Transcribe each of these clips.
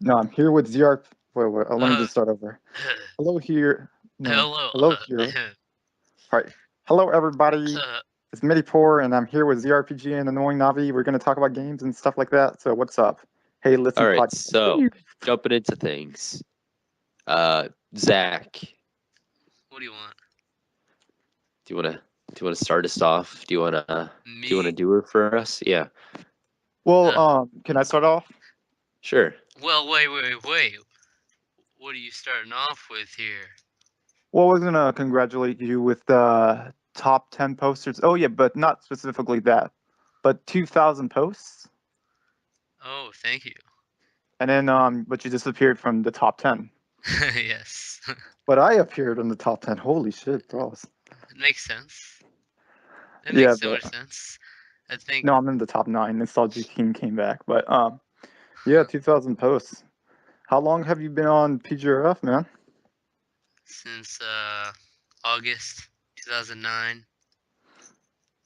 No, I'm here with ZR. Wait, let me uh, just start over. Hello here. No, hello. hello here. All right. Hello, everybody. It's MidiPour, and I'm here with ZRPG and Annoying Navi. We're going to talk about games and stuff like that. So, what's up? Hey, All listen, right, podcast. so jumping into things. Zach, What do you want? do you wanna start us off? Do you wanna Me? do it for us? Yeah, Well, Uh, can I start off? sure. well, wait. What are you starting off with here? Well, I was going to congratulate you with the top 10 posters. Oh, yeah, but not specifically that, but 2,000 posts. Oh, thank you. And then, but you disappeared from the top 10. Yes. But I appeared in the top 10. Holy shit, bro. It makes sense. It Yeah, makes so but much sense. I think no, I'm in the top 9. Nostalgia King came back. But, yeah, 2,000 posts. How long have you been on PGRF, man? since August 2009.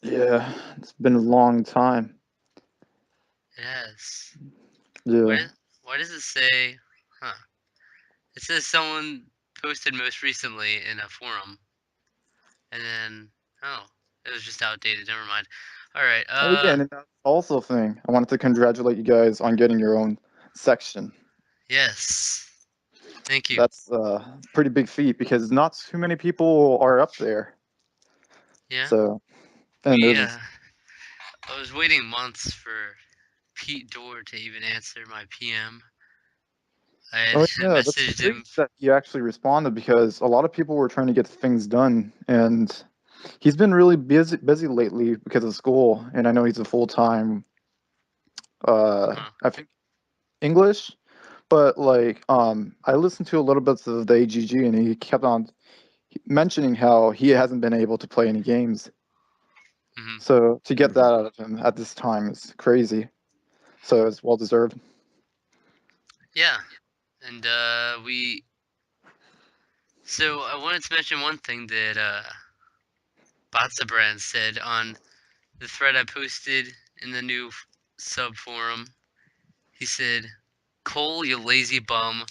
Yeah, it's been a long time. Yes. Yeah. Why does it say? Huh. It says someone posted most recently in a forum, and then oh, it was just outdated. Never mind. All right. Oh, yeah, and that's also a thing. I wanted to congratulate you guys on getting your own section. Yes. Thank you. That's a pretty big feat because not too many people are up there. Yeah. So, and We. there's I was waiting months for Pete Dorr to even answer my PM. I had oh yeah, that's messaged great him. that he actually responded because a lot of people were trying to get things done, and he's been really busy lately because of school. And I know he's a full time, Huh. I think English, but like I listened to a little bit of the AGG, and he kept on mentioning how he hasn't been able to play any games. Hmm. So to get that Mhm. out of him at this time is crazy. So it's well deserved. Yeah. And we. So I wanted to mention one thing that Batsabrand said on the thread I posted in the new sub forum. He said, "Cole, you lazy bum.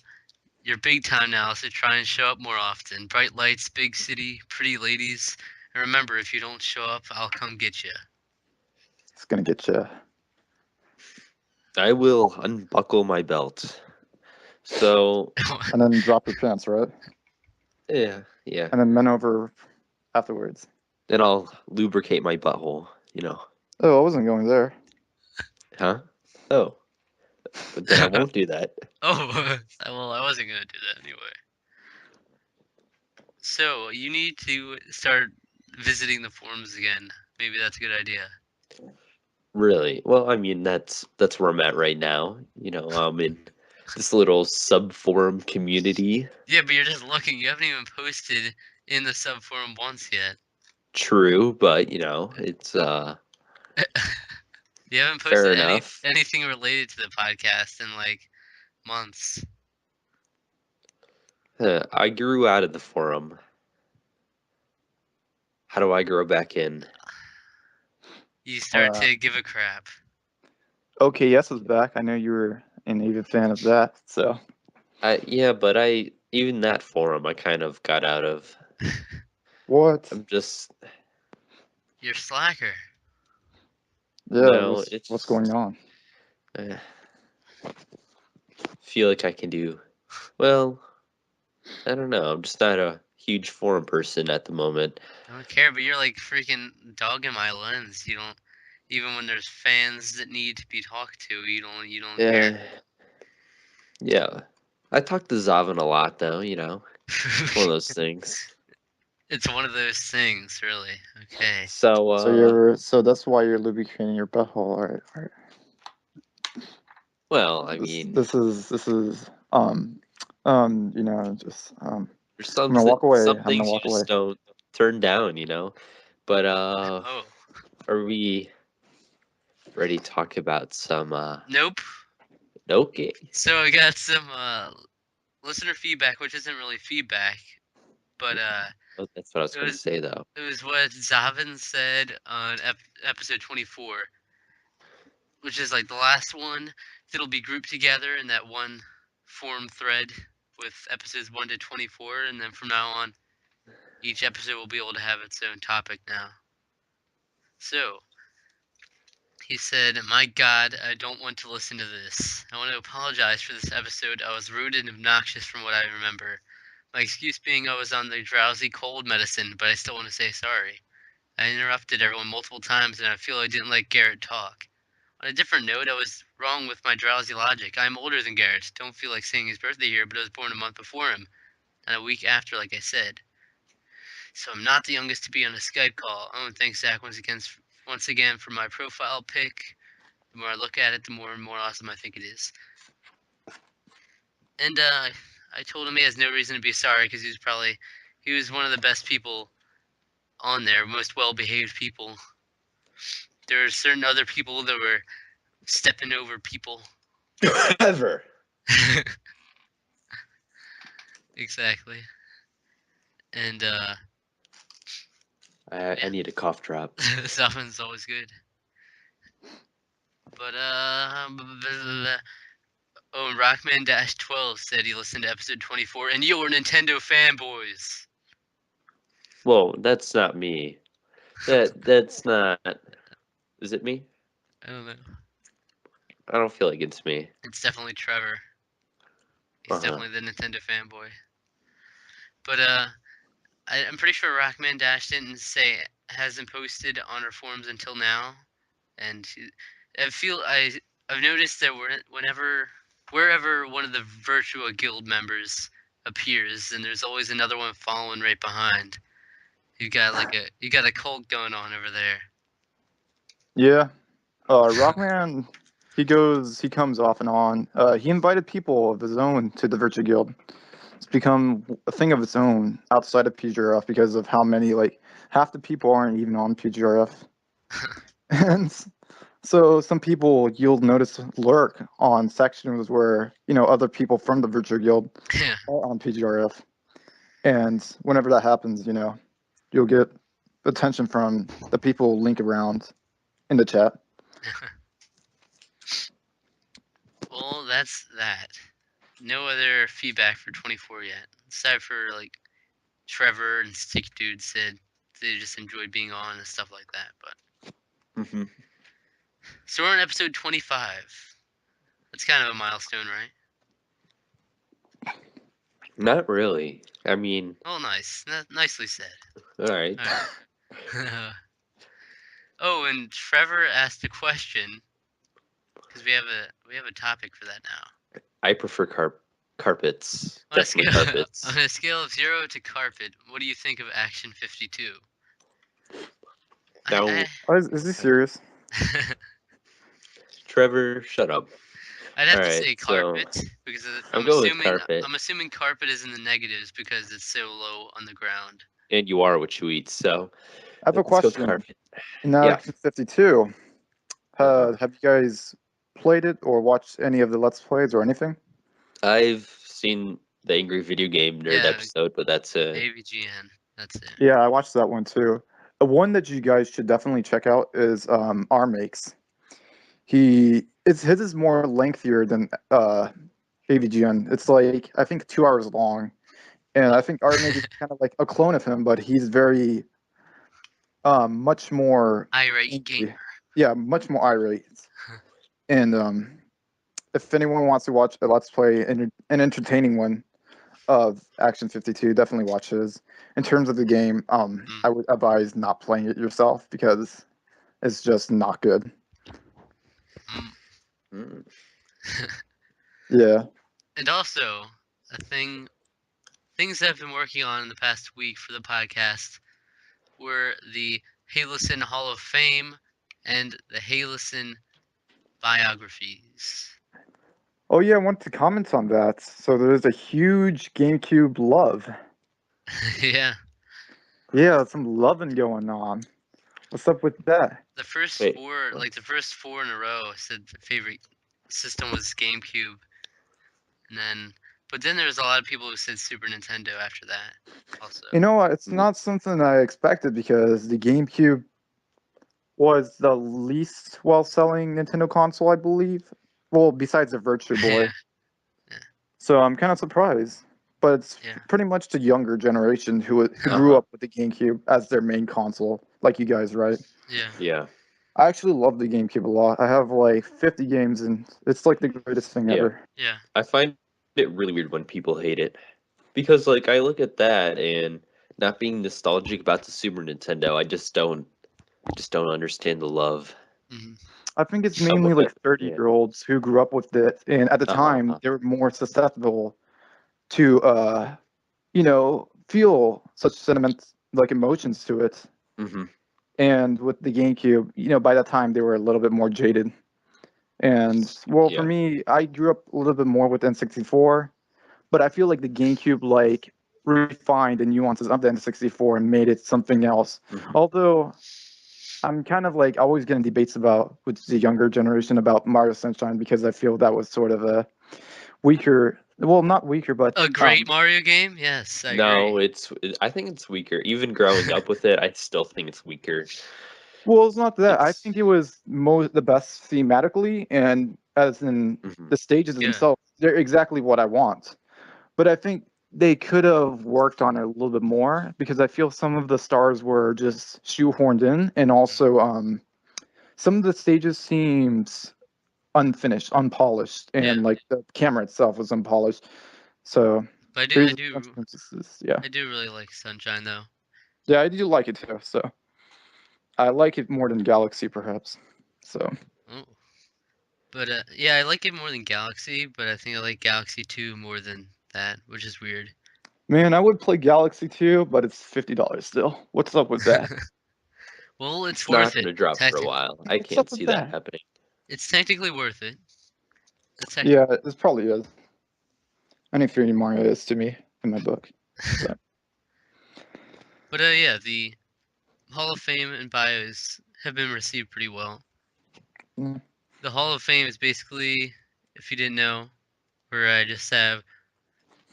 You're big time now, so try and show up more often. Bright lights, big city, pretty ladies. And remember, if you don't show up, I'll come get you." It's gonna get you, I will unbuckle my belt. So and then drop your pants, right? yeah. And then men over afterwards. Then I'll lubricate my butthole. Oh, I wasn't going there. Huh? Oh, but then I won't do that. Oh, well, I wasn't going to do that anyway. So, you need to start visiting the forums again. Maybe that's a good idea. Really? Well, I mean that's where I'm at right now. I'm in this little sub forum community. Yeah, but you're just looking. You haven't even posted in the sub forum once yet. True, but it's You haven't fair posted enough. anything related to the podcast in like months. I grew out of the forum. How do I grow back in? You start Uh, to give a crap. okay, yes is back. I know you were an avid fan of that. So Yeah, but even that forum I kind of got out of. what? I'm just You're slacker. Yeah, no, what's it's going on? I feel like I can do well. I don't know. I'm just not a huge forum person at the moment. I don't care, but you're like freaking dogging my lens. You don't even when there's fans that need to be talked to. You don't care. Yeah, yeah. I talk to Zavin a lot, though. It's one of those things. It's one of those things, really. Okay. So, So that's why you're lubricating your butthole. All right. well, I This mean, this is just there's I'm gonna walk away. some I'm gonna things you walk away. just don't turn down. But Oh, are we ready to talk about some nope. okay? So I got some listener feedback, which isn't really feedback, but Oh, that's what I was it going to was say, though. it was what Zavin said on episode 24. which is like the last one that'll be grouped together in that one forum thread with episodes 1 to 24, and then from now on, each episode will be able to have its own topic now. So, he said, "My God, I don't want to listen to this. I want to apologize for this episode. I was rude and obnoxious from what I remember. My excuse being I was on the drowsy cold medicine, but I still want to say sorry. I interrupted everyone multiple times, and I feel I didn't let Garrett talk. On a different note, I was wrong with my drowsy logic. I'm older than Garrett. Don't feel like saying his birthday here, but I was born a month before him, and a week after, like I said. So I'm not the youngest to be on a Skype call. I want to thank Zach once again for my profile pic. The more I look at it, the more and more awesome I think it is." And I told him he has no reason to be sorry because he was one of the best people on there, most well-behaved people. There are certain other people that were stepping over people. Ever. Exactly. And I need a cough drop. Something's always good. But oh, and Rockman-12 said he listened to episode 24, and you're Nintendo fanboys. Whoa, that's not me. That's not. Is it me? I don't know. I don't feel like it's me. It's definitely Trevor. He's definitely the Nintendo fanboy. But I'm pretty sure Rockman Dash didn't say hasn't posted on our forums until now, and I've noticed that wherever one of the Virtua Guild members appears, and there's always another one following right behind. You got a cult going on over there. Yeah. Rockman, he comes off and on. He invited people of his own to the Virtue Guild. It's become a thing of its own outside of PGRF because of how many, like, half the people aren't even on PGRF. And so some people you'll notice lurk on sections where, other people from the Virtue Guild Yeah. are on PGRF. And whenever that happens, you'll get attention from the people link around in the chat. Well, that's that. No other feedback for 24 yet. Aside for like Trevor and Stick Dude said they just enjoyed being on and stuff like that. But so we're on episode 25. That's kind of a milestone, right? Not really. I mean. Oh, nice. Nicely said. All right. Oh, and Trevor asked a question because we have a topic for that now. I prefer carpets. On Definitely carpets. On a scale of 0 to carpet, what do you think of Action 52? Now, is he serious? Trevor, shut up. I'd have All to right, say carpet because I'm going with carpet. I'm assuming carpet is in the negatives because it's so low on the ground. And you are what you eat, so I have a question. In Action 52, have you guys played it or watched any of the Let's Plays or anything? I've seen the Angry Video Game Nerd episode, but that's it. AVGN, that's it. Yeah, I watched that one too. The one that you guys should definitely check out is Makes. His is more lengthier than AVGN. It's like I think 2 hours long, and I think Makes is kind of like a clone of him, but he's very much more irate gamer. Yeah, much more irate. And if anyone wants to watch a Let's Play, an entertaining one of Action 52, definitely watch his. In terms of the game, I would advise not playing it yourself because it's just not good. Yeah. And also, things I've been working on in the past week for the podcast were the Halison Hall of Fame and the Halison biographies. Oh yeah, I want to comment on that. So there's a huge GameCube love. Yeah. Yeah, some loving going on. What's up with that? The first four in a row said the favorite system was GameCube, but then there was a lot of people who said Super Nintendo after that. Also, it's not something I expected because the GameCube was the least well-selling Nintendo console, I believe. Well, besides the Virtual Boy. Yeah. So I'm kind of surprised. But it's Yeah. pretty much the younger generation who grew Uh-huh. up with the GameCube as their main console, like you guys, right? Yeah. Yeah. I actually love the GameCube a lot. I have like 50 games, and it's like the greatest thing Yeah. ever. Yeah. I find it really weird when people hate it. Because like I look at that and not being nostalgic about the Super Nintendo, I just don't understand the love. Mhm. I think it's I'm mainly with like it. 30-year-olds who grew up with it, and at the time Uh-huh. they were more susceptible to, feel such sentiment, like emotions to it. Mm-hmm. And with the GameCube, by that time they were a little bit more jaded. And well, for Yeah. me, I grew up a little bit more with N64, but I feel like the GameCube like refined the nuances of the N64 and made it something else. Mhm. Although I'm kind of like always getting debates about with the younger generation about Mario Sunshine because I feel that was sort of a weaker, well, not weaker, but A great Mario game? Yes, I No, agree. I think it's weaker. Even growing up with it, I still think it's weaker. well, it's not that. I It's think it was the best thematically and as in mhm. the stages Yeah. themselves. They're exactly what I want. But I think they could have worked on it a little bit more because I feel some of the stars were just shoehorned in, and also some of the stages seems unfinished, unpolished, Yeah. and like the camera itself was unpolished. So But I do I there's do instances, yeah, I do really like Sunshine though. yeah, I do like it too. So I like it more than Galaxy, perhaps. So Oh. But yeah, I like it more than Galaxy, but I think I like Galaxy 2 more than that, which is weird. man, I would play Galaxy too, but it's $50 still. What's up with that? Well, it's It's not worth going it. to drop for a Technically, while. I What's up can't with see that that? happening. it's technically worth it. It's Yeah, technically. it probably is. I think 3D Mario is to me in my book. So. But yeah, the Hall of Fame and bios have been received pretty well. Mm. The Hall of Fame is basically, if you didn't know, where I just have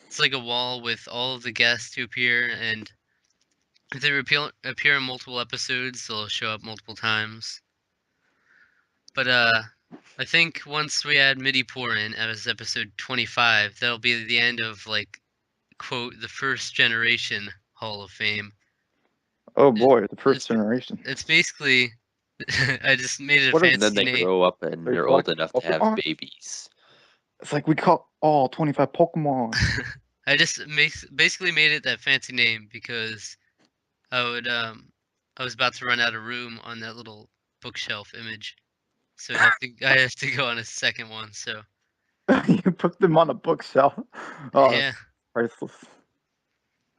it's like a wall with all of the guests who appear, and if they appear in multiple episodes, they'll show up multiple times. But I think once we add MidiPour in as episode 25, that'll be the end of like quote the first generation Hall of Fame. Oh It, boy, the first it's generation. it's basically I just made it a What is And then fancy they name. grow up and they they're old collect enough to have Pokemon? babies. It's like we caught all 25 Pokemon. I just basically made it that fancy name because I was about to run out of room on that little bookshelf image, so I have to go on a second one. So You put them on a bookshelf. Oh, yeah, that's priceless.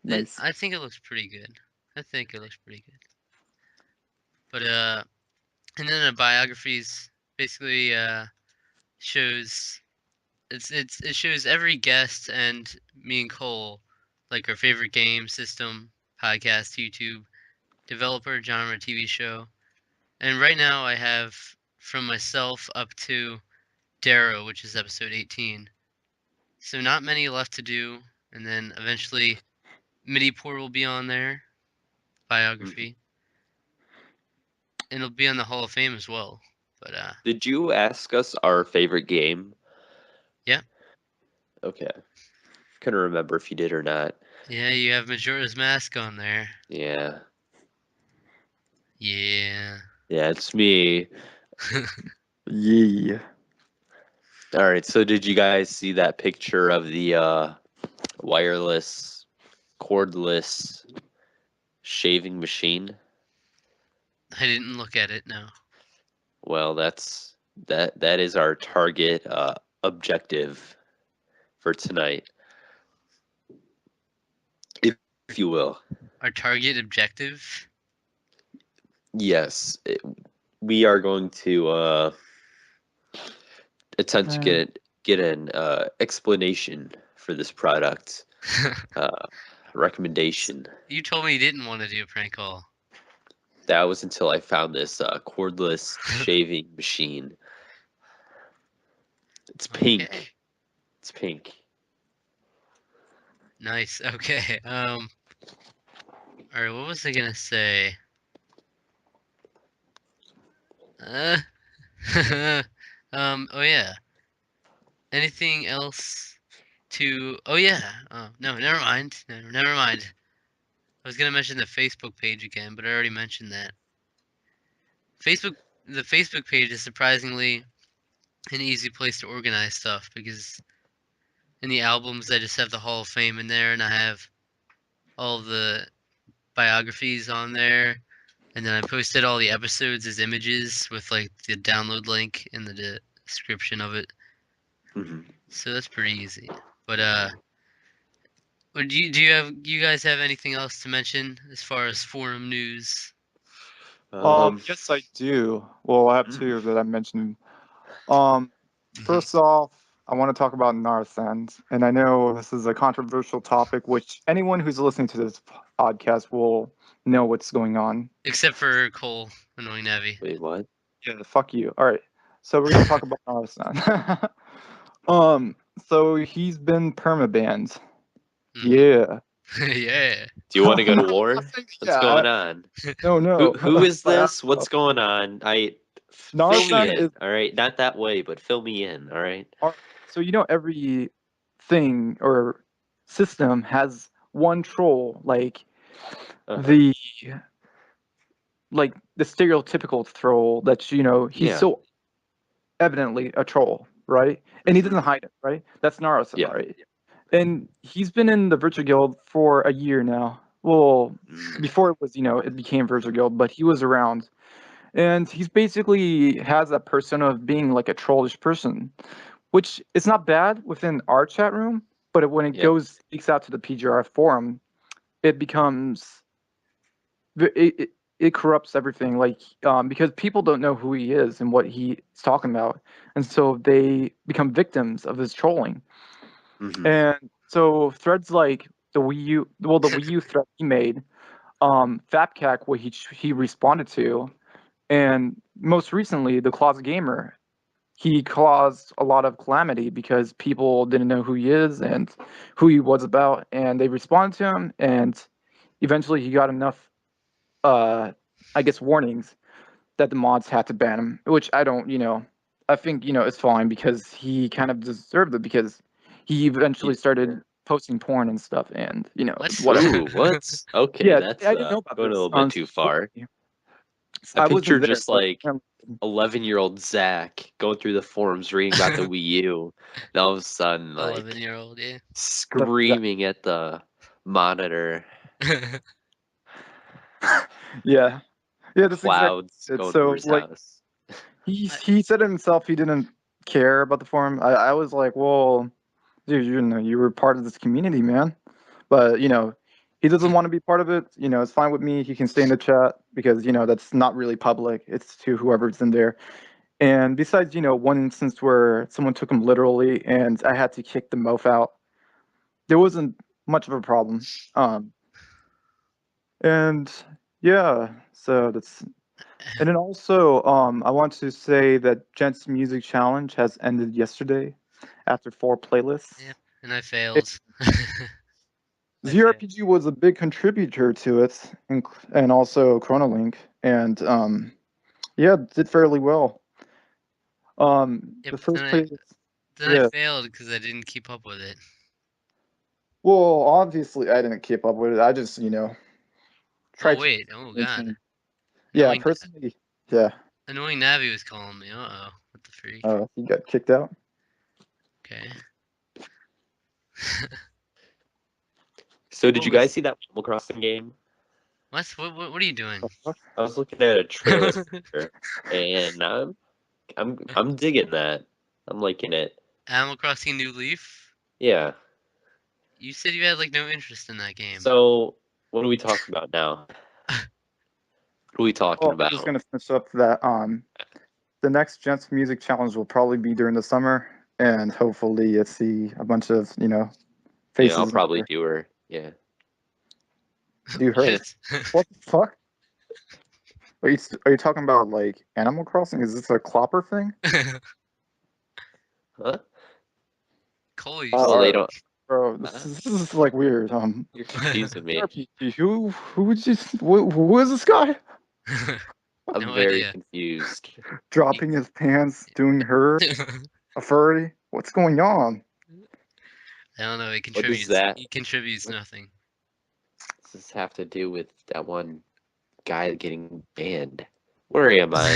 Nice. I think it looks pretty good. I think it looks pretty good. But and then the biographies basically shows it shows every guest and me and Cole like our favorite game, system, podcast, YouTube, developer, genre, TV show. And right now I have from myself up to Darrow, which is episode 18. So not many left to do, and then eventually MidiPour will be on there, Mhm. biography, and it'll be on the Hall of Fame as well. But Did you ask us our favorite game? yeah, Okay. Couldn't remember if you did or not. yeah, you have Majora's Mask on there. Yeah. Yeah. Yeah, it's me. Yeah. All right, so did you guys see that picture of the wireless, cordless shaving machine? I didn't look at it. No. Well, that is our target objective for tonight, if you will. Our target objective. Yes, we are going to attempt to Man, get an explanation for this product, uh, recommendation. You told me you didn't want to do a prank call. That was until I found this cordless shaving machine. It's Okay. pink. It's pink. Nice. Okay. All right. What was I gonna say? Oh yeah. Anything else to? Oh yeah. Oh no, never mind. Never mind. I was gonna mention the Facebook page again, but I already mentioned that. Facebook, the Facebook page is surprisingly an easy place to organize stuff because in the albums I just have the Hall of Fame in there, and I have all the biographies on there, and then I posted all the episodes as images with like the download link in the description of it. Hmm. So that's pretty easy. But you guys have anything else to mention as far as forum news? Yes, I do. Well, I have Mm. two that I mentioned. Um, First off, I want to talk about Narthand, and I know this is a controversial topic, which anyone who's listening to this podcast will know what's going on. Except for Cole, annoying Navi. Wait, what? Yeah, fuck you. All right, so we're gonna talk about Narthand. So he's been permabanned. Yeah. Yeah. Do you want to go to I'm war? not saying- What's yeah, going on? no. Who is But, this? What's going on? Fill me Narthand in. is All right, not that way, but fill me in. All right. so every thing or system has one troll, like Uh-huh. the stereotypical troll that's he's Yeah. so evidently a troll, right? And he Mhm. doesn't hide it, right? That's Naruto, Yeah. right? And he's been in the Virtual Guild for a year now. Well, Mm. before it was, it became Virtual Guild, but he was around. And he's basically has that persona of being like a trollish person, which is not bad within our chat room, but when it Yeah. leaks out to the PGR forum, it becomes it corrupts everything, like because people don't know who he is and what he's talking about, and so they become victims of his trolling. Hmm. And so threads like the Wii U thread he made, Fapcac, what he responded to, and most recently the Claus Gamer, he caused a lot of calamity because people didn't know who he is and who he was about, and they responded to him, and eventually he got enough I guess warnings that the mods had to ban him, which I don't, I think, it's fine because he kind of deserved it because he eventually started posting porn and stuff and, What? whatever. Ooh, what? Okay, Yeah, that's I didn't know about going a this. little bit too far. I I wasn't picture there, just but like 11-year-old Zach going through the forums reading about the Wii U, and all of a sudden, like 11-year-old, yeah. that's exactly, screaming at the monitor, yeah. Yeah, that's exactly clouds it. going through So, his like, house. he said himself he didn't care about the forum. I was like, well, dude, you were part of this community, man. But he doesn't want to be part of it. It's fine with me. He can stay in the chat because that's not really public. It's to whoever's in there. And besides, one instance where someone took him literally, and I had to kick the mof out. There wasn't much of a problem. And yeah, so that's. And then also, I want to say that Gent's Music Challenge has ended yesterday after 4 playlists. Yeah, and I failed. I failed. ZRPG was a big contributor to it, and also Chronolink, and yeah, did fairly well. Yeah, The but first place, I yeah. failed because I didn't keep up with it. Well, obviously, I didn't keep up with it. I just, Oh tried to wait, oh god. maintain. Yeah, Annoying personally, yeah. annoying Navi was calling me. Uh-oh. What the freak? He got kicked out. Okay. So, What did you was guys see that Animal Crossing game? what are you doing? The fuck? I was looking at a trailer, and I'm digging that. I'm liking it. Animal Crossing New Leaf? Yeah. You said you had like no interest in that game. So, what are we talking about now? What are we talking Well, I'm just about? gonna finish up that. The next Gents Music Challenge will probably be during the summer, and hopefully, you see a bunch of Yeah, I'll faces in probably there. do her. Yeah. Do her. What? What the fuck? Are you talking about like Animal Crossing? Is this a clopper thing? Huh? Cole, you Oh, they suck. don't. Bro, Huh? this is like weird. You're confusing me. RPG. Who would you? Who is this guy? I'm No very idea. confused. Dropping his pants, doing her, a furry. What's going on? I don't know. It What does contributes. that He contributes what nothing. does this have to do with that one guy getting banned? Where am I?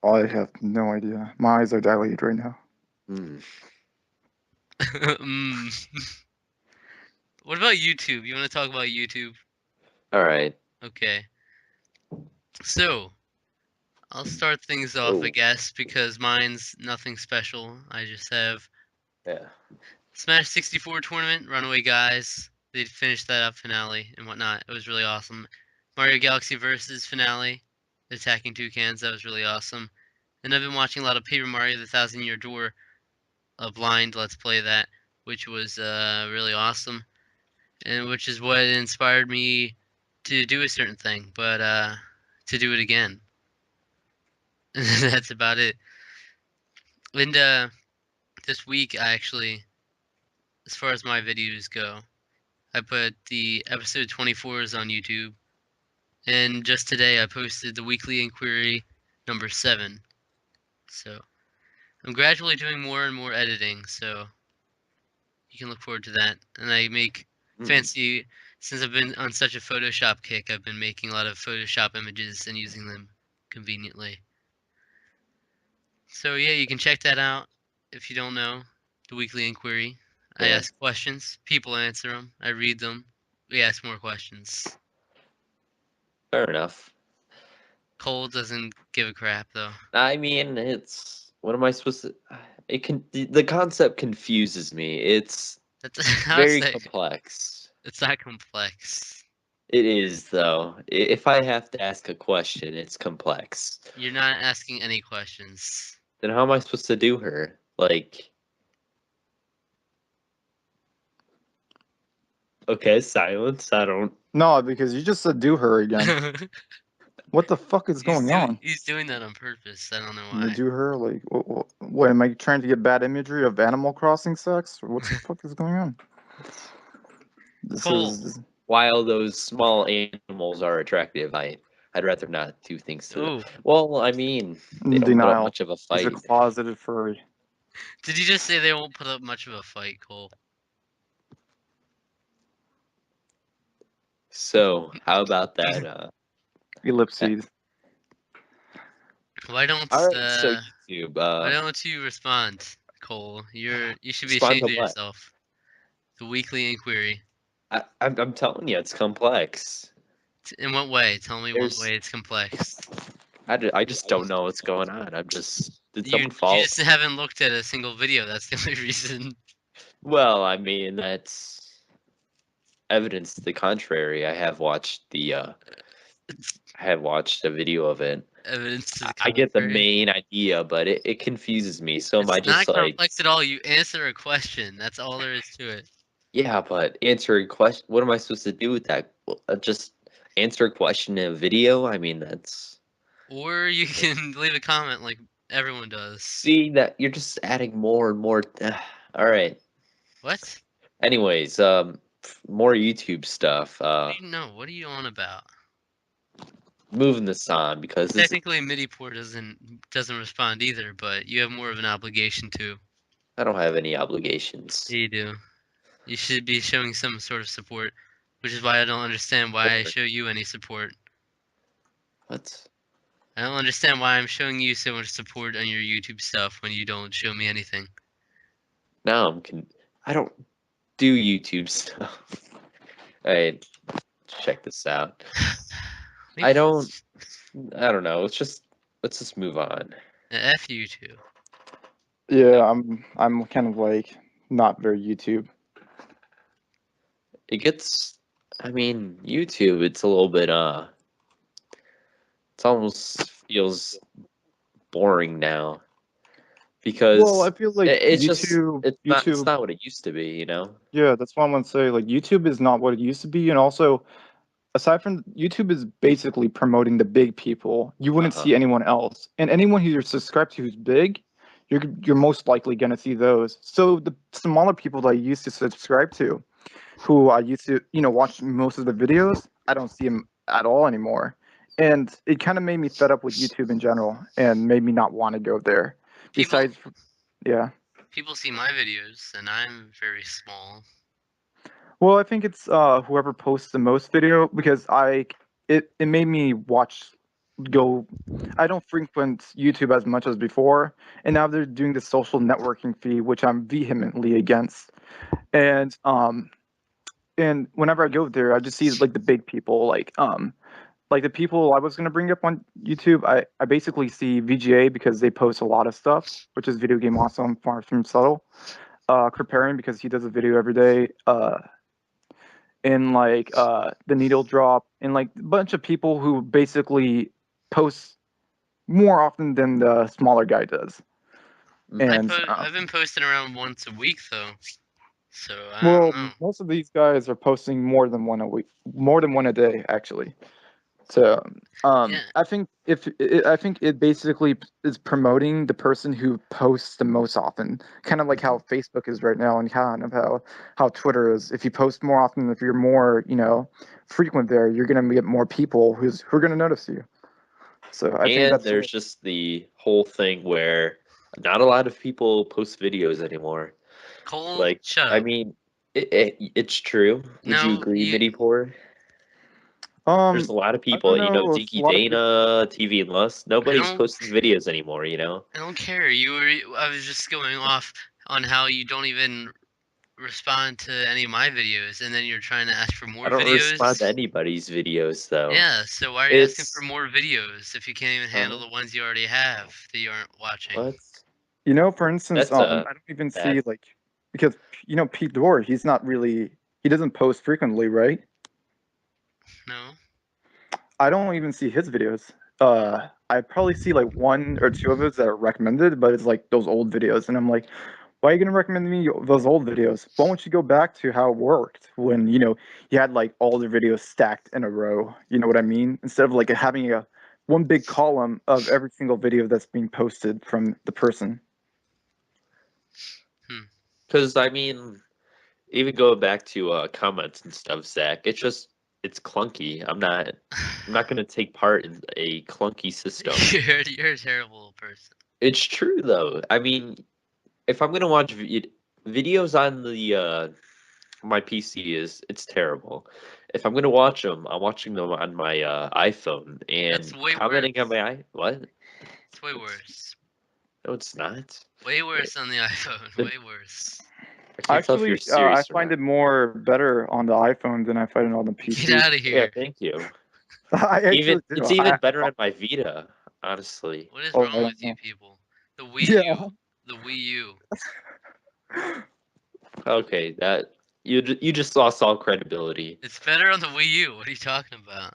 What? I have no idea. My eyes are dilated right now. Hmm. Mm. What about YouTube? You want to talk about YouTube? All right. Okay. So, I'll start things off, I Oh, guess, because mine's nothing special. I just have yeah. Smash 64 tournament, Runaway Guys. They finished that up finale and whatnot. It was really awesome. Mario Galaxy Versus finale, Attacking Toucans. That was really awesome. And I've been watching a lot of Paper Mario: The Thousand Year Door, a blind Let's Play that, which was really awesome, and which is what inspired me to do a certain thing, but to do it again. That's about it. And this week, I actually, as far as my videos go, I put the episode 24s on YouTube, and just today I posted the weekly inquiry number 7. So I'm gradually doing more and more editing, so you can look forward to that. And I make fancy, since I've been on such a Photoshop kick, I've been making a lot of Photoshop images and using them conveniently. So yeah, you can check that out if you don't know, the weekly inquiry. I Yeah. ask questions, people answer them, I read them, we ask more questions. Fair enough. Cole doesn't give a crap though. I mean, it's what am I supposed to? It can the concept confuses me. It's That's how very say complex. it's not complex. It is though. If I have to ask a question, it's complex. You're not asking any questions. Then how am I supposed to do her? Like, okay, silence. I don't. No, because you just said do her again. What the fuck is going on? He's doing that on purpose. I don't know You why. do her? Like, what am I trying to get bad imagery of Animal Crossing sex? Or what the fuck is going on? This Cole. is. While those small animals are attractive, I'd rather not do things to them. Ooh. Well, I mean, they don't put up Denial. much of a He's a fight. closeted furry. Did you just say they won't put up much of a fight, Cole? So, how about that? Ellipses. Why don't All right, so YouTube. why don't you respond, Cole? You should be Respond ashamed to of what? yourself. The weekly inquiry. I'm telling you, it's complex. In what way? Tell me what There's, way it's complex. I just don't know what's going on. Did You someone fall? just haven't looked at a single video. That's the only reason. Well, I mean, that's evidence to the contrary. I have watched a video of it. Evidence to the I get the contrary. main idea, but it confuses me. So am I It's not just like, complex at all. You answer a question. That's all there is to it. yeah, but answering question, what am I supposed to do with that? Well, just answer a question in a video? I mean, that's Or you can leave a comment like everyone does. see that you're just adding more and more. All right. What? Anyways, more YouTube stuff. No, what are you on about? Moving this on because this Technically, MidiPour doesn't respond either, but you have more of an obligation to. I don't have any obligations. You do. You should be showing some sort of support, which is why I don't understand why I Or show you any support. what? I don't understand why I'm showing you so much support on your YouTube stuff when you don't show me anything. Now I don't do YouTube stuff. All right, check this out. I don't know. Let's just move on. F you too. Yeah, I'm kind of like not very YouTube. It gets I mean, YouTube, it's a little bit it almost feels boring now because Well, I feel like it's just it's YouTube. not what it used to be, you know? Yeah, that's what I'm gonna say. Like YouTube is not what it used to be, and also aside from YouTube is basically promoting the big people. You wouldn't Uh-huh. see anyone else, and anyone who you're subscribed to who's big, you're most likely gonna see those. So the smaller people that I used to subscribe to, who I used to watch most of the videos, I don't see them at all anymore. and it kind of made me fed up with YouTube in general, and made me not want to go there. People Besides, yeah. people see my videos, and I'm very small. Well, I think it's whoever posts the most video, because it made me go. I don't frequent YouTube as much as before, and now they're doing the social networking fee, which I'm vehemently against. And whenever I go there, I just see like the big people, like the people I was gonna bring up on YouTube. I basically see VGA because they post a lot of stuff, which is video game awesome, far from subtle. Preparing because he does a video every day. And like the needle drop, and like a bunch of people who basically post more often than the smaller guy does. And I've been posting around once a week though, so I well, don't know. most of these guys are posting more than one a week, more than one a day actually. So Yeah. I think it basically is promoting the person who posts the most often, kind of like how Facebook is right now, and kind of how Twitter is. If you post more often, if you're more frequent there, you're gonna get more people who are gonna notice you. So I think And that's there's just the whole thing where not a lot of people post videos anymore. Cole, Like, shut I up. mean, it's true. Would you No, agree, MidiPour? There's a lot of I don't people, know if a Dinky lot of people. Dana, TV and Lust. I Nobody's don't. posting videos anymore, I don't care. I was just going off on how you don't even respond to any of my videos, and then you're trying to ask for I more don't respond videos. to anybody's videos though. Yeah. So why are you asking for It's more videos if you can't even handle uh, the ones you already have that you aren't watching? what? For instance, That's I don't even see bad. like, because Pete Dorr, he doesn't post frequently, right? No. I don't even see his videos. I probably see like one or two of his that are recommended, but it's like those old videos, and I'm like, why are you gonna recommend me those old videos? Why don't you go back to how it worked when you had like all the videos stacked in a row? You know what I mean? Instead of like having a one big column of every single video that's being posted from the person. Because I mean, even going back to comments and stuff, Zach, it's clunky. I'm not gonna take part in a clunky system. You're a terrible person. It's true though. I mean, if I'm gonna watch videos on the my PC, it's terrible. If I'm gonna watch them, I'm watching them on my iPhone That's and way commenting on worse. my what? It's way worse. No, it's not. Way worse on the iPhone. The- Way worse. I can't tell if you're Actually, I serious or find not. it more better on the iPhone than I find it on the Get PC. out of Yeah, here. thank you. I Even actually do. it's even better on my Vita, honestly. What is Oh, I wrong don't with you know. people? The Wii Yeah. U. The Wii U. Okay, that you just lost all credibility. It's better on the Wii U. What are you talking about?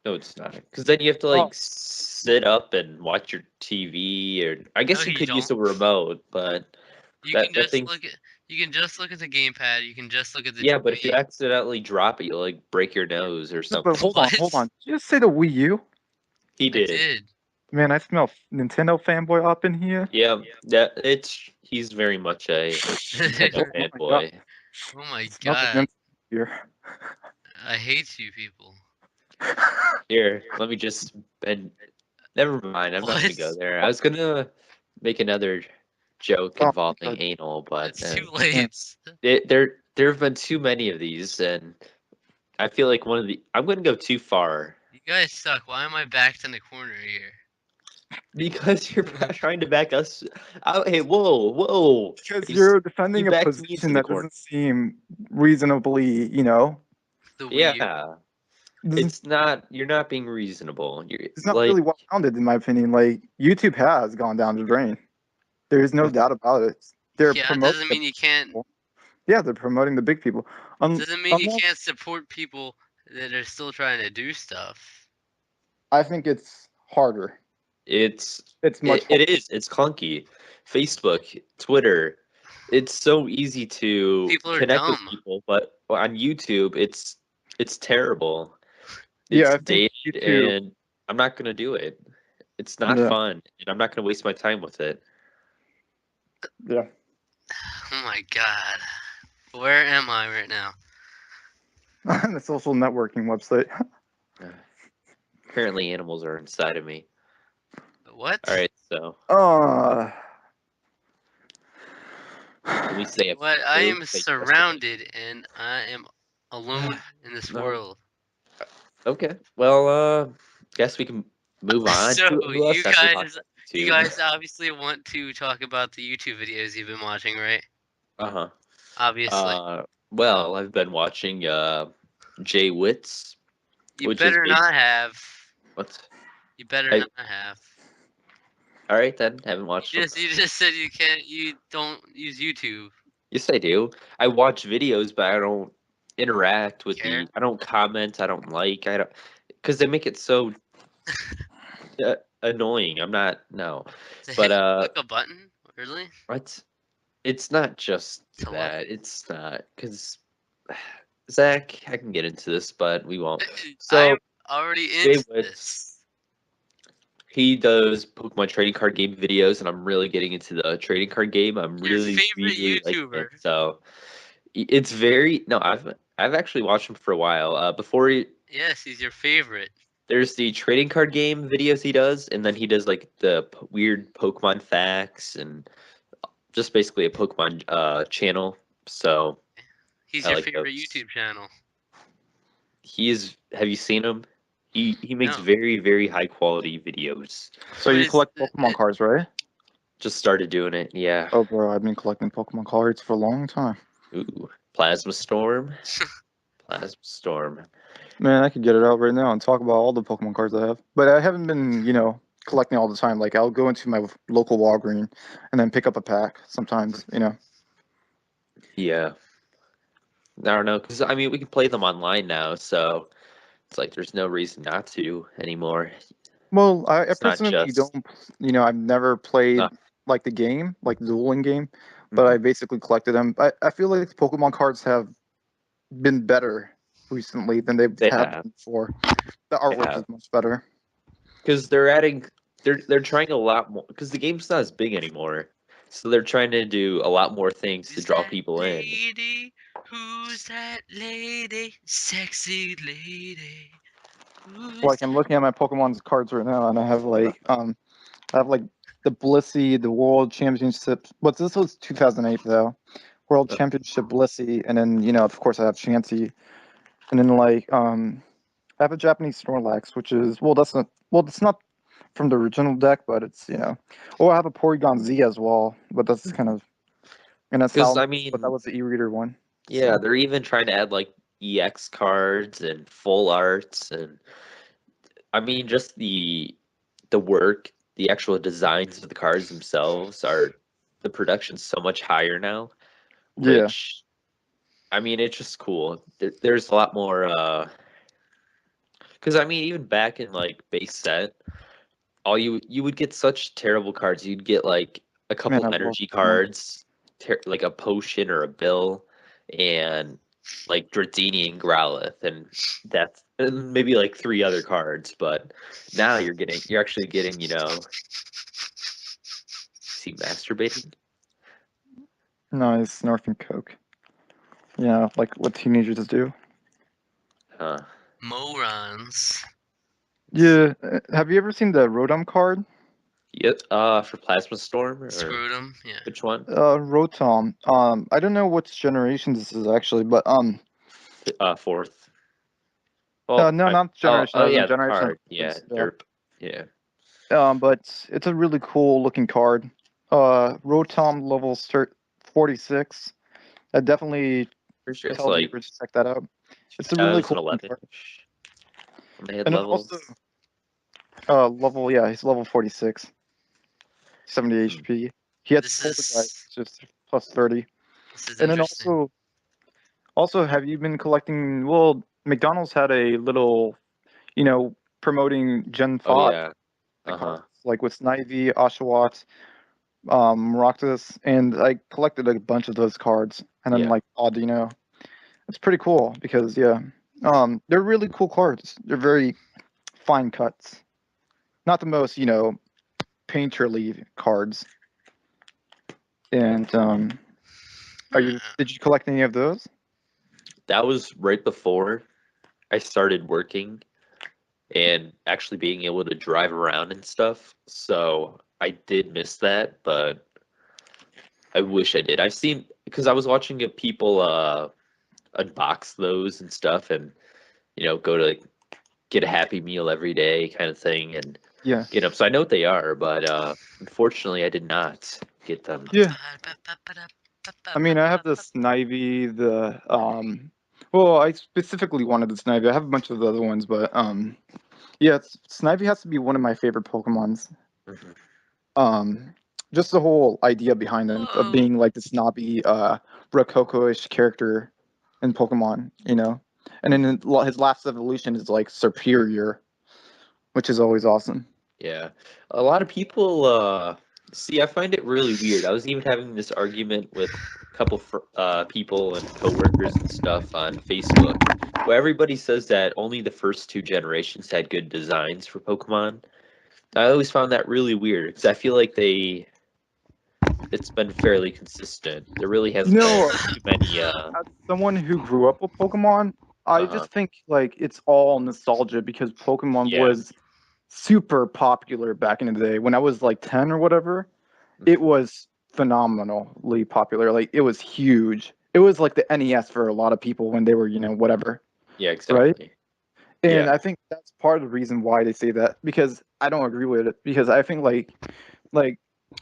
No, it's not. Because then you have to Oh, like sit up and watch your TV, or I No, guess you you could use don't. a remote, but You can that just thing's look at the gamepad. You can just look at the yeah. But if you TV. accidentally drop it, you'll like break your nose or no, but something. hold on, hold What? on. Did you just say the Wii U? He I did. did. Man, I smell Nintendo fanboy up in here. Yeah, he's very much a Nintendo Oh Oh my god, fanboy. my it smells like god. Nintendo here. I hate you people. Here, let me just and never mind. I'm not gonna go What? there. I was gonna make another joke Oh my involving god. anal, but It's too Man. late. there have been too many of these, and I feel like I'm gonna go too far You guys suck. Why am I backed in the corner here? because you're trying to back us out. Hey, whoa! Because You, s- you're you defending a backed me into position the that corner. doesn't seem reasonably, The Wii U. Yeah, doesn't it's not. You're not being reasonable. You're it's not like really well founded in my opinion. Like YouTube has gone down the drain. There is no doubt about it. They're Yeah, it promoting doesn't the mean you can't. people. Yeah, they're promoting the big people. Doesn't mean you Unless can't support people that are still trying to do stuff. I think it's harder. it's It's much harder. it is. It's clunky. Facebook, Twitter. It's so easy to People are connect with dumb. people, but on YouTube, it's terrible. Yeah, It's I think dated, YouTube. and I'm not gonna do it. It's not Yeah, fun, and I'm not gonna waste my time with it. yeah. Oh my god. Where am I right now? On the social networking website. Apparently, animals are inside of me. What? All right, so can we say a What? I am say yesterday? surrounded and I am alone in this No. world. Okay. Well, guess we can move on. So Who else has to talk about you YouTube? guys obviously want to talk about the YouTube videos you've been watching, right? Uh-huh. Obviously. Well, I've been watching Jay Witz, You which is better not have. what? You better I not have. all right then. Haven't watched them. You just said you don't use YouTube. Yes, I do. I watch videos, but I don't interact with Care? I don't comment. I don't like. I don't because they make it so annoying. I'm not no, To but click a button? Really? what? It's not just To look? that. It's not because Zach, I can get into this, but we won't. I'm So already Jay into Witz, this. he does Pokemon trading card game videos, and I'm really getting into the trading card game. I'm Your really, favorite really liking YouTuber. it. So it's very no. I've actually watched him for a while. Before Yes, he's your favorite. there's the trading card game videos he does, and then he does like the weird Pokemon facts and just basically a Pokemon channel. So He's I your like favorite those. YouTube channel. He is. Have you seen him? He makes No. very very high quality videos. so What you is collect Pokemon cards, right? Just started doing it. Yeah. Oh, bro, I've been collecting Pokemon cards for a long time. Ooh, Plasma Storm. Plasma Storm. Man, I could get it out right now and talk about all the Pokemon cards I have. But I haven't been, collecting all the time. Like, I'll go into my local Walgreens and then pick up a pack sometimes. Yeah. I don't know, because I mean, we can play them online now, so it's like there's no reason not to anymore. Well, I It's not personally just. don't, I've never played, Uh, like, the game, like, the dueling game, but mhm. I basically collected them. I feel like the Pokemon cards have been better recently than they They have have. been before. The They artwork is have. much better. Because they're adding. They're trying a lot more. Because the game's not as big anymore. So they're trying to do a lot more things to Who's draw that people in. lady? Who's that lady? Sexy lady. Who's Like, I'm looking at my Pokemon's cards right now, and I have the Blissey, the World Championship. But this was 2008 though. World Uh, Championship Blissey, and then of course I have Chansey, and then I have a Japanese Snorlax, which is it's not from the original deck, but it's. Oh, I have a Porygon Z as well, but that's kind of in a Because style, I but that mean, was the e-reader one. yeah, So they're even trying to add like EX cards and full arts, and I mean, just the work, the actual designs of the cards themselves are the production's so much higher now, yeah, which I mean, it's just cool. There's a lot more because I mean, even back in like base set, all you would get such terrible cards. You'd get like a man, couple I love energy Pokemon. cards, like a potion or a bill, and like Dratini and Growlithe, and that's and maybe like three other cards. But now you're actually getting, see masturbating. Nice, Snarf Coke. Yeah, like what teenagers do. Huh. morons? Yeah, have you ever seen the Rotom card? Yep. For Plasma Storm or Screwed him. Yeah. which one? Rotom. I don't know which generation this is actually, but Fourth. Well, no, not generation. oh As in yeah, the generation card. Yeah, upwards. Yeah. derp. Yeah. But it's a really cool looking card. Rotom level 46. I definitely Pretty sure it's tell like viewers to check that out. It's a really cool looking 2011 card. when they had And then also, levels. yeah, he's level 46, 70 Hmm. HP. He has This Poltergeist, is just plus 30. this is And then interesting. also, have you been collecting? Well, McDonald's had a little, promoting Gen Oh 5 yeah. the Uh-huh. cards, like with Snivy, Oshawott, Maractus, and I collected a bunch of those cards, and then Yeah. like Audino. It's pretty cool because yeah, they're really cool cards. They're very fine cuts, not the most painterly cards. And did you collect any of those? That was right before I started working. and actually being able to drive around and stuff. So I did miss that, but I wish I did. I've seen because I was watching people unbox those and stuff, and go to like, get a Happy Meal every day kind of thing, and Yeah. get them. So I know what they are, but unfortunately, I did not get them. Yeah. I mean, I have the Snivy, well, I specifically wanted the Snivy. I have a bunch of the other ones, but yeah, Snivy has to be one of my favorite Pokemons. Mhm. Um, just the whole idea behind it of Whoa. being like the snobby, Rococo-ish character in Pokemon, and then his last evolution is like superior, which is always awesome. Yeah, a lot of people see. I find it really weird. I was even having this argument with a couple people and coworkers and stuff on Facebook, where everybody says that only the first two generations had good designs for Pokemon. I always found that really weird because I feel like it's been fairly consistent. There really You hasn't been know, too many. as someone who grew up with Pokemon, I Uh-huh. just think like it's all nostalgia because Pokemon Yeah. was super popular back in the day. When I was like 10 or whatever, it Mhm. was phenomenally popular. Like it was huge. It was like the NES for a lot of people when they were, whatever, Yeah, right? exactly. And Yeah. I think that's part of the reason why they say that because I don't agree with it because I think like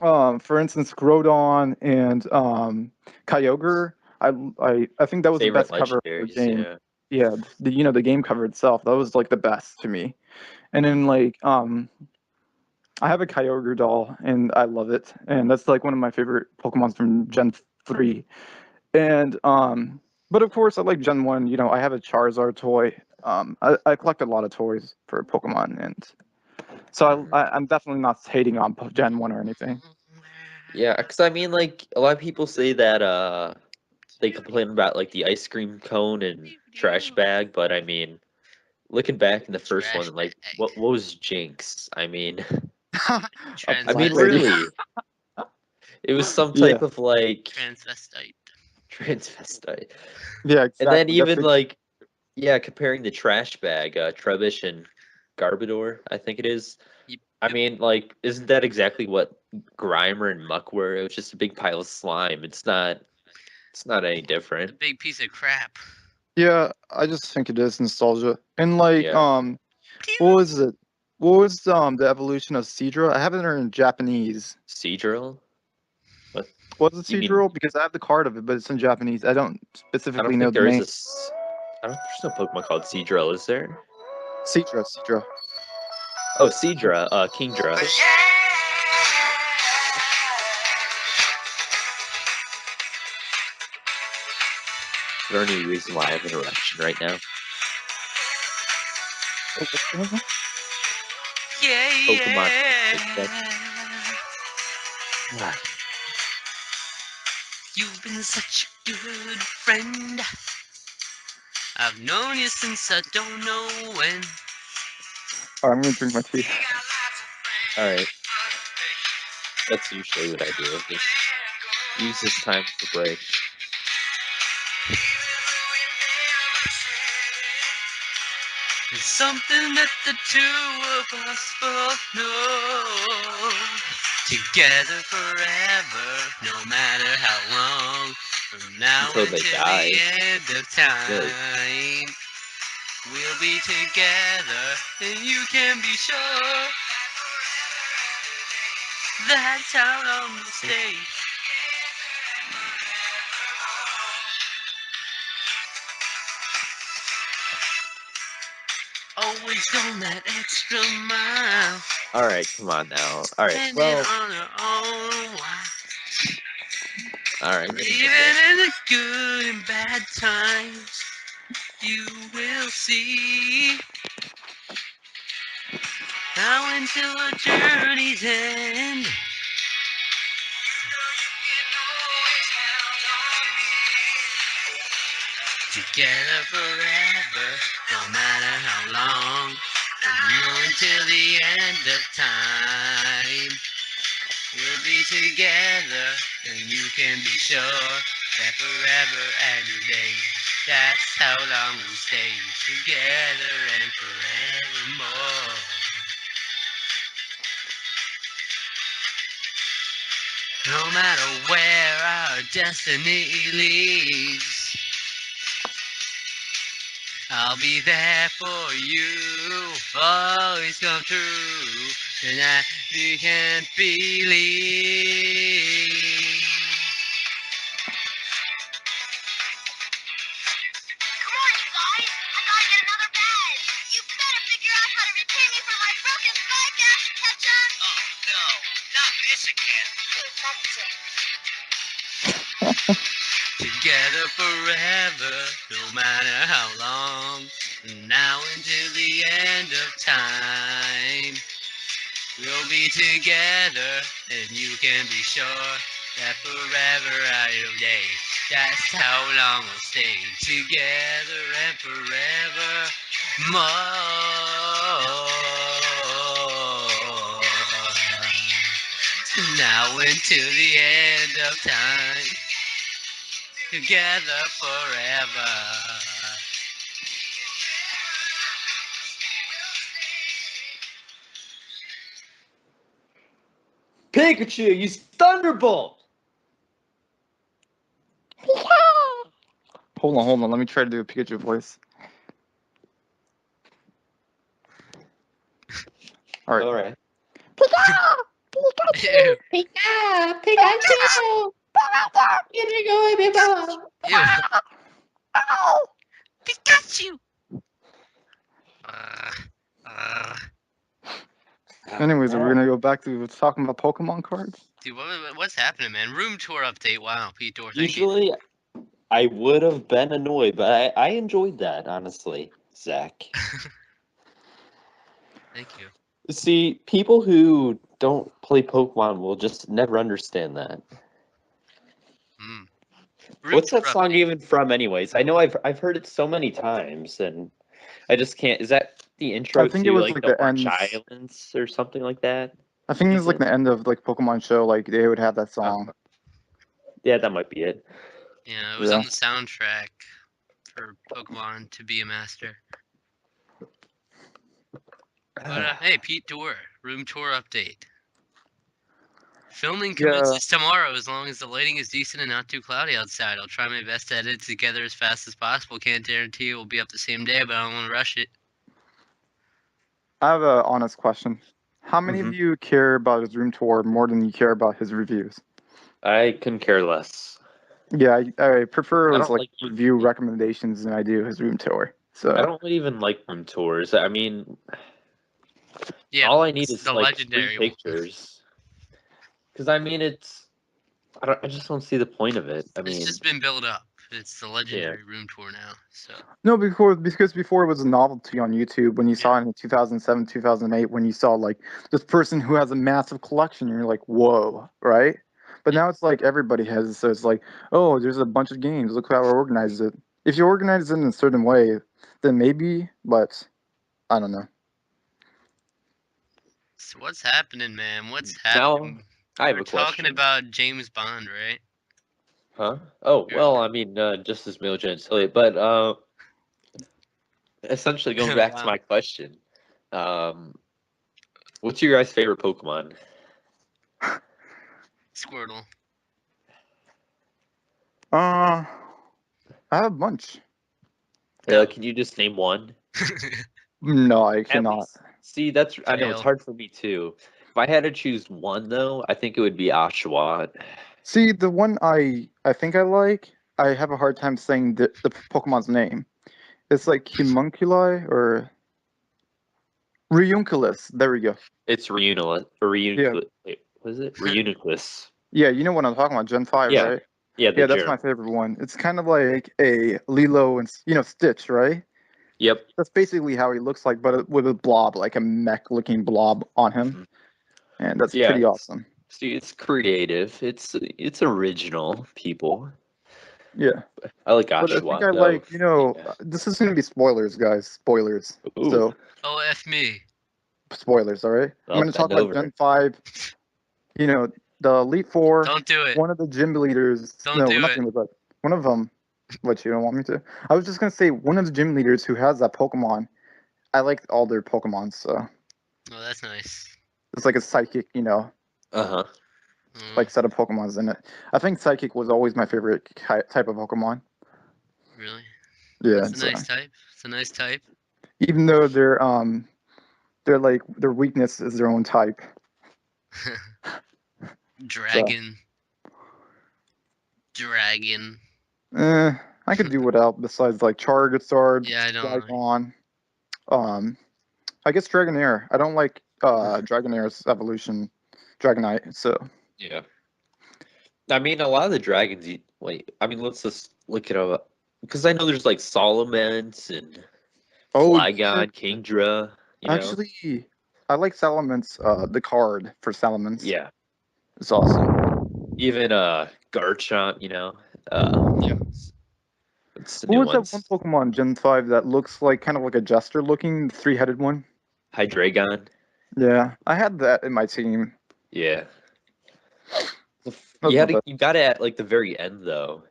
for instance Groudon and Kyogre, I think that was the Favorite best cover for a legendaries. game. Yeah. Yeah, the game cover itself, that was like the best to me. And then like I have a Kyogre doll and I love it. And that's like one of my favorite Pokemons from Gen 3. And but of course I like Gen 1, I have a Charizard toy. I collect a lot of toys for Pokemon, and so Mhm. I'm definitely not hating on Gen 1 or anything. Yeah, because I mean, like a lot of people say that they complain about like the ice cream cone and trash bag, but I mean, looking back in the first Trash one, like bag. what was Jinx? I mean, A I black mean, Transvestite. lady. really, it was some Yeah, type of like Transvestite. transvestite, yeah, and then exactly. That's even it. like yeah, comparing the trash bag, Trubbish and Garbodor, I think it is. Yep, I yep. mean, like, isn't that exactly what Grimer and Muck were? It was just a big pile of slime. It's not. It's not any A different. big piece of crap. Yeah, I just think it is nostalgia. And like Yeah. what was it? What was the evolution of Seadra? I have it in Japanese. Seadrill? What Was it you mean? Seadrill? Because I have the card of it, but it's in Japanese. I don't I don't specifically know think the there is name. a. I don't. There's no Pokemon called Seadrill, is there? Seadra. Oh, Seadra. Kingdra. Is there any reason why I have an erection right now? Oh, what's the name? Yeah, Pokemon specific. yeah. You've been such a good friend. I've known you since I don't know when. Oh, I'm gonna drink my tea. All right. That's usually what I do. Just use this time for break. It's something that the two of us both know. Together forever, no matter how long. From now Until they until die. the end of Really. time. We'll be together, and you can be sure. That's out on the stage. Always going that extra mile. All right. Come on now. All right. Standing Well. on our own while. All right. I'm gonna end Even this. in the good and bad times, you will see. Now until our journey's end. Together forever, no matter how long. From now until the end of time. We'll be together, and you can be sure that forever and a day. That's how long we'll stay together and forevermore. No matter where our destiny leads, I'll be there for you. Always come true, and that you can't believe. Come on, you guys! I gotta get another badge! You better figure out how to repay me for my broken spy dash, Ketchup! Oh, no. Not this again. That's it. Together forever, no matter how long. Now until the end of time, we'll be together, and you can be sure that forever I'll day. That's how long we'll stay together and forever more. Now until the end of time, together forever. Pikachu, use Thunderbolt! Hold on. Let me try to do a Pikachu voice. All right. Alright. Ew. Pikachu! Get away, Pikachu! Ew. Pikachu! Uh, Anyways, we're gonna go back to talking about Pokemon cards. dude, what's happening, man? Room tour update. Wow, Pete Door, thank you. Usually, I would have been annoyed, but I enjoyed that, honestly, Zach. Thank you. See, people who don't play Pokemon will just never understand that. Mm. What's that tour song update. even from, anyways? I know I've heard it so many times, and I just can't. Is that the intro I think to it was like like the the Orange end. Islands or something like that? I think it was Is like it? the end of like Pokemon show. Like they would have that song. Yeah, that might be it. Yeah, it was Yeah. on the soundtrack for Pokemon to be a master. But hey, Pete Door, room tour update. Filming Yeah. commences tomorrow as long as the lighting is decent and not too cloudy outside. I'll try my best to edit it together as fast as possible. Can't guarantee it will be up the same day, but I don't want to rush it. I have an honest question. How many of Mhm. you care about his room tour more than you care about his reviews? I couldn't care less. Yeah, I prefer I his don't like like review recommendations than I do his room tour. So I don't even like room tours. I mean, Yeah, all I need it's is the like 3 legendary one. pictures. Because I mean, I just don't see the point of it. I It's mean, just been built up. It's the legendary room tour now. So no, because before it was a novelty on YouTube when you saw it in 2007, 2008 when you saw like this person who has a massive collection and you're like, whoa, right? But Yeah. now it's like everybody has it, so it's like, oh, there's a bunch of games. Look how I organized it. If you organize it in a certain way, then maybe, but I don't know. So what's happening, man? What's now happening? I have We're a talking question. about James Bond, right? Huh? Oh, well, I mean, just as Mil Gentili, but essentially going back to Wow. my question, what's your guys' favorite Pokemon? Squirtle. I have a bunch. No. Can you just name one? No, I At cannot. least. See, I know it's Fail. hard for me too. If I had to choose one, though, I think it would be Oshawott. See, the one I think I like, I have a hard time saying the Pokemon's name. It's like Homunculi or Reunculus. There we go. It's Reuniclus. Yeah, Wait, was it? Reuniclus. yeah, you know what I'm talking about, Gen 5, Yeah. right? Yeah, the Yeah, that's my germ. favorite one. It's kind of like a Lilo and Stitch, right? Yep. That's basically how he looks like, but with a blob, like a mech-looking blob on him, Mhm. and that's Yeah. pretty awesome. See, it's creative. It's original, people. Yeah, I like but I think Oshawott I though. like, Yeah. this is gonna be spoilers, guys. Spoilers. Ooh, So Oh, F me. spoilers, all right? I'm I'll gonna talk bend about over. Gen 5. You know, the Elite Four. Don't do it. One of the gym leaders. Don't No, do not it. gym leaders, but one of them What, you don't want me to? I was just gonna say one of the gym leaders who has that Pokemon. I like all their Pokemon, so Oh, that's nice. it's like a psychic, Uh-huh. like set of Pokemons in it. I think psychic was always my favorite type of Pokemon. Really? Yeah, That's a nice type. It's a nice type. even though they're like their weakness is their own type. Dragon. Dragon. I could do without besides like Charizard, Yeah, I don't like. Flygon. I guess Dragonair. I don't like Dragonair's evolution, Dragonite. So Yeah. I mean, a lot of the dragons. Wait, I mean, let's just look it up because I know there's like Solomons and Flygon, Kingdra. You know. actually, I like Salamence. The card for Salamence. Yeah. It's awesome. Even Garchomp. You know. Yeah. What's the What new was that ones? one Pokemon Gen 5 that looks like kind of like a jester looking, three-headed one? Hydreigon. Yeah, I had that in my team. Yeah. That's not bad. You got it at like the very end though.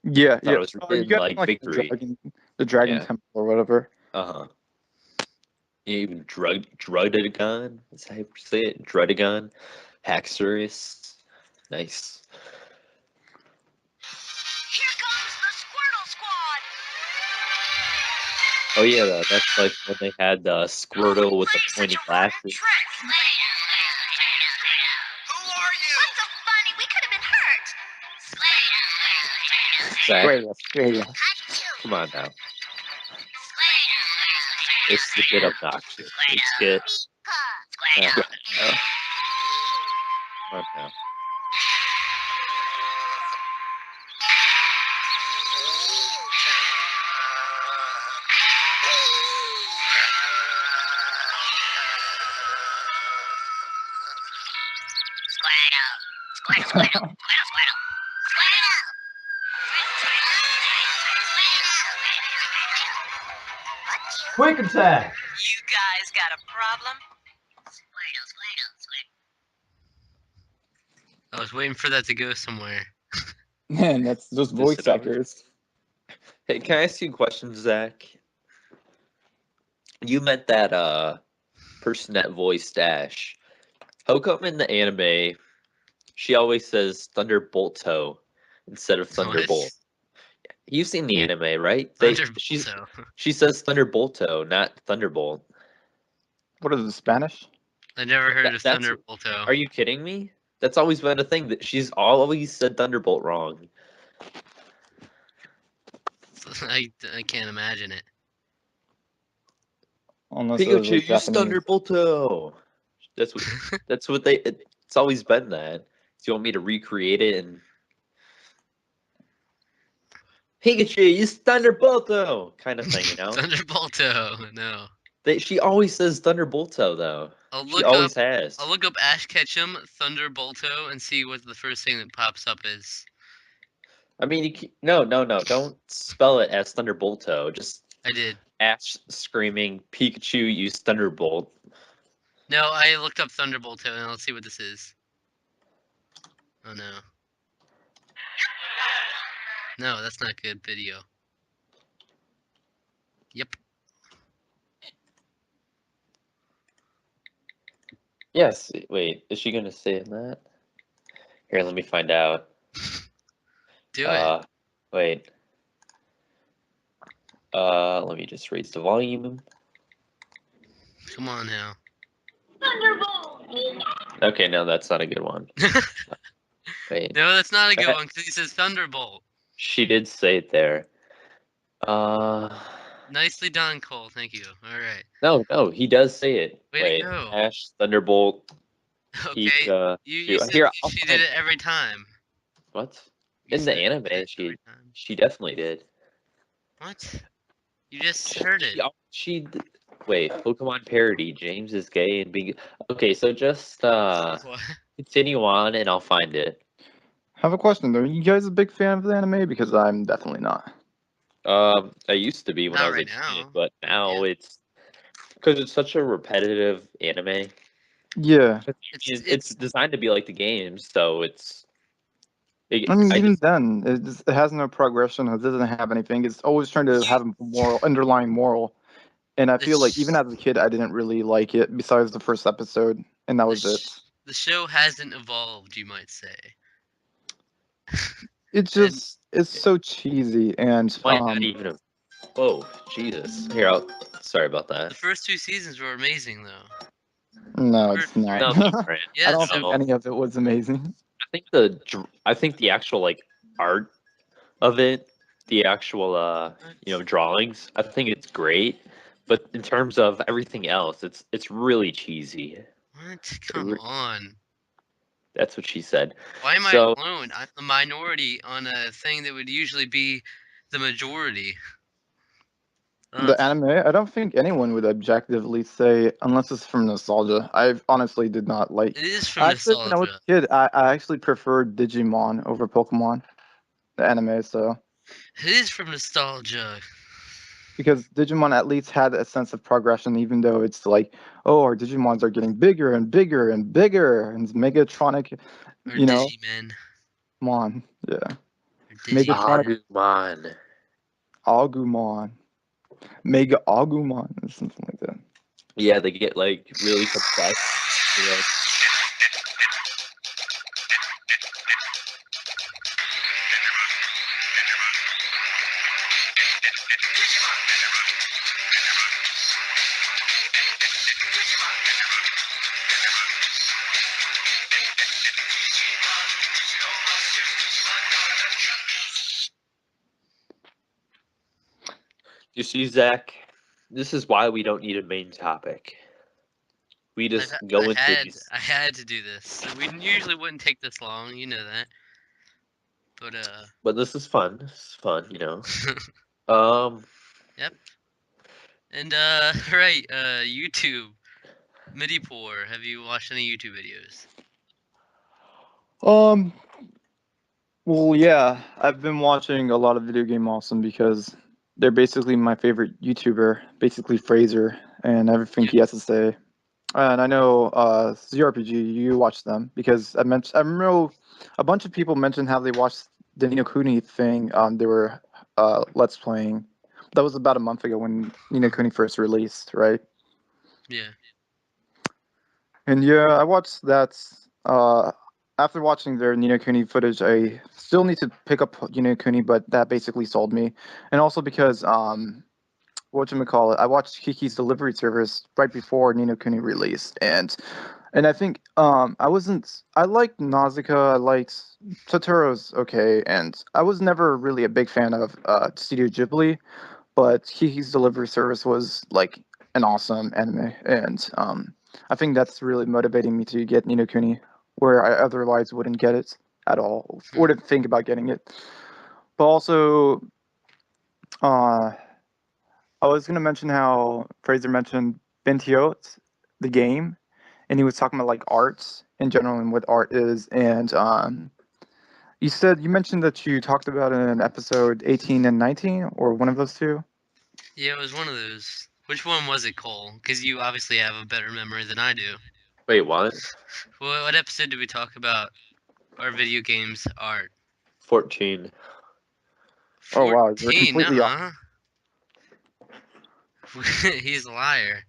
Yeah, I thought yeah. it was You in got like like victory. the dragon Yeah. temple or whatever. Uh-huh. Even Drudigon. Is that how you say it? Drudigon. Haxorus. Nice. Here comes the Squirtle Squad. Oh yeah, that's like when they had Squirtle with the Play such pointy a rotten glasses. trick. Who are you? What's so funny? We could have been hurt. Zach, come on now. This is a bit obnoxious. Let's get come on now. Quick attack! You guys got a problem? I was waiting for that to go somewhere. Man, that's just voice it over. actors. Hey, can I ask you a question, Zach? You met that person that voiced Ash. How come in the anime she always says Thunderbolto instead of Thunderbolt? You've seen the anime, right? Thunderbolto. She says Thunderbolto, not Thunderbolt. What is it, Spanish? I never heard of That's- Thunderbolto. Are you kidding me? That's always been a thing that she's always said Thunderbolt wrong. I can't imagine it. Unless it was Pikachu, like use Japanese. Thunderbolto. That's what they. It's always been that. Do you want me to recreate it and Pikachu, use Thunderbolto kind of thing, you know? Thunderbolto. No. She always says Thunderbolto though. I'll She look always up. has. I'll look up Ash Ketchum Thunderbolto and see what the first thing that pops up is. I mean, no, don't spell it as Thunderbolto. Just I did. Ash screaming, Pikachu, use Thunderbolt. No, I looked up Thunderbolto and let's see what this is. Oh no. No, that's not good video. Yep. Yes. Wait, is she gonna say that? Here, let me find out. Do it. Wait. Let me just raise the volume. Come on now. Okay, no, that's not a good one. Wait. No, that's not a good one because he says Thunderbolt. She did say it there. Nicely done, Cole. Thank you. All right. No, he does say it. Way to Wait, go. Ash, Thunderbolt, Okay. Pika. You said Here, she did it every time. What? You In the said she anime, did it every time. she definitely did. What? You just heard it. Wait, Pokemon parody. James is gay and being. Okay, so just What? continue on, and I'll find it. I have a question. Are you guys a big fan of the anime? Because I'm definitely not. I used to be when Not I was right a kid, now. but now Yeah. it's because it's such a repetitive anime. Yeah. It's designed to be like the games, so it's It, I mean, I even just then, it has no progression. It doesn't have anything. It's always trying to have a moral, underlying moral. And I The, feel like sh- even as a kid, I didn't really like it. Besides the first episode, and that the, was it. sh- the show hasn't evolved, you might say. It's And just it's so cheesy and might not even have. Whoa, Jesus! Here, sorry about the that. first 2 seasons were amazing, though. no, First it's not. three. No, they weren't. I Yeah, don't so think No. any of it was amazing. I think the actual like art of it, the actual drawings, I think it's great. But in terms of everything else, it's really cheesy. what? It Come on. That's what she said. Why am I So alone? I'm the minority on a thing that would usually be the majority. Ugh. The anime, I don't think anyone would objectively say, unless it's from nostalgia. I honestly did not like. It is from Actually, when I was nostalgia. a kid, I actually preferred Digimon over Pokemon, the anime. So It is from nostalgia. because Digimon at least had a sense of progression, even though it's like, oh, our Digimons are getting bigger and bigger and bigger, and it's Megatronic, Or you know, Digimen. Mon, yeah, Or Digi. Megatronic Agumon. Agumon, Mega Agumon, or something like that. Yeah, they get like really complex. You know. You see, Zach, this is why we don't need a main topic. We just go into these. I had to do this. We usually wouldn't take this long, you know that. But But this is fun. This is fun, you know. Um, yep. And right, YouTube, MidiPour. Have you watched any YouTube videos? Um, well, yeah, I've been watching a lot of Video Game Awesome because they're basically my favorite YouTuber, basically Fraser, and everything Yep. he has to say. And I know ZRPG, you watch them because I remember a bunch of people mentioned how they watched the Nino Kuni thing. They were Let's Playing. That was about a month ago when Nino Kuni first released, right? Yeah. And yeah, I watched that. After watching their Nino Kuni footage, I still need to pick up Nino Kuni, but that basically sold me. And also because whatchamacallit, I watched Kiki's Delivery Service right before Nino Kuni released, and I think I liked Nausicaa, I liked Totoro's okay, and I was never really a big fan of Studio Ghibli, but Kiki's Delivery Service was like an awesome anime, and I think that's really motivating me to get Nino Kuni, where I otherwise wouldn't get it at all, wouldn't think about getting it. But also, uh, I was gonna mention how Fraser mentioned Bentiot, the game, and he was talking about like arts in general and what art is, and you mentioned that you talked about it in episode 18 and 19, or one of those two. Yeah, it was one of those. Which one was it, Cole? Because you obviously have a better memory than I do. wait, what? What episode did we talk about our video games art? 14. Oh wow, you're 14, completely off. uh-huh. He's a liar.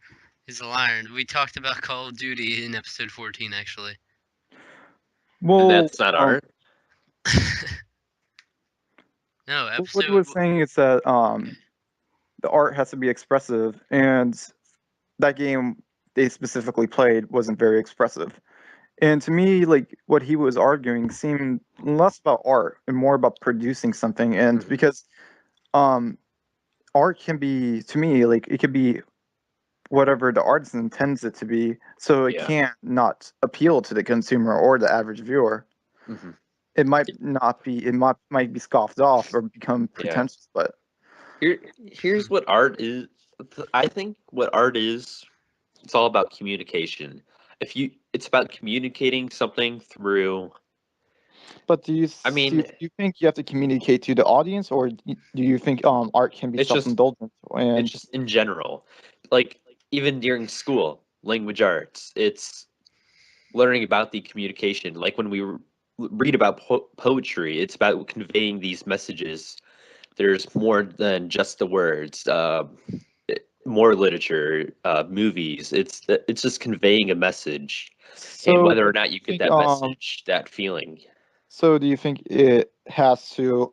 He's a liar. We talked about Call of Duty in episode 14, actually. Well, And that's not art. No, what he was saying is that the art has to be expressive, and that game they specifically played wasn't very expressive. And to me, like what he was arguing seemed less about art and more about producing something. And Mhm. because um, art can be, to me, like it could be whatever the artist intends it to be. So it Yeah. can't not appeal to the consumer or the average viewer. Mhm. It might not be, might be scoffed off or become Yeah. pretentious, but Here's what art is. I think what art is, it's all about communication. It's about communicating something through. but I mean, do you think you have to communicate to the audience, or do you think art can be it's just self-indulgent? And it's just in general, like even during school, language arts. It's learning about the communication. Like when we read about poetry, it's about conveying these messages. There's more than just the words. More literature, movies. It's just conveying a message, and So whether or do not you you get think that message, that feeling. so do you think it has to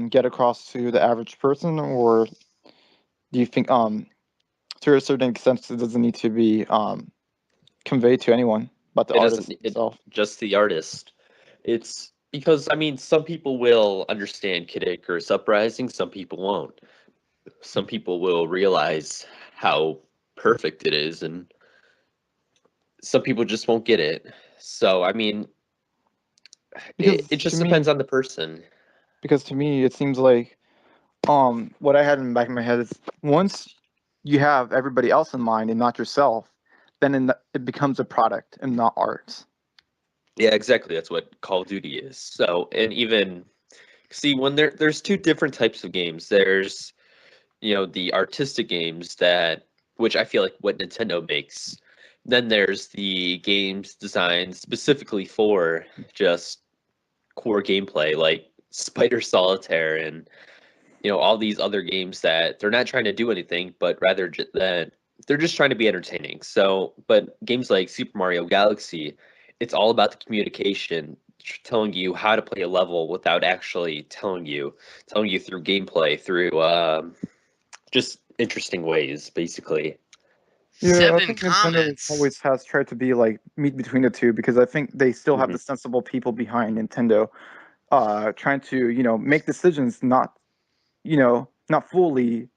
get across to the average person, or do you think to a certain extent it doesn't need to be conveyed to anyone but the It doesn't. artist It itself? just the artist. It's because I mean, some people will understand Kid Icarus Uprising, some people won't. Some people will realize how perfect it is, and some people just won't get it. So I mean, it Because to just me, depends on the person. it seems like what I had in the back of my head is once you have everybody else in mind and not yourself, then it becomes a product and not art. Yeah, exactly. That's what Call of Duty is. So, and even see when there's two different types of games. There's, the artistic games that which I feel like what Nintendo makes. Then there's the games designed specifically for just core gameplay like Spider Solitaire and all these other games that they're not trying to do anything, but rather that they're just trying to be entertaining. So, but games like Super Mario Galaxy, it's all about the communication, telling you how to play a level without actually telling you through gameplay, through just interesting ways, basically. Yeah, I 7 think Nintendo comments. always has tried to be like meet between the two because I think they still have Mhm. the sensible people behind Nintendo, trying to make decisions, not fully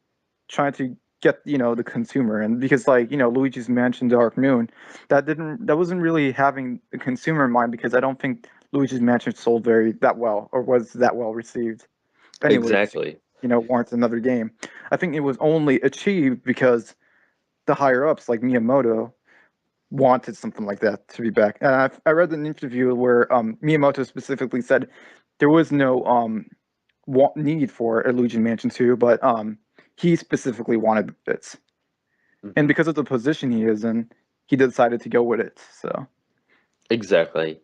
trying to get the consumer. And because like Luigi's Mansion Dark Moon, that wasn't really having the consumer in mind because I don't think Luigi's Mansion sold that well or was that well received anyway to Exactly. warrant another game. I think it was only achieved because the higher ups like Miyamoto wanted something like that to be back. And I read an interview where Miyamoto specifically said there was no need for a Luigi Mansion 2, but he specifically wanted it. And Mhm. because of the position he is in, he decided to go with it. So Exactly.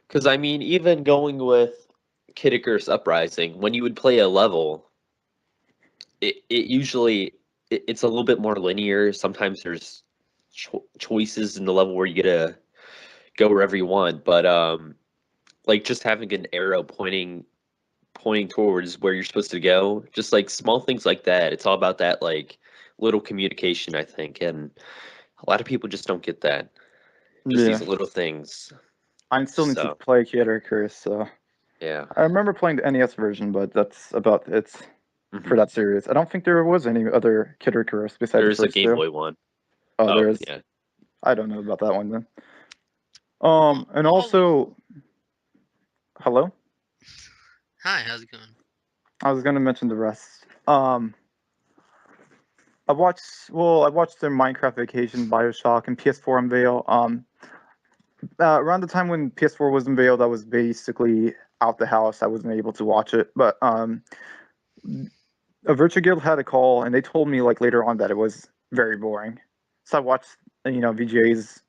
Because I mean, even going with Kid Icarus Uprising, when you would play a level, it usually it's a little bit more linear. Sometimes there's choices in the level where you get to go wherever you want, but like just having an arrow pointing towards where you're supposed to go, just like small things like that. It's all about that like little communication, I think, and a lot of people just don't get that. Just yeah, these little things. I still need to So play Kid Icarus. So yeah. I remember playing the NES version, but that's about it for Hmm. that series. I don't think there was any other Kid Icarus besides the There's a first Game two. Boy one. Oh, Oh there is. yeah. I don't know about that one then. Oh, And oh. also, hello. Hi, how's it going? I was gonna mention the rest. I watched their Minecraft Vacation, BioShock, and PS4 unveil. Around the time when PS4 was unveiled, I was basically out the house. I wasn't able to watch it, but a Virtual Guild had a call, and they told me like later on that it was very boring. So I watched, VGA's,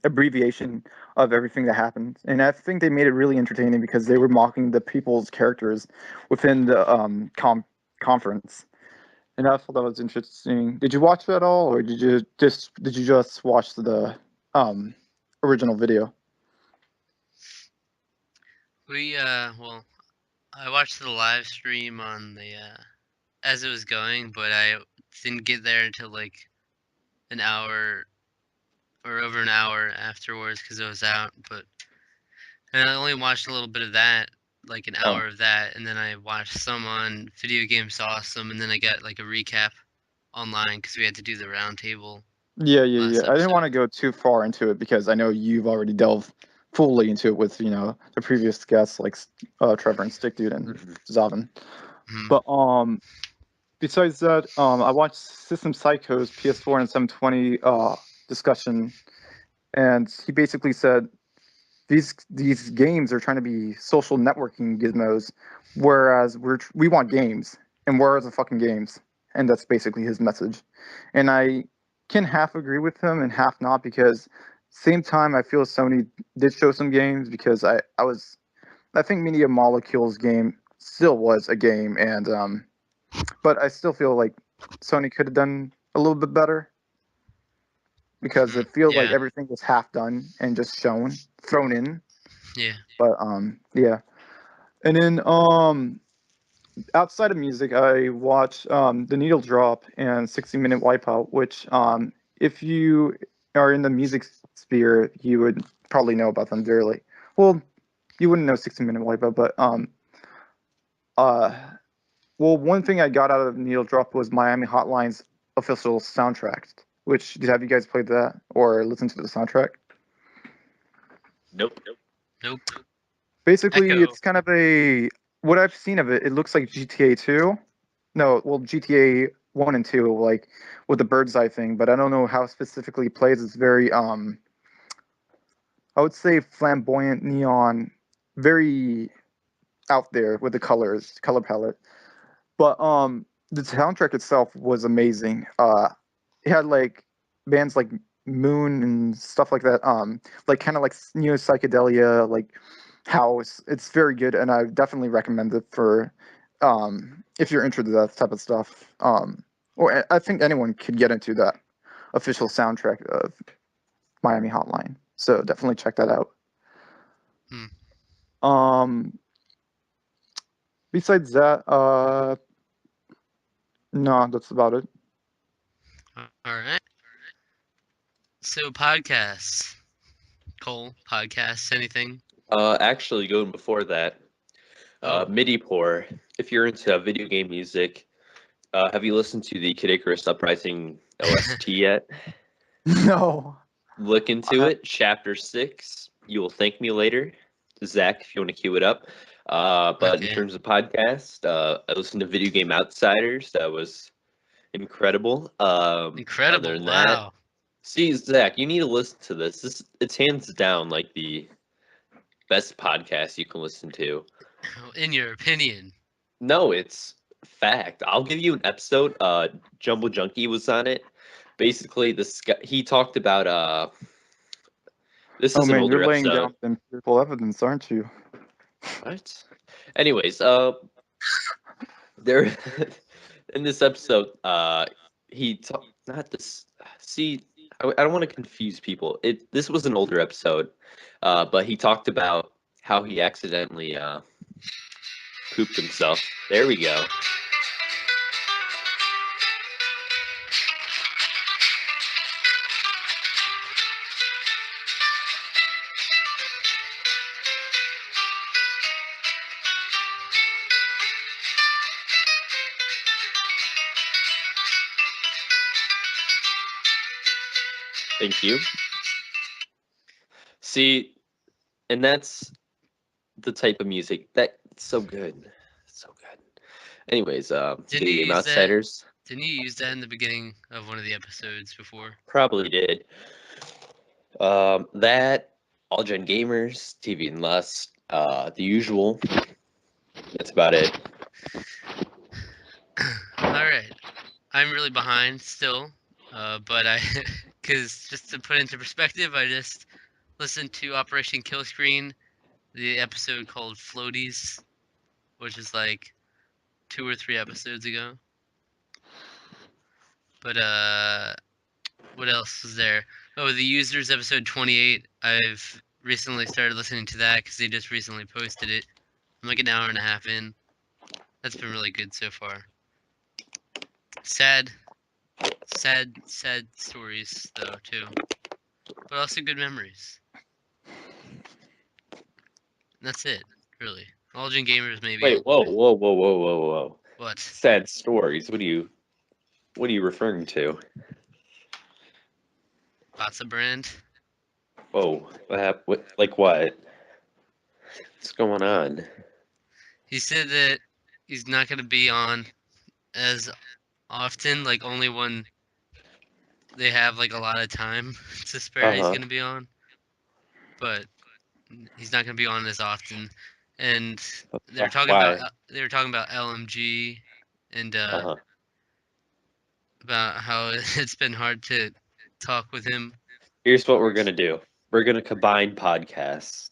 abbreviation of everything that happened, and I think they made it really entertaining because they were mocking the people's characters within the conference, and I thought that was interesting. Did you watch it at all, or did you just watch the um original video? Well, I watched the live stream on the as it was going, but I didn't get there until like an hour or over an hour afterwards because it was out. But and I only watched a little bit of that, like an Oh, hour of that, and then I watched some on Video Games Awesome, and then I got like a recap online because we had to do the round table yeah, yeah, yeah. last I didn't want episode. to go too far into it because I know you've already delved fully into it with the previous guests like Trevor and Stick Dude and Hmm. Zavin. Mhm. But besides that, I watched System Psycho's PS4 and 720 discussion, and he basically said these games are trying to be social networking gizmos, whereas we want games, and where are the fucking games? And that's basically his message. And I can half agree with him and half not because same time, I feel Sony did show some games because I think Media Molecules game still was a game, and but I still feel like Sony could have done a little bit better because it feels like Yeah. everything was half done and just thrown in. Yeah. But yeah. And then outside of music, I watch The Needle Drop and 60-Minute Wipeout, which if you are in the music sphere, you would probably know about them dearly. Well, you wouldn't know 60-Minute Wipeout, but well, one thing I got out of Needle Drop was Miami Hotline's official soundtrack. Which have you guys played that or listened to the soundtrack? Nope. Nope. Basically, Echo. it's kind of what I've seen of it. It looks like GTA 2. No, well, GTA 1 and 2, like with the bird's eye thing, but I don't know how specifically it plays. It's very I would say flamboyant neon, very out there with the color palette. But the soundtrack itself was amazing. It had like bands like Moon and stuff like that. Like kind of like neo psychedelia, like house. It's very good, and I definitely recommend it for if you're interested in that type of stuff. Or I think anyone could get into that official soundtrack of Miami Hotline. So definitely check that out. Um, besides that, no, that's about it. All right. So podcasts. Cole, podcasts, anything? Actually, going before that, MidiPour. If you're into video game music, have you listened to the Kid Icarus Uprising OST yet? No. Look into it. Chapter 6. You will thank me later. Zach, if you want to cue it up. But in Okay. terms of podcast, I listened to Video Game Outsiders. That was incredible. Incredible. Other than that, Wow. see, Zach, you need to listen to this. It's hands down like the best podcast you can listen to. In your opinion. No, it's fact. I'll give you an episode. Jumbo Junkie was on it. Basically, this guy, he talked about this Oh is an man, you're older laying down episode. empirical evidence, aren't you? What? Anyways, there in this episode, he talked not this. See, I don't want to confuse people. This was an older episode, but he talked about how he accidentally pooped himself. There we go. Thank you. See, and that's the type of music that's so good. So good. Anyways, Didn't Video you Game use that? Outsiders Didn't you use that in the beginning of one of the episodes before? probably did. That, All Gen Gamers, TV and Lust, the usual. That's about it. All right. I'm really behind still, but because just to put into perspective, I just listened to Operation Kill Screen, the episode called Floaties, which is like 2 or 3 episodes ago. But what else was there? Oh, the Users episode 28. I've recently started listening to that because they just recently posted it. I'm like an hour and a half in. That's been really good so far. Sad stories though too, but also good memories. That's it, really. All Gen Gamers maybe. Wait, whoa. What? Sad stories. What are you referring to? Pizza brand. Whoa, what like what? What's going on? He said that he's not gonna be on as often, like only when they have like a lot of time to spare. He's Uh-huh. gonna be on, but he's not gonna be on as often. And they were talking Why? about LMG and Uh-huh. about how it's been hard to talk with him Here's what we're gonna do. We're gonna combine podcasts.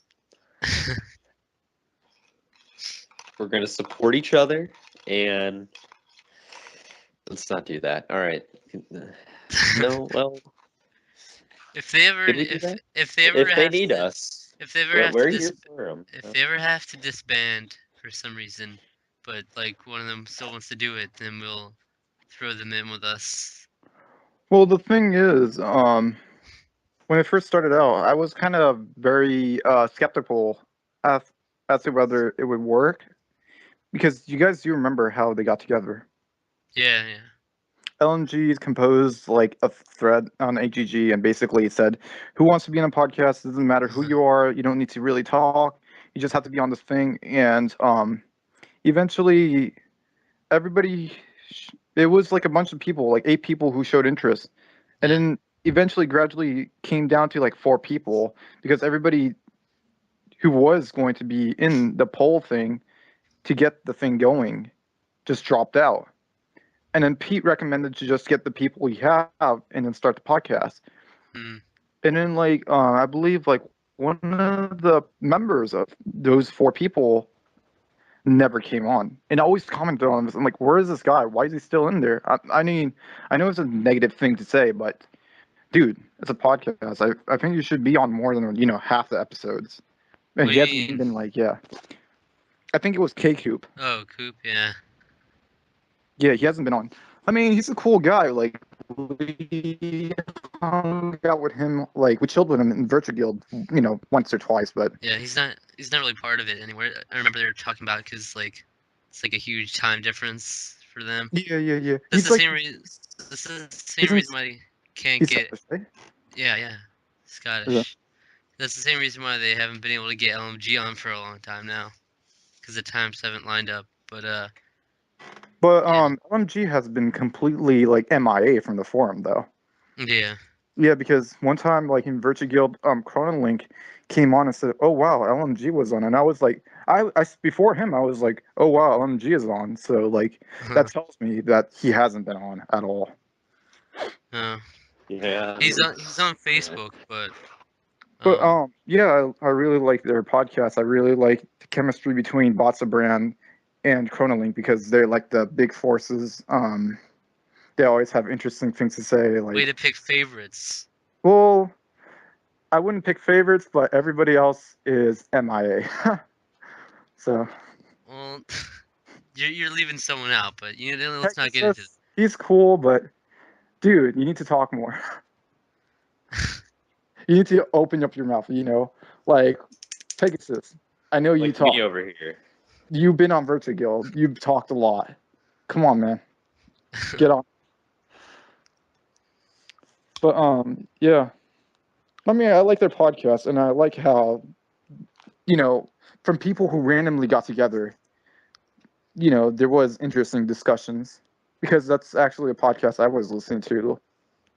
We're gonna support each other, and let's not do that. All right. No, well, If they ever, can we do that? if they ever If they have need to, us, if they ever have we're to here for them. if they ever have to disband for some reason, but like one of them still wants to do it, then we'll throw them in with us. Well, the thing is, when it first started out, I was kind of very skeptical as as to whether it would work because you guys do remember how they got together. Yeah, yeah. LMG composed like a thread on AGG and basically said, "Who wants to be on a podcast? It doesn't matter who you are. You don't need to really talk. You just have to be on this thing." And eventually, everybody, it was like a bunch of people, like 8 people who showed interest, and Yeah. then eventually, gradually came down to like 4 people because everybody who was going to be in the poll thing to get the thing going just dropped out. And then Pete recommended to just get the people we have and then start the podcast. Hmm. And then like I believe like one of the members of those 4 people never came on and I always commented on him. I'm like, where is this guy? Why is he still in there? I mean, I know it's a negative thing to say, but dude, it's a podcast. I think you should be on more than half the episodes. And What he do you hasn't mean? been like, yeah. I think it was K Coop. Oh, Coop. Yeah. Yeah, he hasn't been on. I mean, he's a cool guy. Like, we hung out with him, like, we chilled with him in Virtua Guild, once or twice, but Yeah, he's not really part of it anymore. I remember they were talking about it because like it's like a huge time difference for them. yeah. That's He's the like, same reason. That's the same he's, in, reason why they can't he's get. Scottish, right? Yeah, yeah, Yeah. Scottish. That's the same reason why they haven't been able to get LMG on for a long time now, because the times haven't lined up. But But yeah, LMG has been completely, like, MIA from the forum, though. yeah. Yeah, because one time, like, in Virtua Guild, Chronolink came on and said, oh, wow, LMG was on. And I was like, before him, I was like, oh, wow, LMG is on. So, like, that tells me that he hasn't been on at all. Yeah. He's on Facebook, but But yeah, I really like their podcast. I really like the chemistry between Botsa Brand and Chronolink because they're like the big forces. They always have interesting things to say. way to Like, pick favorites. well, I wouldn't pick favorites, but everybody else is MIA. So Well, you're leaving someone out, but let's not get into Pegasus, he's cool, but dude, you need to talk more. You need to open up your mouth. Like Pegasus. I know you Like talk. me over here. You've been on Virtua Guild. You've talked a lot. Come on, man. Get on. But yeah. I mean, I like their podcast, and I like how, from people who randomly got together, there was interesting discussions because that's actually a podcast I was listening to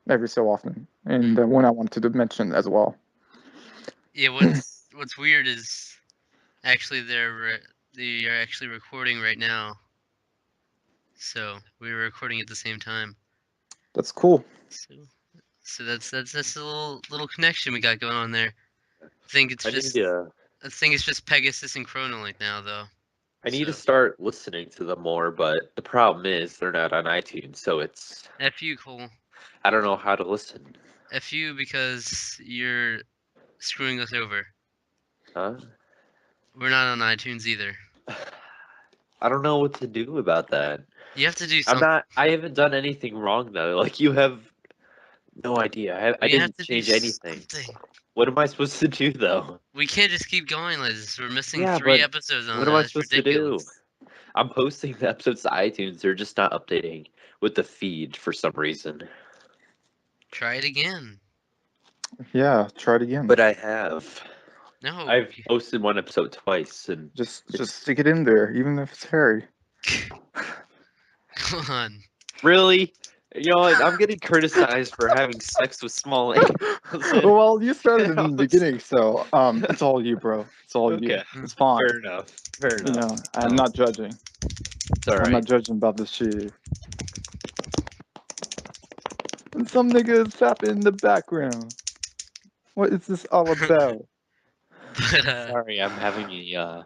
every so often, and one I wanted to mention as well. Yeah, what's weird is actually they are actually recording right now. So we were recording at the same time. That's cool. So that's a little connection we got going on there. I think it's just Pegasus and Chronolink now though. I need to start listening to them more, but the problem is they're not on iTunes, so it's F you, Cole. I don't know how to listen. F you because you're screwing us over. Huh? We're not on iTunes either. I don't know what to do about that. You have to do something. I haven't done anything wrong though. Like you have no idea. I didn't change anything. What am I supposed to do though? We can't just keep going like this. We're missing Yeah, 3 but episodes on what that. am I It's supposed ridiculous. to do? I'm posting the episodes to iTunes. They're just not updating with the feed for some reason. Try it again. Yeah, try it again. But I have. No. I've posted one episode twice, and just stick it in there, even if it's hairy. Come on. Really? You know what? I'm getting criticized for having sex with small animals. Well, you started in the beginning, so it's all you, bro. It's all you. Okay. It's fine. Fair enough. Fair enough. I'm not judging. It's all I'm right. not judging about this shit. And some niggas tap in the background. What is this all about? But Sorry, I'm having a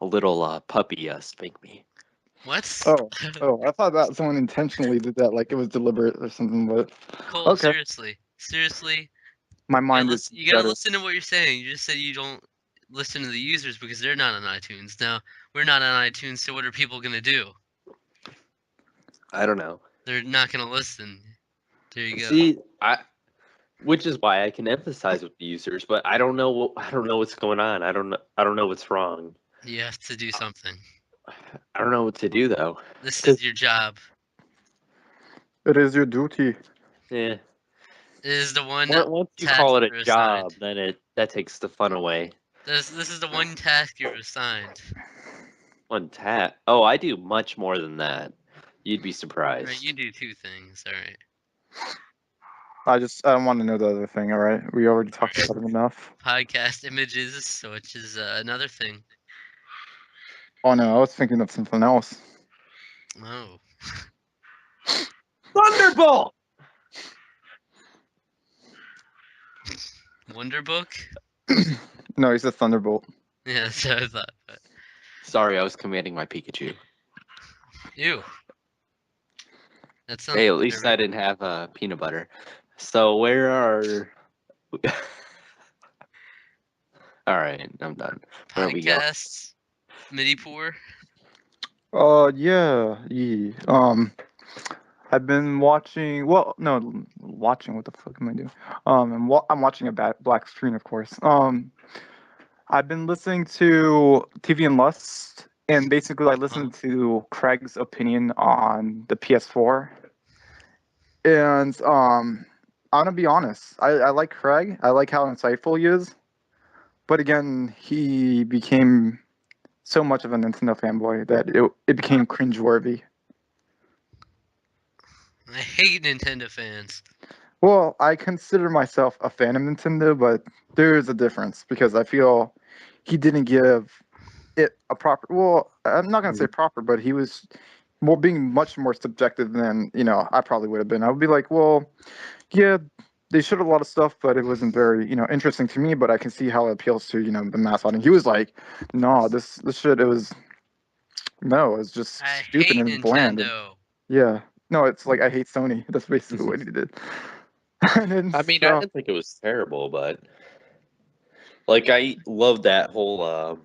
little puppy spank me. what? Oh, I thought that someone intentionally did that, like it was deliberate or something. But Cole, okay, seriously, my mind is you gotta better. listen to what you're saying. You just said you don't listen to the users because they're not on iTunes. Now we're not on iTunes, so what are people gonna do? I don't know. They're not gonna listen. There you go. See, which is why I can empathize with the users, but I don't know. I don't know what's going on. I don't know what's wrong. You have to do something. I don't know what to do though. This 'Cause- is your job. It is your duty. Yeah. It is the one that Once you task call it a you're job, assigned. then that takes the fun away. This is the one task you're assigned. One tat. Oh, I do much more than that. You'd be Right, surprised. you do two things. All right. I don't want to know the other thing. All right, we already talked about it enough. Podcast images, which is another thing. Oh no, I was thinking of something else. Oh. Thunderbolt. Wonder Book? No, he said Thunderbolt. Yeah, that's what I thought. But, Sorry, I was commanding my Pikachu. ew. That sounds Hey, at least disturbing. I didn't have peanut butter. So where are? All right, I'm done. Where we go? Podcasts. MidiPour. Yeah. I've been watching. Well, no, watching. What the fuck am I doing? I'm watching a black screen, of course. I've been listening to TV and Lust, and basically, I listened to Craig's opinion on the PS4. And I'm gonna be honest. I like Craig. I like how insightful he is. But again, he became so much of a Nintendo fanboy that it became cringeworthy. I hate Nintendo fans. Well, I consider myself a fan of Nintendo, but there is a difference because I feel he didn't give it a proper. Well, I'm not gonna say proper, but he was being much more subjective than I probably would have been. I would be like, well, yeah, they showed a lot of stuff, but it wasn't very interesting to me. But I can see how it appeals to the mass audience. He was like, no, this shit, it's just I stupid hate and bland. Nintendo. Yeah, no, it's like I hate Sony. That's basically what he did. And then, I mean, I didn't think it was terrible, but like I love that whole.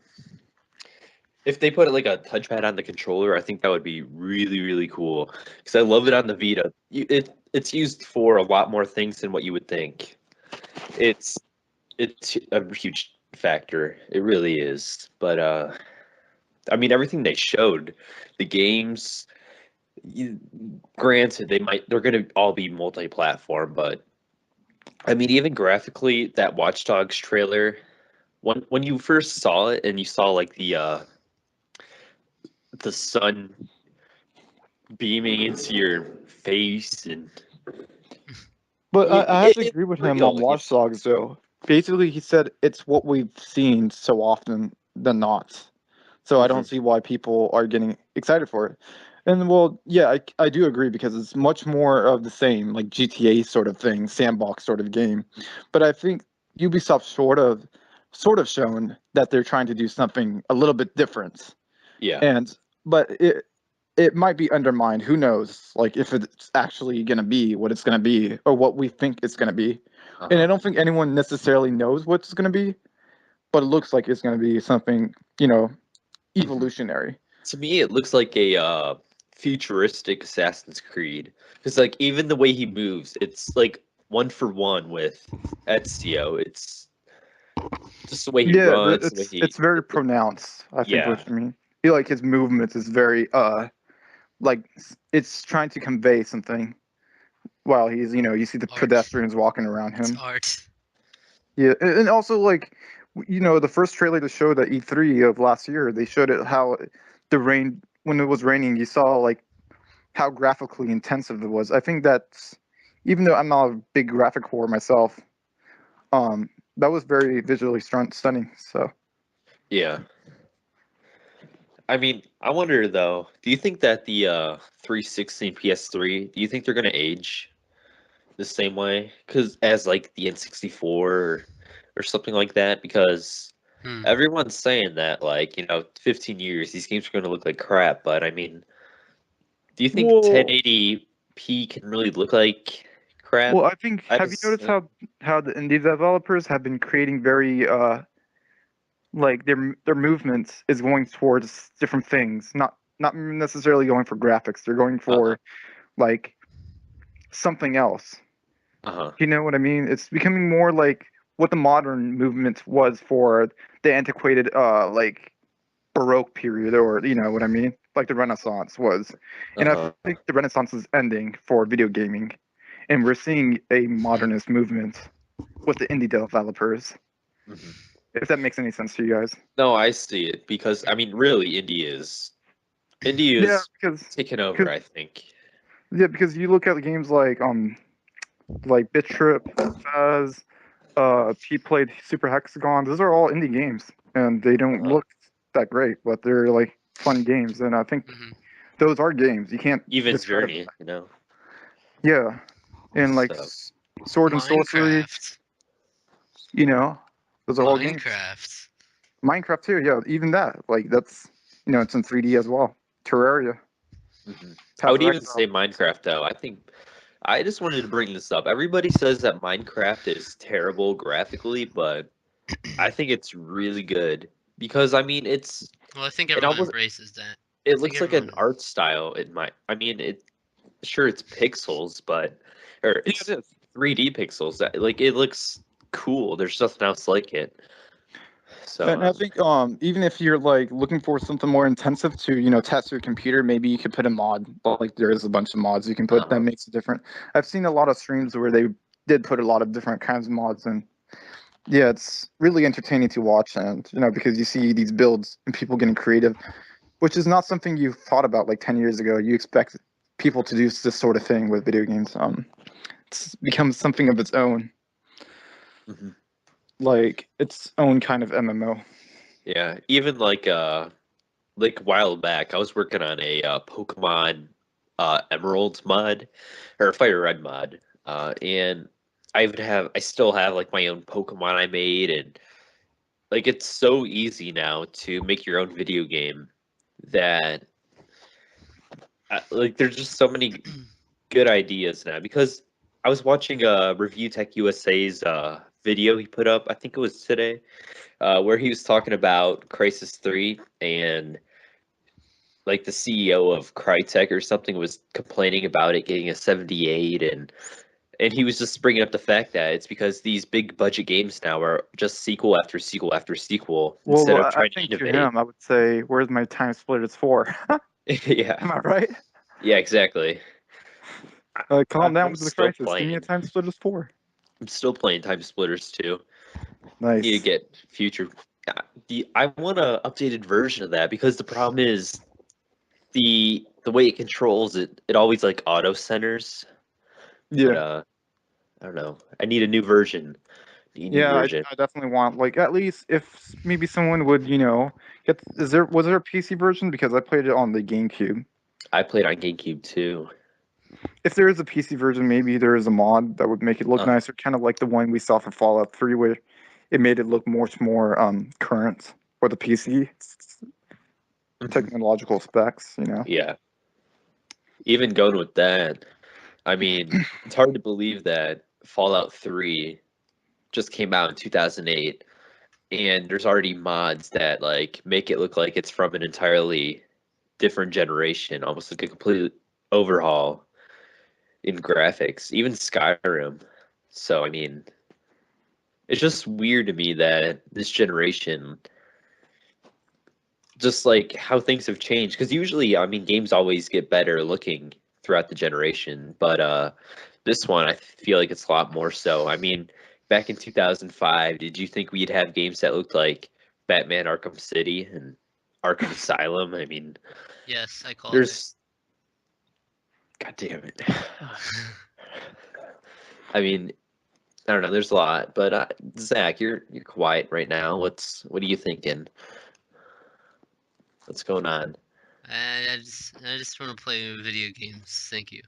If they put like a touchpad on the controller, I think that would be really really cool because I love it on the Vita. It's used for a lot more things than what you would think. It's a huge factor. It really is. But I mean, everything they showed, the games. Granted, they're going to all be multi-platform, but I mean, even graphically, that Watch Dogs trailer, when you first saw it and you saw like the sun beaming into your face and but I have to it's agree with him on real. Watch Dogs, though. Basically, he said it's what we've seen so often than not. So I don't see why people are getting excited for it. And well, yeah, I do agree because it's much more of the same, like GTA sort of thing, sandbox sort of game. But I think Ubisoft sort of shown that they're trying to do something a little bit different. Yeah. And but it might be undermined. Who knows? Like if it's actually gonna be what it's gonna be, or what we think it's gonna be. And I don't think anyone necessarily knows what it's gonna be, but it looks like it's gonna be something, evolutionary. To me, it looks like a futuristic Assassin's Creed. Because like even the way he moves, it's like one for one with Ezio. It's just the way he Yeah, runs, the way it's very pronounced. I think yeah. what you mean. I feel like his movements is very like it's trying to convey something. While he's you see the Art. pedestrians walking around It's him. art. Yeah, and also like the first trailer to show the E3 of last year, they showed it how the rain when it was raining, you saw like how graphically intensive it was. I think that's even though I'm not a big graphic whore myself, that was very visually stunning. So Yeah. I mean, I wonder though, do you think that the 360 and PS3, do you think they're gonna age the same way, because as like the N64 or something like that, because Hmm. everyone's saying that, like, 15 years these games are going to look like crap. But I mean, do you think Well, 1080p can really look like crap? well, I think. I Have you just noticed how the indie developers have been creating very like their movements is going towards different things, not necessarily going for graphics. They're going for like something else. uh-huh. You know what I mean? It's becoming more like what the modern movement was for the antiquated like Baroque period, or you know what I mean, like the Renaissance was. And I Uh-huh. think the Renaissance is ending for video gaming, and we're seeing a modernist movement with the indie developers. Mhm. If that makes any sense to you guys. No, I see it, because I mean, really, indie Yeah, is taking over, because I think. yeah, because you look at games like Bit Trip, Faz, he played Super Hexagon. Those are all indie games, and they don't Uh-huh. look that great, but they're like fun games. And I think Mhm. those are games. You can't Even discredit. Journey, Yeah, and like So Sword and Sorcery. Minecraft. You know, those are all games. Minecraft. Minecraft too. Yeah, even that. Like that's it's in 3D as well. Terraria, I Path would of even Exile. say Minecraft, though. I think I just wanted to bring this up. Everybody says that Minecraft is terrible graphically, but I think it's really good, because I mean, Well, I think it everyone almost embraces that. it I think looks like an everyone. art style. I mean, sure, it's pixels, or Yeah, it it's is. 3D pixels. Like, it looks cool. There's nothing else like it. So And I think even if you're like looking for something more intensive to test your computer, maybe you could put a mod. But like there is a bunch of mods you can put that uh makes it different. I've seen a lot of streams where they did put a lot of different kinds of mods, and yeah, it's really entertaining to watch. And because you see these builds and people getting creative, which is not something you thought about like 10 years ago. You expect people to do this sort of thing with video games. It's become something of its own, mhm. like its own kind of MMO. Yeah, even like a while back, I was working on a Pokemon Emerald mod, or Fire Red mod, and I still have like my own Pokemon I made, and like, it's so easy now to make your own video game that like, there's just so many good ideas now, because I was watching Review Tech USA's video he put up. I think it was today, where he was talking about Crisis 3, and like the CEO of Crytek or something was complaining about it getting a 78, and he was just bringing up the fact that it's because these big budget games now are just sequel after sequel after sequel instead Well, of I trying to think to innovate. him, I would say, "Where's my time splitters for?" Yeah, Am I right? yeah, exactly. Calm down I'm with the still crisis. Give me a playing. time splitters for. I'm still playing Time Splitters too. Need to Nice. get future. I want a updated version of that, because the problem is the way it controls it. It always like auto centers, but Yeah, I don't know. I need a new version. Need a new yeah. version. I definitely want like at least if maybe someone would get. Was there a PC version? Because I played it on the GameCube. I played on GameCube too. If there is a PC version, maybe there is a mod that would make it look Uh, nicer, kind of like the one we saw for Fallout 3, where it made it look much more current for the PC mhm. technological specs. Yeah. Even going with that, I mean, it's hard to believe that Fallout 3 just came out in 2008, and there's already mods that like make it look like it's from an entirely different generation, almost like a complete overhaul in graphics, even Skyrim. So, I mean, it's just weird to me that this generation, just like how things have changed, because usually, I mean, games always get better looking throughout the generation, but this one, I feel like it's a lot more so. I mean, back in 2005, did you think we'd have games that looked like Batman Arkham City and Arkham Asylum? I mean, Yes, I called it. there's, God damn it. I mean, I don't know. There's a lot, but Zach, you're quiet right now. What are you thinking? What's going on? I just want to play video games. Thank you.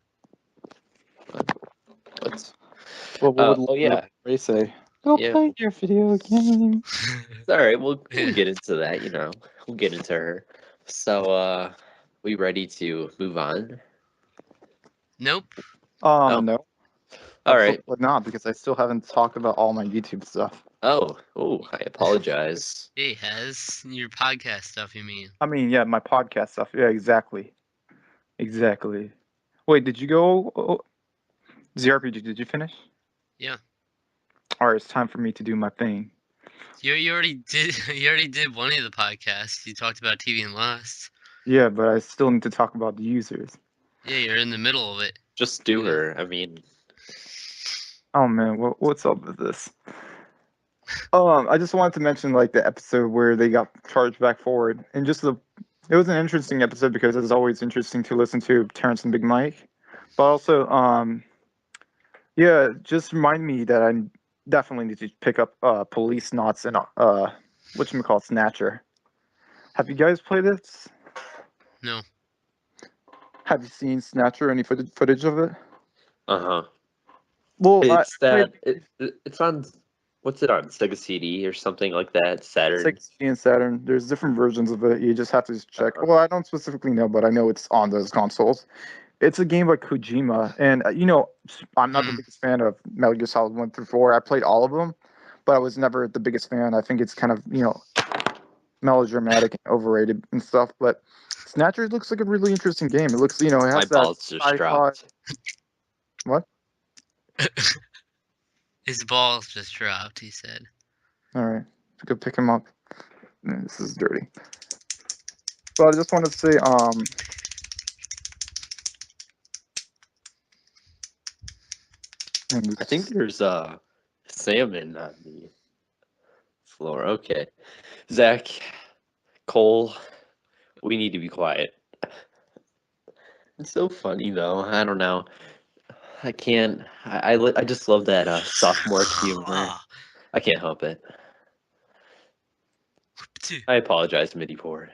What's Oh yeah, Ray say? Go Yeah. play your video game. It's all right. We'll get into that. We'll get into her. So, we ready to move on? Nope. Oh. No. All right. Absolutely not, because I still haven't talked about all my YouTube stuff. Oh, I apologize. It has your podcast stuff. You mean? I mean, yeah, my podcast stuff. Yeah, exactly. Wait, did you go ZRPG? Did you finish? Yeah. All right, it's time for me to do my thing. You already did. You already did one of the podcasts. You talked about TV and Lust. Yeah, but I still need to talk about the users. Yeah, you're in the middle of it. Just do her. I mean, Oh man, what's up with this? I just wanted to mention like the episode where they got charged back forward, and it was an interesting episode because it's always interesting to listen to Terrence and Big Mike, but also yeah, just remind me that I definitely need to pick up Police Knots and whatchamacallit, Snatcher. Have you guys played this? No. Have you seen Snatcher? Any footage of it? uh-huh. Well, It's it's on, what's it on? Sega CD or something like that? Saturn. Sega CD and Saturn. There's different versions of it. You just have to check. Uh-huh. Well, I don't specifically know, but I know it's on those consoles. It's a game by Kojima, and I'm not the biggest fan of Metal Gear Solid 1 through 4. I played all of them, but I was never the biggest fan. I think it's kind of melodramatic and overrated and stuff. But Snatcher looks like a really interesting game. It looks, it My has that balls just sci-fi. dropped. What? His balls just dropped. He said. All right, go pick him up. This is dirty. But I just want to say, I think there's salmon on the floor. Okay. Zach, Cole, we need to be quiet. It's so funny though. I don't know. I can't. I just love that sophomore humor. I can't help it. I apologize, MidiPour,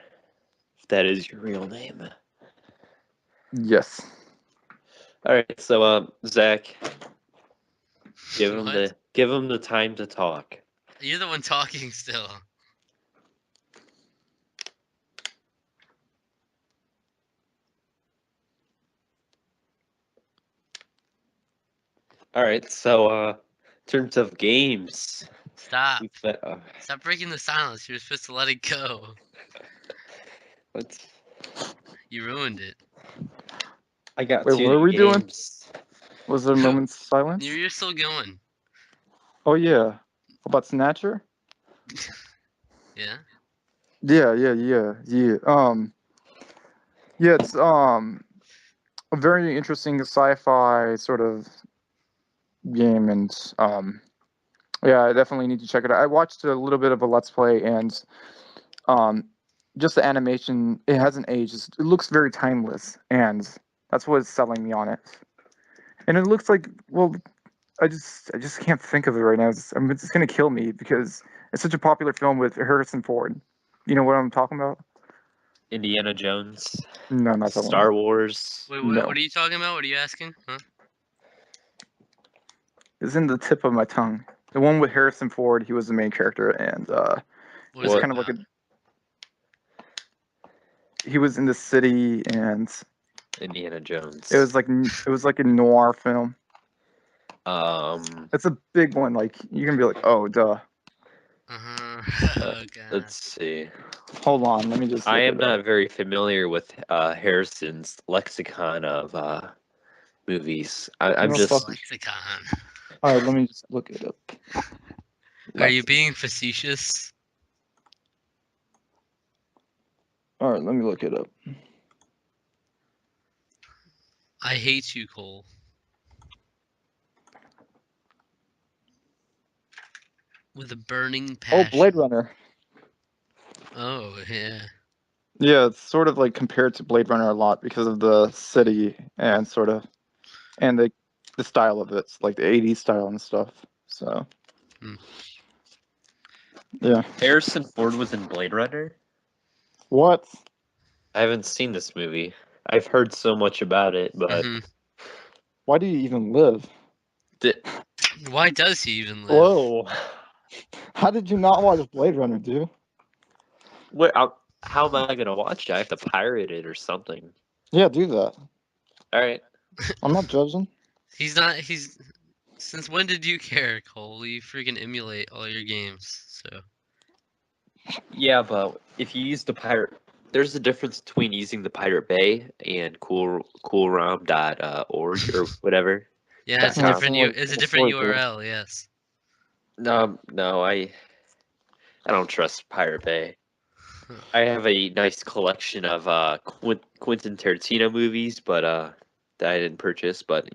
if that is your real name. yes. All right, so Zach, give him What? the time to talk. You're the one talking still. All right, so in terms of games, Stop. we've Stop breaking the silence. You were supposed to let it go. what? You ruined it. I got Wait, two what are we doing? games. Was there a moment's silence? You're still going. Oh yeah. About Snatcher? Yeah. Yeah. Yeah, it's a very interesting sci-fi sort of game, and yeah, I definitely need to check it out. I watched a little bit of a Let's Play, and just the animation, it hasn't aged. It looks very timeless, and that's what's selling me on it. And it looks like, well, I just can't think of it right now. It's gonna kill me because it's such a popular film with Harrison Ford. You know what I'm talking about? Indiana Jones, No, not talking Star about. Wars. Wait, No. what are you talking about? What are you asking? Huh? It's in the tip of my tongue. The one with Harrison Ford. He was the main character, and What it is was it kind of like about? he was in the city, and Indiana Jones. it was like a noir film. Um, It's a big one. Like you're gonna be like, oh, duh. Oh, God. let's see. Hold on, let me just. I Look am it up. not very familiar with Harrison's lexicon of movies. I'm No, just fuck. Lexicon. All right, let me just look it up. Are you being facetious? All right, let me look it up. I hate you, Cole. With a burning Oh, passion. Blade Runner. Oh, yeah. Yeah, it's sort of like compared to Blade Runner a lot because of the city and the style of it, it's like the '80s style and stuff. So, yeah. Harrison Ford was in Blade Runner. What? I haven't seen this movie. I've heard so much about it, but Mhm. Why do you even live? Why does he even live? Whoa. How did you not watch Blade Runner, dude? How am I gonna watch it? I have to pirate it or something. Yeah, do that. All right. I'm not judging. He's not. He's. Since when did you care, Cole? You freaking emulate all your games. So Yeah, but if you use the pirate, there's a difference between using the Pirate Bay and coolrom.org or whatever. yeah, it's a .com. different. It's a different URL. Yes. No, I don't trust Pirate Bay. I have a nice collection of Quentin Tarantino movies, but that I didn't purchase. But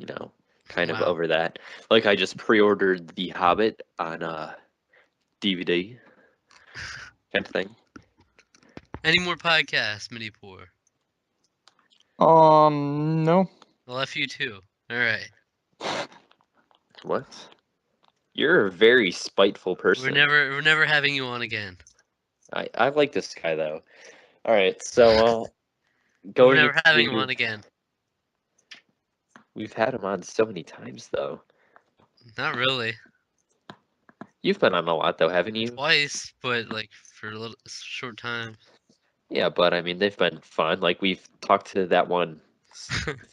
kind of Wow. over that. Like I just pre-ordered The Hobbit on DVD, kind of thing. Any more podcasts, MidiPour? No. I'll F you too. All right. What? You're a very spiteful person. We're never having you on again. I like this guy though. All right, so We're going never having him into on again. we've had him on so many times though. Not really. You've been on a lot though, haven't you? Twice, but like for a little short time. Yeah, but I mean they've been fun. Like we've talked to that one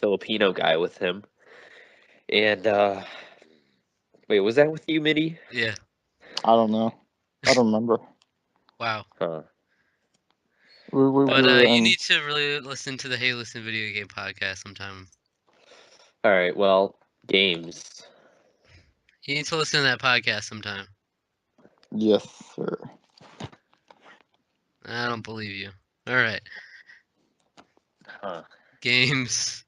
Filipino guy with him, and wait, was that with you, Mitty? Yeah. I don't know. I don't remember. Wow. Huh. We But were you in. need to really listen to the Hey Listen Video Game podcast sometime. All right, well, games. You need to listen to that podcast sometime. Yes, sir. I don't believe you. All right. Huh. Games.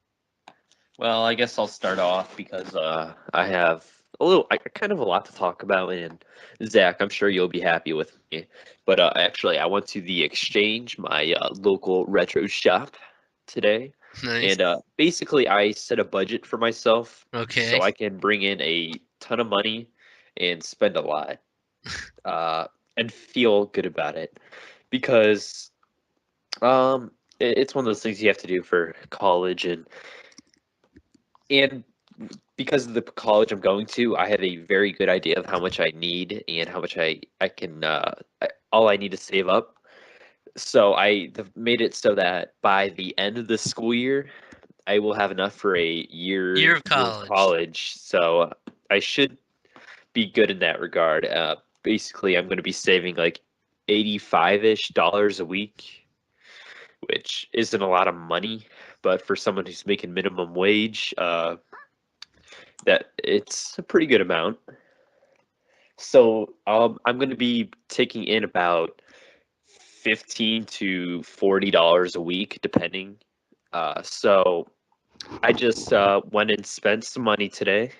Well, I guess I'll start off because I have kind of a lot to talk about, and Zach, I'm sure you'll be happy with me. But actually, I went to the Exchange, my local retro shop today, Nice. and basically, I set a budget for myself Okay. so I can bring in a ton of money and spend a lot, and feel good about it, because it's one of those things you have to do for college and because of the college I'm going to, I have a very good idea of how much I need and how much I can all I need to save up. So made it so that by the end of the school year, I will have enough for a Year of college. college. So I should be good in that regard. Basically, I'm going to be saving like 85-ish dollars a week, which isn't a lot of money, but for someone who's making minimum wage, that it's a pretty good amount. So I'm going to be taking in about $15 to $40 a week, depending. So I just went and spent some money today.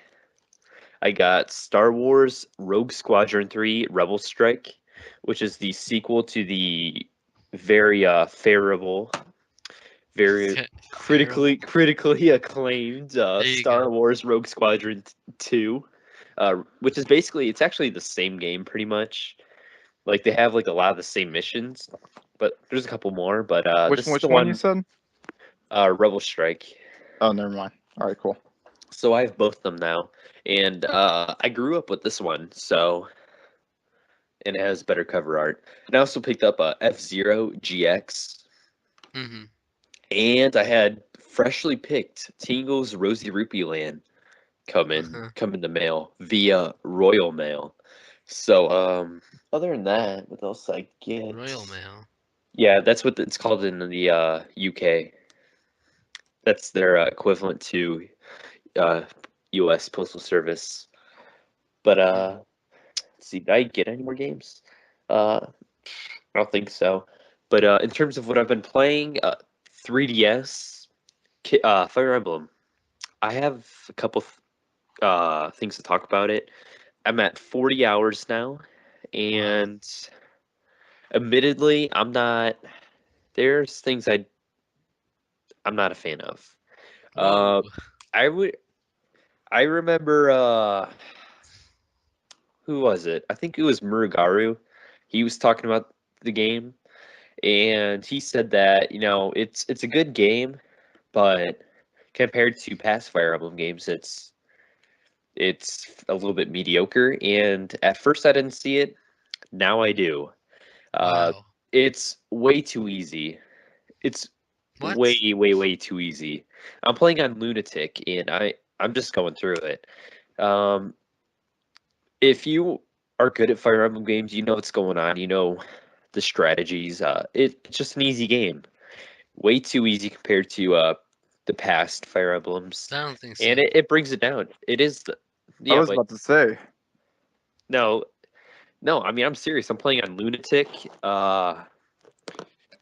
I got Star Wars Rogue Squadron 3 Rebel Strike, which is the sequel to the very favorable, very critically acclaimed There you Star go. Wars Rogue Squadron 2, which is basically it's actually the same game pretty much. Like they have like a lot of the same missions, but there's a couple more. But this is Which the one you one, said? Rebel Strike. Oh, never mind. All right, cool. So I have both of them now, and I grew up with this one, so and it has better cover art. And I also picked up a F-Zero GX. Mm-hmm. And I had freshly picked Tingle's Rosy Rupee Land come in the mail via Royal Mail. So other than that, what else I get? Royal Mail. Yeah, that's what it's called in the UK. That's their equivalent to US Postal Service. But let's see, did I get any more games? I don't think so. But in terms of what I've been playing, 3DS, Fire Emblem. I have a couple things to talk about it. I'm at 40 hours now, and admittedly, I'm not. There's things I'm not a fan of. Whoa. I would. I remember. Who was it? I think it was Murugaru. He was talking about the game, and he said that it's a good game, but compared to past Fire Emblem games, It's a little bit mediocre, and at first I didn't see it. Now I do. Wow. It's way too easy. It's What? way too easy. I'm playing on Lunatic, and I'm just going through it. Um, if you are good at Fire Emblem games, you know what's going on. You know the strategies. It's just an easy game. Way too easy compared to the past Fire Emblems, I don't think so. and it brings it down. It is I yeah, was but about to say. no, no. I mean, I'm serious. I'm playing on Lunatic,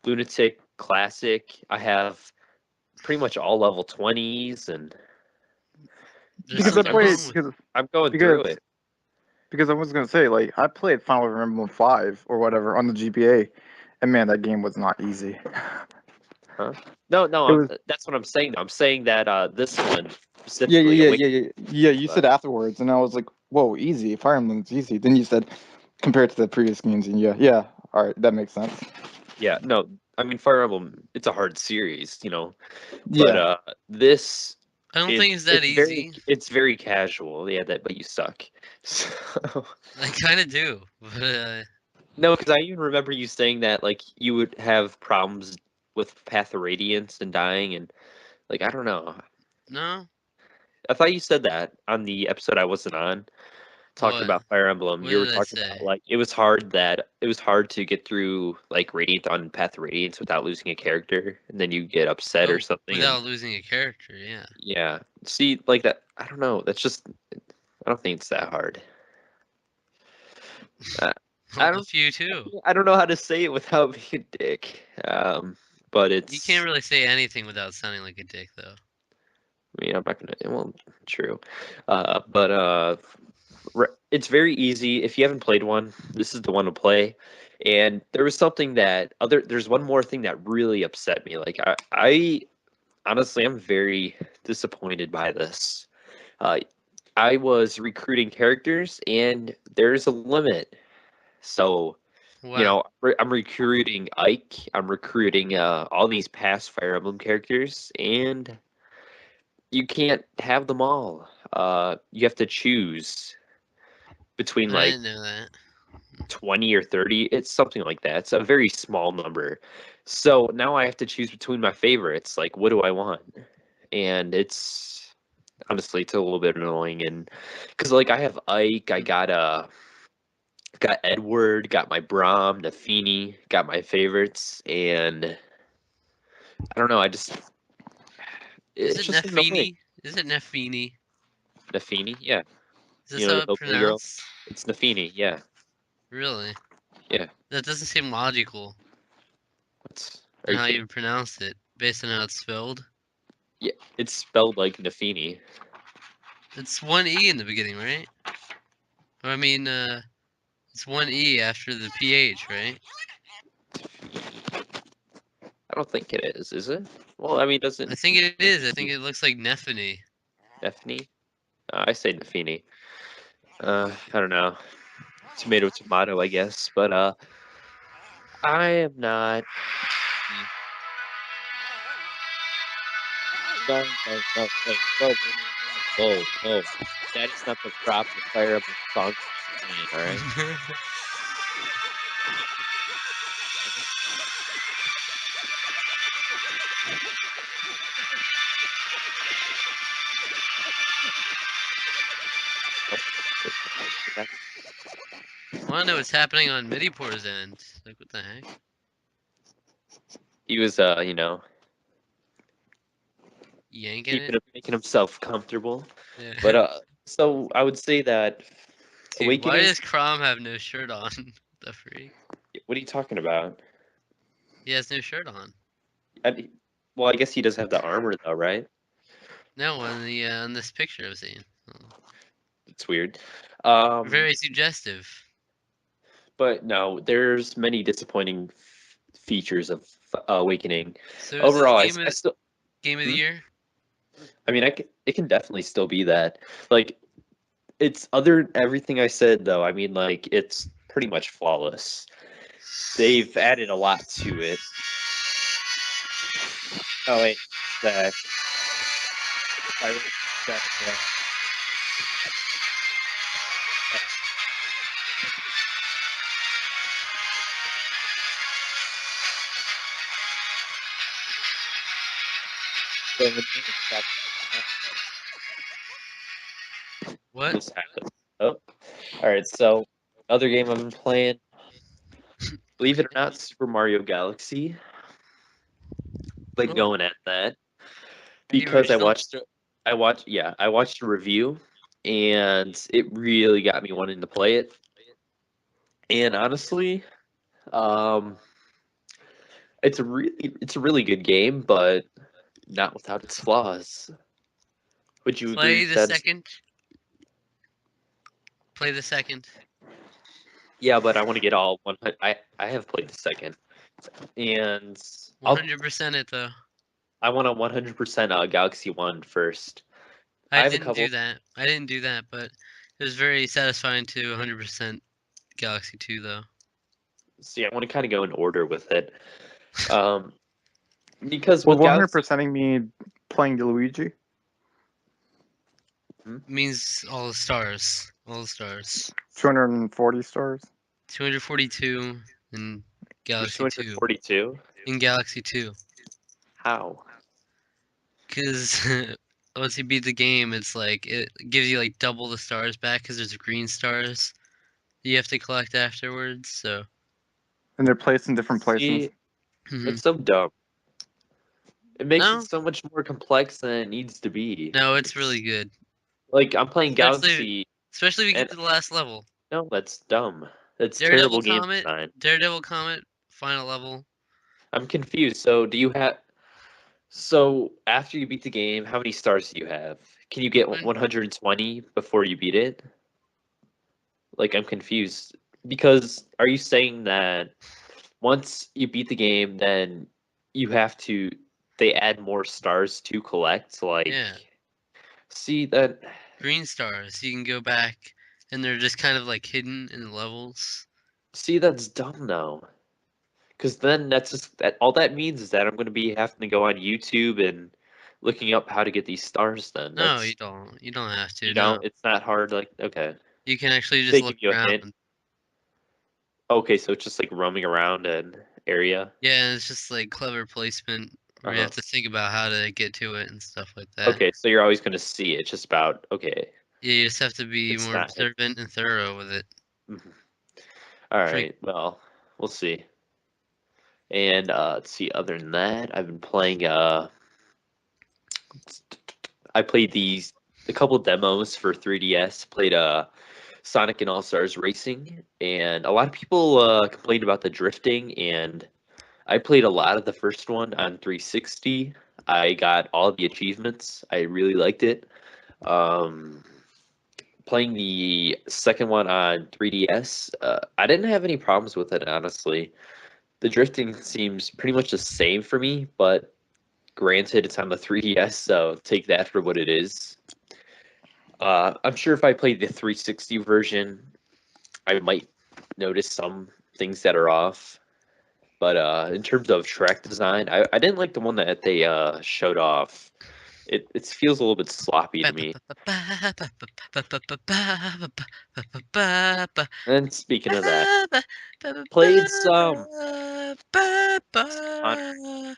Lunatic Classic. I have pretty much all level 20s, and There's Because I something played wrong with. I'm going through because it. because I was gonna say, like, I played Final Emblem 5 or whatever on the GBA, and man, that game was not easy. Huh? No, no. It was That's what I'm saying. I'm saying that this one yeah, specifically, yeah. You uh, said afterwards, and I was like, whoa, easy. Fire Emblem's easy. Then you said compared to the previous games, and yeah. All right, that makes sense. yeah, no. I mean, Fire Emblem. It's a hard series, but Yeah, this I don't think it's that easy. it's very casual. Yeah, but you suck. So, I kind of do, but no, because I even remember you saying that like you would have problems with Path of Radiance and dying, and like I don't know. no. I thought you said that on the episode I wasn't on, talking What? about Fire Emblem. What You were did I talking about say? like it was hard to get through like Radiant on Path of Radiance without losing a character, and then you get upset or Oh, something. And without losing a character, yeah. yeah, see, like that. I don't know. That's just. I don't think it's that hard. Uh, I Well, a don't. few too. I don't know how to say it without being a dick. But You it's. can't really say anything without sounding like a dick, though. I mean, I'm not gonna. Well, true. But it's very easy. If you haven't played one, this is the one to play. And there was something that other. There's one more thing that really upset me. Like I honestly, I'm very disappointed by this. Uh, I was recruiting characters, and there's a limit. So, Wow. I'm recruiting Ike. I'm recruiting all these past Fire Emblem characters, and you can't have them all. You have to choose between I like didn't know that. 20 or 30. It's something like that. It's a very small number. So now I have to choose between my favorites. Like, what do I want? And it's honestly it's a little bit annoying. And because like I have Ike, I got Edward, got my Braum, Nafini, got my favorites, and I don't know. Is It's it just annoying. Nefini? Is it Nefini? Nafini, yeah. Is this how The it's Nobly girl. pronounced? It's Nafini, yeah, Really? yeah. That doesn't seem logical Are in you how kidding? you pronounce it, based on how it's spelled. Yeah, it's spelled like Nafini. It's one E in the beginning, right? Or, I mean, it's one E after the PH, right? I don't think it is it? Well, I mean, I doesn't think it is. I think it looks like Nefini. Nafini? I say Nafini. I don't know. Tomato, tomato, I guess. But I am not. No. Wait, whoa. That is not the proper Fire Emblem song playing, all right? I want to know what's happening on MidiPour's end. Like, what the heck? He was, Yanking it? making himself comfortable. Yeah. But so I would say that Dude, why Awakening. does Crom have no shirt on? The freak? What are you talking about? He has no shirt on. Well, I guess he does have the armor though, right? No, on this picture I've seen. It's weird. Very suggestive. But no, there's many disappointing features of Awakening. So is Overall, this I still. game of the year? I mean, it can definitely still be that. Like, it's other everything I said though. I mean, like, it's pretty much flawless. They've added a lot to it. Oh wait, the What? This happened. Oh, all right. So, other game I've been playing. Believe it or not, Super Mario Galaxy. Like Oh. going at that Are you because really? I watched a review and it really got me wanting to play it. And honestly, um, it's a really good game, but not without its flaws. Would you agree Play with the that? second. Play the second. Yeah, but I want to get all 100. I have played the second, and I'll 100% it though. I want a 100% Galaxy One first. I I have a didn't couple. do that. I didn't do that, but it was very satisfying to 100% Galaxy 2 though. See, I want to kind of go in order with it, um, because Well, with Galaxy, 100%ing me playing Luigi. It means all the stars. All the stars. 240 stars. 242 in there's Galaxy 2. 242. In Galaxy 2. How? Because once you beat the game, it's like, it gives you like double the stars back because there's green stars you have to collect afterwards, so. And they're placed in different places. See, Mhm. it's so dumb. It makes No? it so much more complex than it needs to be. No, it's really good. Like I'm playing Especially Galaxy, if we get and to the last level. no, that's dumb. That's Daredevil terrible game Comet, design. Daredevil Comet, final level. I'm confused. So do you have? So after you beat the game, how many stars do you have? Can you get 120 before you beat it? Like I'm confused because are you saying that once you beat the game, then you have to they add more stars to collect? Like, Yeah. see that? Green stars. You can go back and they're just kind of like hidden in the levels. See, that's dumb though. Because then that's just that. All that means is that I'm going to be having to go on YouTube and looking up how to get these stars. Then No, that's you don't. You don't have to. you know, No. it's not hard. Like, okay, You can actually just they look give you a hint. around. Okay, so it's just like roaming around an area. Yeah, and it's just like clever placement where you Uh-huh. have to think about how to get to it and stuff like that. Okay, so you're always going to see it. It's just about okay. Yeah, you just have to be It's more not. observant and thorough with it. Mhm. All Pretty right. Well, we'll see. And let's see. Other than that, I've been playing. I played these a couple demos for 3DS. Played Sonic and All Stars Racing, and a lot of people complained about the drifting. And I played a lot of the first one on 360. I got all the achievements. I really liked it. Um, Playing the second one on 3DS, I didn't have any problems with it, honestly. The drifting seems pretty much the same for me, but granted, it's on the 3DS, so take that for what it is. I'm sure if I played the 360 version, I might notice some things that are off. But in terms of track design, I didn't like the one that they showed off. It feels a little bit sloppy to me. And speaking of that, played some Sonic.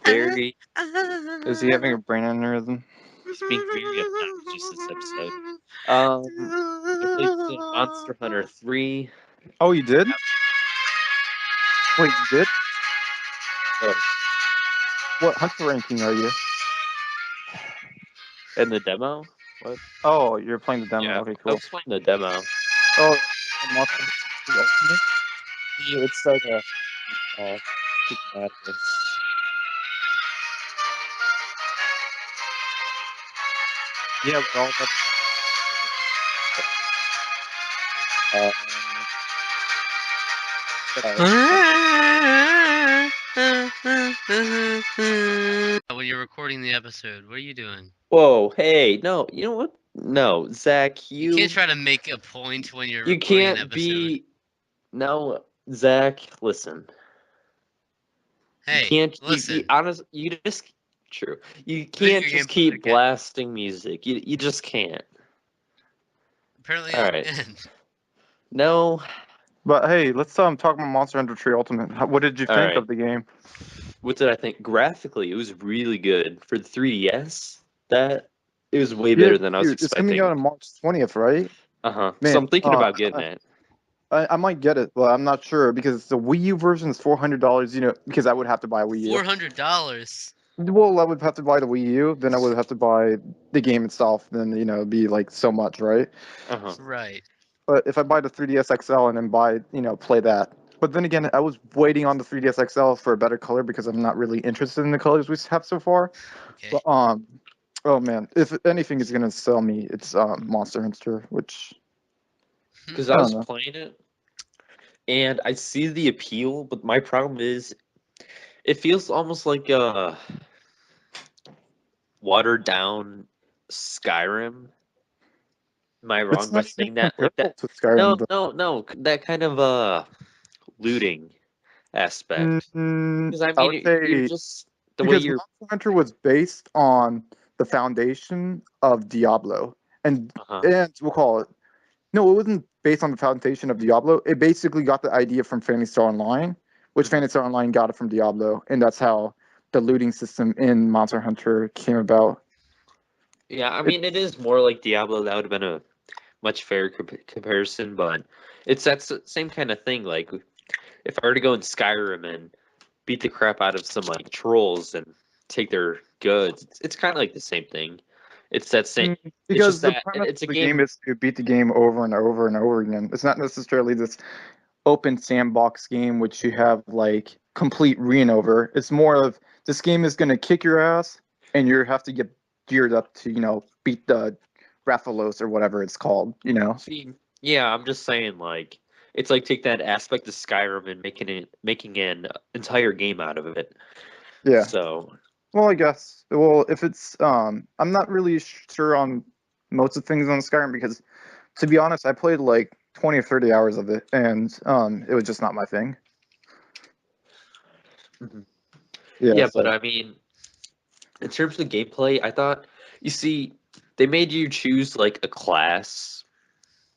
Very Is he having a brain aneurysm? he's being very obnoxious this episode. I played some Monster Hunter 3. Oh, you did? Wait, you did? Oh, What hunter ranking are you? and the demo? What? Oh, you're playing the demo. Yeah, Okay, I cool. was playing the demo. Oh, Monster Hunter Ultimate? Yeah, let's start Super Mario. Yeah, we're all about Uh, but I When you're recording the episode, what are you doing? Whoa, hey, no, you know what? No, Zach, You can't try to make a point when you're you recording an can't episode. be. No, Zach, listen. You Hey, can't. listen. You honest. You just true. You Video can't game just keep podcast. blasting music. You just can't. Apparently, All it right. ends. No. But hey, let's talk about Monster Hunter Tree Ultimate. What did you All think right. of the game? What did I think? Graphically, it was really good for the 3DS. That it was way Yeah, better than I was dude, it's coming out expecting. on March 20th, right? So Man, I'm thinking about getting it. I might get it, but I'm not sure because the Wii U version is $400. Because I would have to buy a Wii U. $400. Well, I would have to buy the Wii U, then I would have to buy the game itself. Then it'd be like so much, right? Right. But if I buy the 3DS XL and then play that. But then again, I was waiting on the 3DS XL for a better color because I'm not really interested in the colors we have so far. Okay. But oh man, if anything is gonna sell me, it's Monster Hunter, which Because I I don't was know. playing it and I see the appeal, but my problem is it feels almost like a watered down Skyrim. Am I It's wrong by not even saying that? Like comparable that? to Skyrim. No. That kind of looting aspect. Because I I mean, would you're say just the way because you're. Monster Hunter was based on the foundation of Diablo, and Uh-huh. and we'll call it. No, it wasn't based on the foundation of Diablo. It basically got the idea from Phantasy Star Online, which Phantasy Star Online got it from Diablo, and that's how the looting system in Monster Hunter came about. Yeah, I mean, it is more like Diablo. That would have been a much fairer comparison, but it's that same kind of thing. Like, if I were to go in Skyrim and beat the crap out of some like trolls and take their goods, it's kind of like the same thing. It's that same. It's Because just the that premise it's of a the game game. is to beat the game over and over and over again. It's not necessarily this open sandbox game which you have like complete reign over. It's more of this game is going to kick your ass and you have to get geared up to beat the Rathalos or whatever it's called. See, yeah, I'm just saying, like, it's like take that aspect of Skyrim and making an entire game out of it. Yeah. So, Well, I guess. Well, if it's I'm not really sure on most of things on Skyrim because to be honest, I played like 20 or 30 hours of it and it was just not my thing. Mhm. Yeah, yeah, but so I mean, in terms of gameplay, I thought, you see, they made you choose like a class,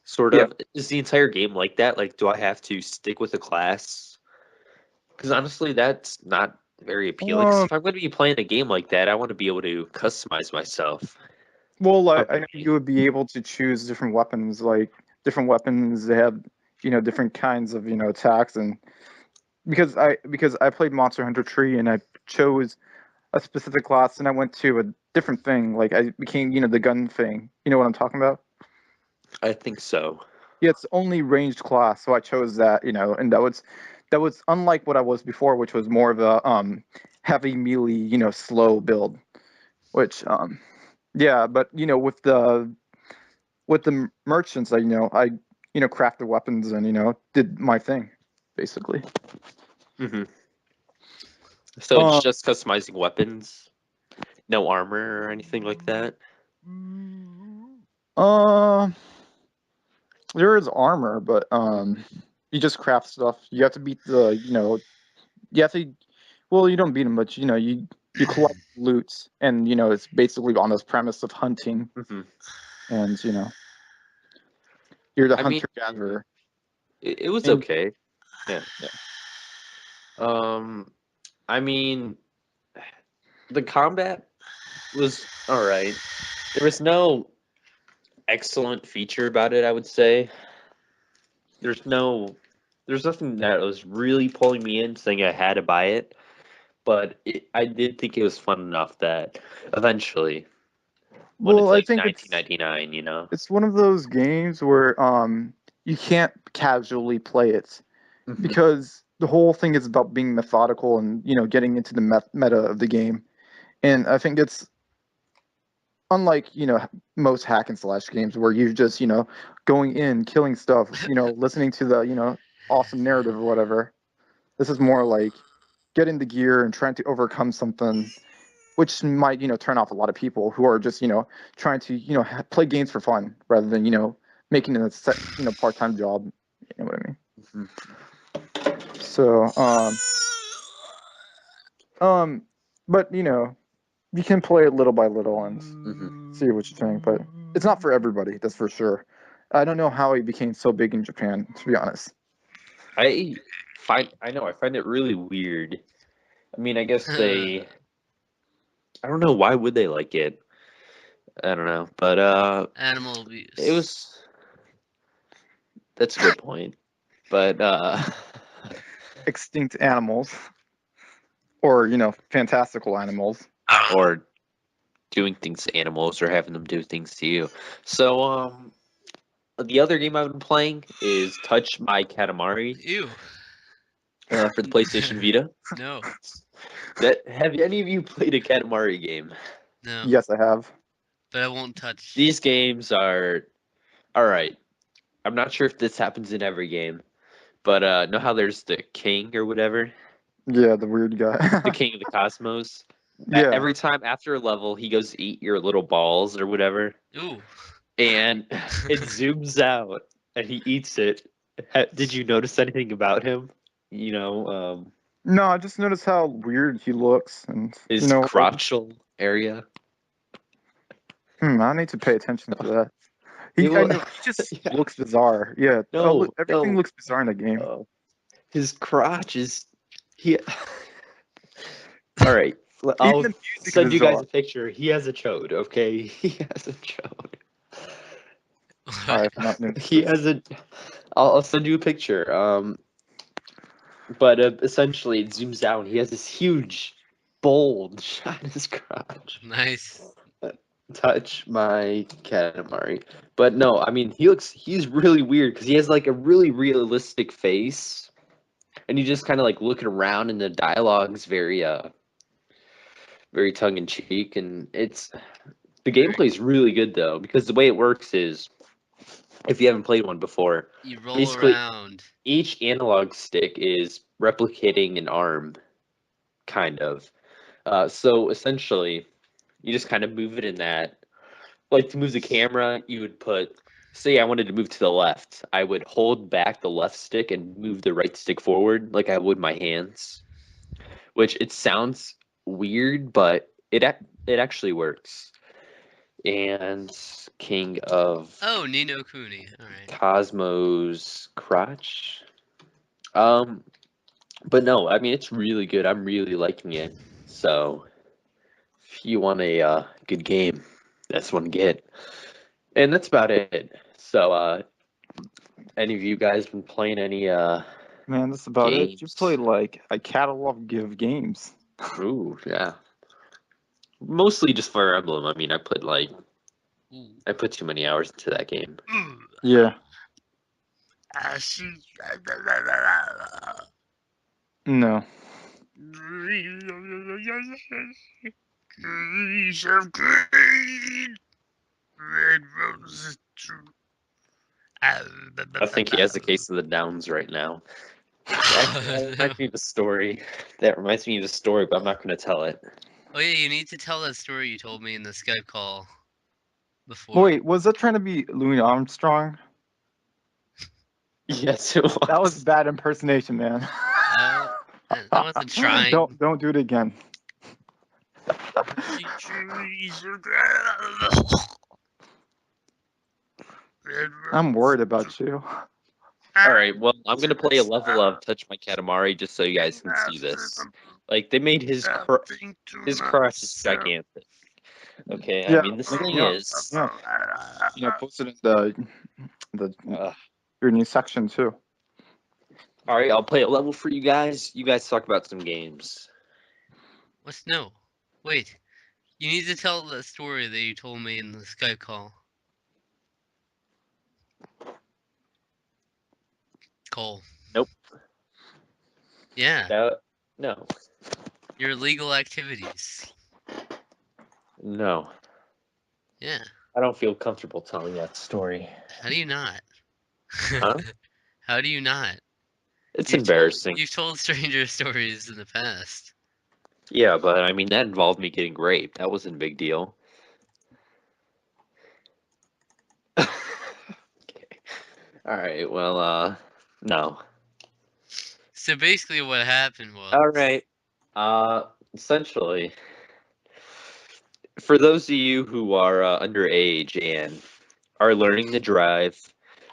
sort yeah. of. Is the entire game like that? Like, do I have to stick with a class? Because honestly, that's not very appealing. 'Cause Um if I'm going to be playing a game like that, I want to be able to customize myself. Well, If I'm I gonna know be- you would be able to choose different weapons. Like different weapons, they have different kinds of attacks, and because I played Monster Hunter Tree and I chose a specific class, and I went to a different thing. Like I became the gun thing. You know what I'm talking about? I think so. Yeah, it's only ranged class, so I chose that. And that was unlike what I was before, which was more of a heavy melee, slow build. Which yeah, but with the merchants, I crafted weapons and did my thing, basically. hmm So it's Um, just customizing weapons, no armor or anything like that. uh, there is armor, but you just craft stuff. You have to beat you have to. Well, you don't beat them, but you collect loot, and it's basically on this premise of hunting, hmm and you're the I mean, hunter gatherer. it was And okay. Yeah. Um, I mean, the combat was all right. There was no excellent feature about it, I would say. There's no, there's nothing that was really pulling me in, saying I had to buy it. But I did think it was fun enough that eventually, when it's well, I like think it's 1999, it's one of those games where you can't casually play it Mhm. because the whole thing is about being methodical and getting into the meta of the game. And I think it's unlike most hack and slash games where you're just going in, killing stuff, listening to the awesome narrative or whatever. This is more like getting the gear and trying to overcome something, which might turn off a lot of people who are just trying to play games for fun rather than making it a part-time job. You know what I mean? Mhm. So but you can play it little by little and Mhm. see what you think. But it's not for everybody, that's for sure. I don't know how he became so big in Japan, to be honest. I find it really weird. I mean, I guess I don't know, why would they like it? I don't know, but Animal abuse. that's a good point. But Extinct animals, or fantastical animals. or doing things to animals or having them do things to you. So the other game I've been playing is Touch My Katamari Ew. for the PlayStation Vita. No. Have any of you played a Katamari game? No. Yes, I have. But I won't touch. These games are all right. I'm not sure if this happens in every game, but know how there's the king or whatever, Yeah, the weird guy. the king of the cosmos. Yeah. Every time after a level, he goes to eat your little balls or whatever, Ooh. and it zooms out and he eats it. Did you notice anything about him? No, I just noticed how weird he looks, and His crotchal area. I need to pay attention to that. I Well, know, he just yeah. looks bizarre. Yeah. No, everything no. looks bizarre in the game. His crotch is he. All right, I'll Even the music send is you guys bizarre. a picture. He has a chode. Okay, he has a chode. I have not noticed He this. has a. I'll send you a picture. But essentially, it zooms out. He has this huge bulge on his crotch. Nice. Touch my Katamari. But no, I mean, he's really weird because he has like a really realistic face, and you just kind of like looking around, and the dialogue's very tongue in cheek, and the gameplay is really good though, because the way it works is, if you haven't played one before, You roll basically around. each analog stick is replicating an arm, kind of. So essentially, you just kind of move it in that. Like, to move the camera, you would say I wanted to move to the left. I would hold back the left stick and move the right stick forward like I would my hands, which it sounds weird, but it actually works. And King of Oh, Nino Kuni. All right. Cosmos Crotch. But no, I mean, it's really good. I'm really liking it. So if you want a good game, that's one to get. And that's about it. So any of you guys been playing any Man, that's about it. You games? play like a catalog of games. Ooh, yeah. Mostly just Fire Emblem. I mean, Ooh. I put too many hours into that game. Yeah. No. Trees of green, red roses too. I think he has a case of the downs right now. That reminds me of a story. That reminds me of a story, but I'm not going to tell it. Oh yeah, you need to tell that story you told me in the Skype call before. Wait, was that trying to be Louis Armstrong? Yes, it was. That was bad impersonation, man. I wasn't trying. Don't do it again. I'm worried about you. All right, well, I'm gonna play a level of Touch My Katamari just so you guys can see this. Like, they made his crotch is gigantic. Okay, I Yeah, mean, this like, thing yeah, is. yeah. Post it in the your new section too. All right, I'll play a level for you guys. You guys talk about some games. What's no? Wait. You need to tell the story that you told me in the Skype call. Cole. Nope. Yeah. No. Your illegal activities. No. Yeah. I don't feel comfortable telling that story. How do you not? Huh? How do you not? It's embarrassing. You've told stranger stories in the past. Yeah, but I mean, that involved me getting raped. That wasn't a big deal. Okay. All right. Well, no. So basically what happened was... All right. Essentially, for those of you who are underage and are learning to drive,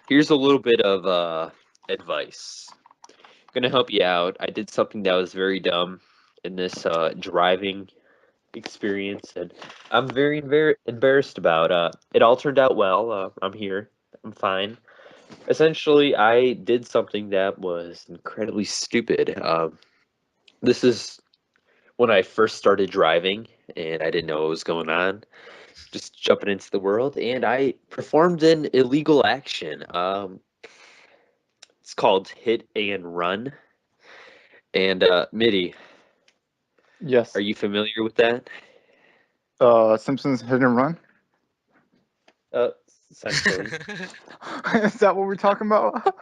Here's a little bit of advice. Gonna help you out. I did something that was very dumb in this driving experience, and I'm very embarrassed about. It all turned out well. I'm here. I'm fine. Essentially, I did something that was incredibly stupid. This is when I first started driving, and I didn't know what was going on. Just jumping into the world, and I performed an illegal action. It's called hit and run. And Midi, Yes. are you familiar with that? Simpsons Hit and Run. Uh, Essentially. Is that what we're talking about?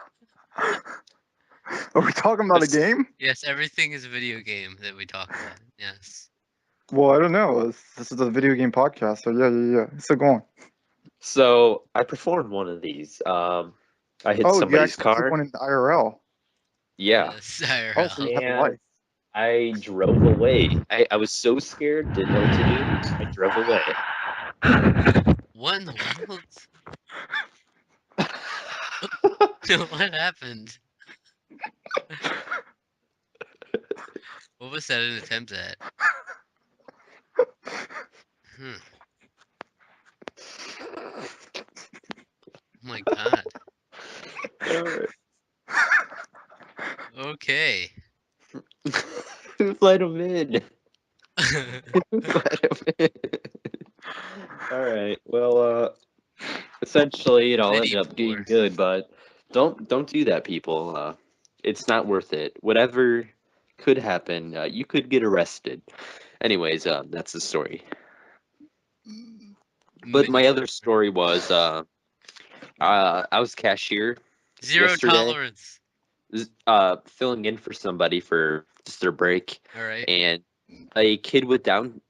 Are we talking about a game? Yes, everything is a video game that we talk about. Yes. Well, I don't know. This is a video game podcast, so yeah. So go on. So I performed one of these. I hit Oh, you somebody's actually took car. one in the IRL. Yeah, Yes, Oh, so you have a and life. I drove away. I was so scared, didn't know what to do. I drove away. What in the world? What happened? What was that an attempt at? Hmm. Oh my god. Alright. Okay. Let him in. Let him in. Alright, well, essentially it all ended up being MidiPour. good, but don't do that, people. It's not worth it. Whatever could happen, you could get arrested. Anyways, that's the story. But my other MidiPour. story was I was cashier Zero yesterday, tolerance. filling in for somebody for just their break, Alright. and a kid with Down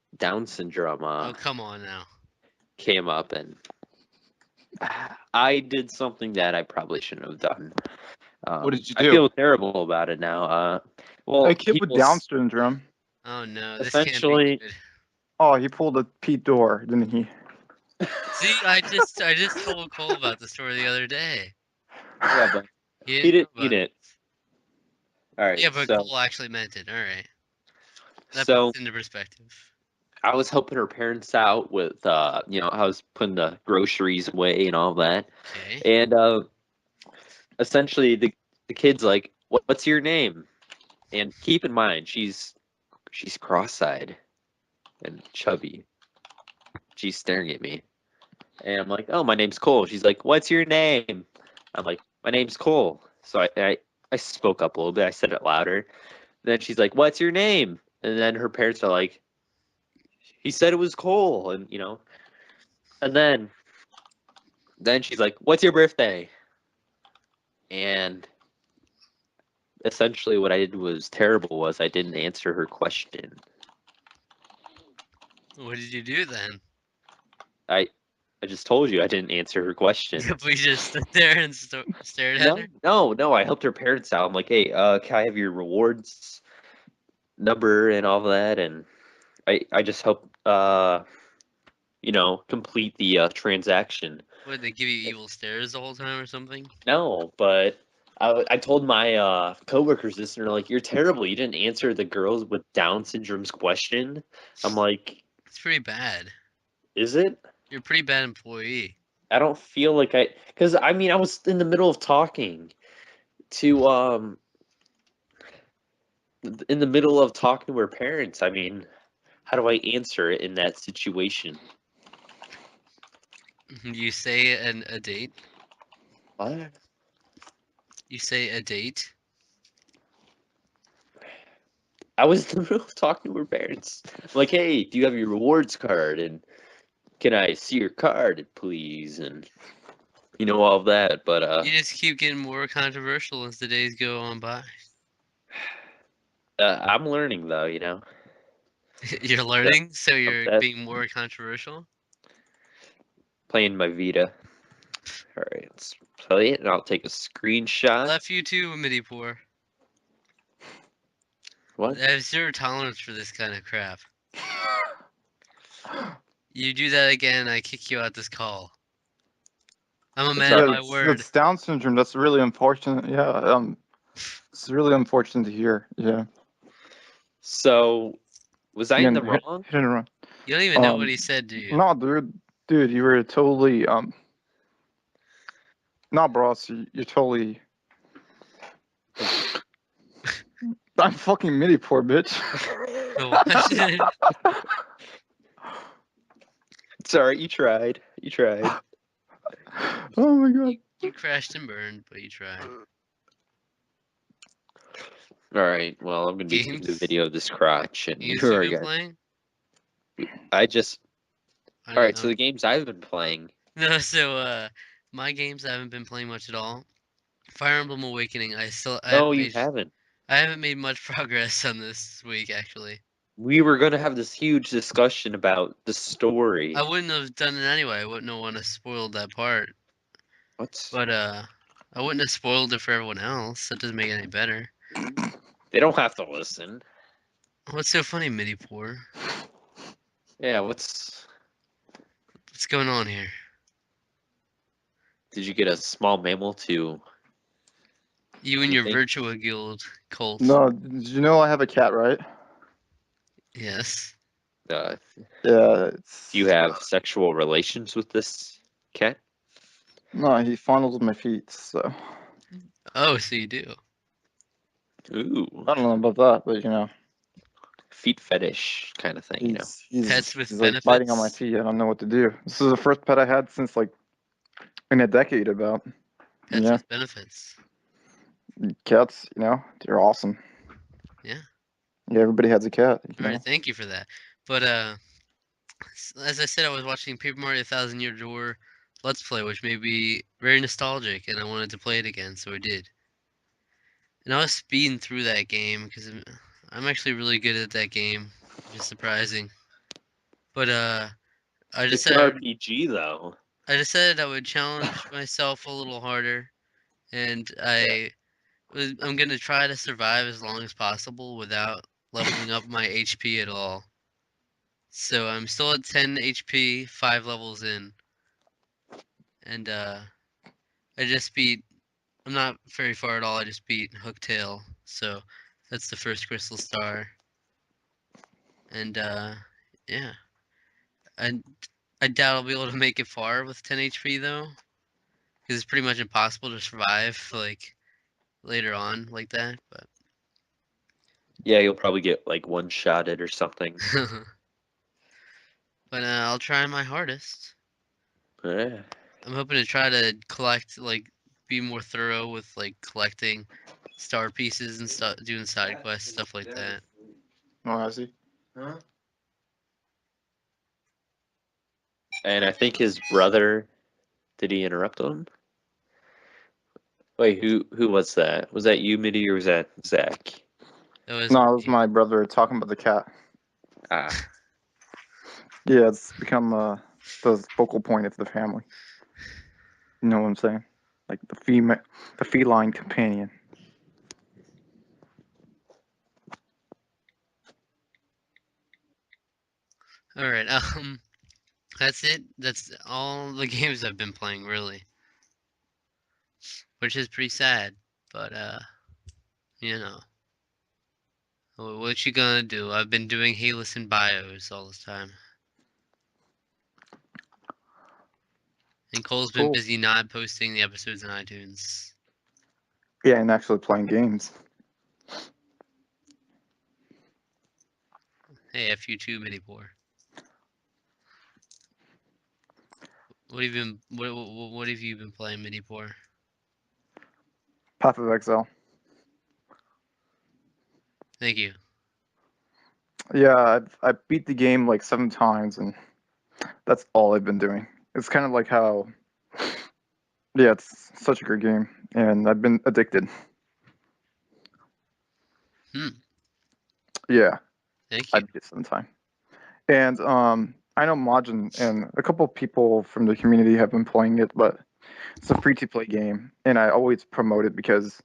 syndrome Oh, come on now. came up, and I did something that I probably shouldn't have done. What did you I do? feel terrible about it now. Well, A kid he with was Down syndrome. Oh no, this can't be essentially good. Oh, he pulled a Pete door, didn't he? See, I just told Cole about the story the other day. yeah, but He he didn't know didn't mean about it. it. All right, Yeah, but so Cole actually meant it. Alright. That so puts into perspective. I was helping her parents out with I was putting the groceries away and all that. Okay. And essentially the kid's like, What's your name?" And keep in mind, she's cross-eyed and chubby. She's staring at me. And I'm like, "Oh, my name's Cole." She's like, "What's your name?" I'm like, "My name's Cole." So I spoke up a little bit. I said it louder. Then she's like, "What's your name?" And then her parents are like, "He said it was Cole." And and then she's like, "What's your birthday?" And essentially what I did was terrible was I didn't answer her question. What did you do then? I just told you I didn't answer her question. We just stood there and stared at her. No, I helped her parents out. I'm like, "Hey, can I have your rewards number and all that?" And I just helped complete the transaction. What, did they give you evil stares the whole time or something? No, but I told my coworkers this, and they're like, "You're terrible. You didn't answer the girls with Down syndrome's question." I'm like, It's pretty bad. "Is it?" You're a pretty bad employee. I don't feel like because I mean, I was in the middle of talking to in the middle of talking to her parents. I mean, how do I answer it in that situation? You say a date. What? You say a date. I was in the middle of talking to her parents. I'm like, "Hey, do you have your rewards card? And can I see your card, please?" And all of that. But You just keep getting more controversial as the days go on by. I'm learning though. You're learning, so you're That being more controversial. playing my Vita. All right, let's play it, and I'll take a screenshot. Left you too, MidiPour. What? I have zero tolerance for this kind of crap. You do that again, I kick you out this call. I'm a It's man all of right. my word. That's Down syndrome. That's really unfortunate. Yeah. It's really unfortunate to hear. Yeah. So, was I in the wrong? Hit and run. You don't even know what he said, do you? No, dude, you were totally not Bros. You're totally. I'm fucking MidiPour, bitch. What? It's all right. You tried. You tried. Oh my god. You crashed and burned, but you tried. All right. Well, I'm gonna be taking a Games? video of this crotch, and Games you you've are been guys. playing? I just. I All don't right. So know. the games I've been playing. No, so my games I haven't been playing much at all. Fire Emblem Awakening, I No, you haven't. I haven't made much progress on this week actually. We were gonna have this huge discussion about the story. I wouldn't have done it anyway. I wouldn't have want to spoil that part. What? But I wouldn't have spoiled it for everyone else. That doesn't make it any better. They don't have to listen. What's so funny, MidiPour? Yeah. What's? What's going on here? Did you get a small mammal to? You and You your think? Virtua Guild cult. No, did you know I have a cat, right? Yes. Yeah. It's. Do you have sexual relations with this cat? No, he fondles my feet, so Oh, so you do. Ooh. I don't know about that, but you know, Feet fetish kind of thing, you know. Pets with he's like biting on my benefits. feet. I don't know what to do. This is the first pet I had since like in a decade about. Pets Yeah, with benefits. cats, you know, they're awesome. Yeah. Yeah, everybody has a cat. You All know? right, thank you for that. But as I said, I was watching Paper Mario 1000 Year Door Let's Play, which made me very nostalgic, and I wanted to play it again, so I did. And I was speeding through that game because I'm actually really good at that game, which is surprising. But I It's an decided RPG though. I decided I would challenge myself a little harder, and I'm gonna try to survive as long as possible without leveling up my HP at all. So I'm still at 10 HP, 5 levels in, and I just beat. I'm not very far at all. I just beat Hooktail, so that's the first crystal star. And yeah, I I doubt I'll be able to make it far with 10 HP though, because it's pretty much impossible to survive like later on like that. But Yeah, you'll probably get like one shotted or something. but I'll try my hardest. Yeah. I'm hoping to try to collect like be more thorough with like collecting star pieces and stuff, doing side quests, stuff like that. Oh, I see. And I think his brother, did he interrupt him? Wait, who was that? Was that you, Midi, or was that Zach? That was No, it was me. my brother talking about the cat. Ah. Yeah, it's become the focal point of the family. You know what I'm saying? Like the feline companion. All right, that's it. That's all the games I've been playing really, which is pretty sad. But you know, what you gonna do? I've been doing Halus and Bios all this time, and Cole's been Cool. busy not posting the episodes on iTunes. Yeah, and actually playing games. Hey, F you too, MidiPour. What have you been playing, MidiPour? Path of Exile. Thank you. Yeah, I beat the game like 7 times, and that's all I've been doing. It's kind of like how, yeah, it's such a great game, and I've been addicted. Yeah, Thank I you. beat it 7 times. And I know Majin and a couple of people from the community have been playing it, but it's a free-to-play game, and I always promote it because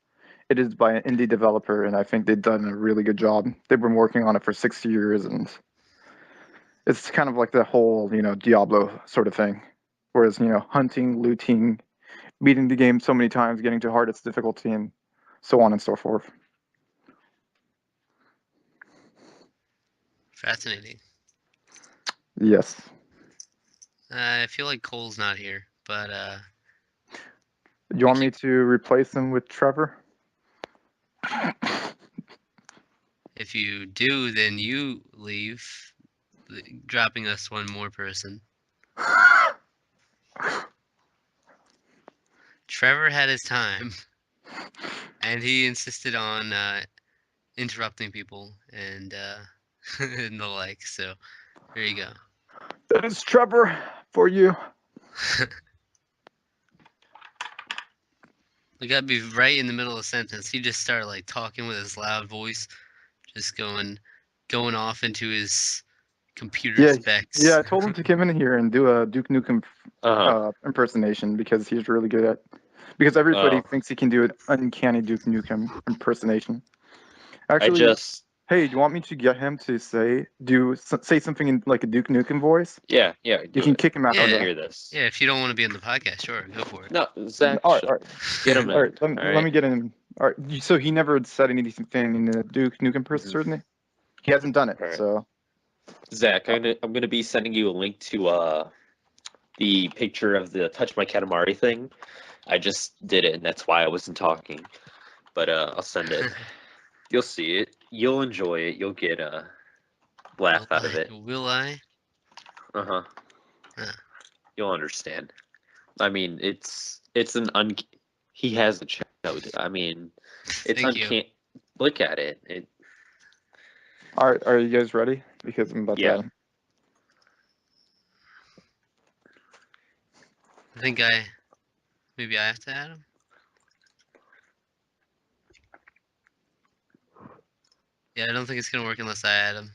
it is by an indie developer, and I think they've done a really good job. They've been working on it for 6 years, and it's kind of like the whole, you know, Diablo sort of thing. Whereas, you know, hunting, looting, beating the game so many times, getting to hardest difficulty, and so on and so forth. Fascinating. Yes. I feel like Cole's not here, but You want me to replace him with Trevor? if you do, then you leave, dropping us one more person. Trevor had his time, and he insisted on interrupting people and and the like. So there you go. That is Trevor for you. We gotta be right in the middle of a sentence. He just started like talking with his loud voice, just going off into his computer specs. Yeah, I told him to come in here and do a Duke Nukem impersonation because he's really good at. Because everybody thinks he can do an uncanny Duke Nukem impersonation. Actually, hey, do you want me to get him to say something in like a Duke Nukem voice? Yeah. You can kick him out. Yeah. I want to hear this. Yeah, if you don't want to be on the podcast, sure, go for it. No, Zach. All right. Get him in. All right, let me get him. All right. So he never said anything in the Duke Nukem impersonation. He hasn't done it. Right. So Zach, I'm gonna be sending you a link to the picture of the Touch My Katamari thing. I just did it, and that's why I wasn't talking. But I'll send it. You'll see it. You'll enjoy it. You'll get a laugh out of it. Will I? Uh-huh. You'll understand. I mean, it's he has a chode. I mean, it's uncanny. Look at it. Are you guys ready? Because I'm about to. I think maybe I have to add him. Yeah, I don't think it's gonna work unless I add him.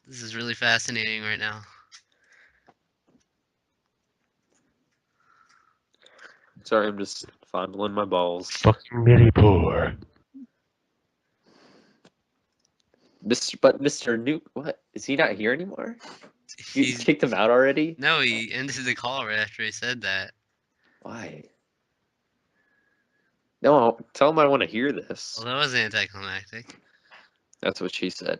This is really fascinating right now. Sorry, I'm just fondling my balls. Fucking MidiPour. Mr. Nuke, what? Is he not here anymore? You kicked him out already? No, he ended the call right after he said that. Why? No, tell him I want to hear this. Well, that was anticlimactic. That's what she said.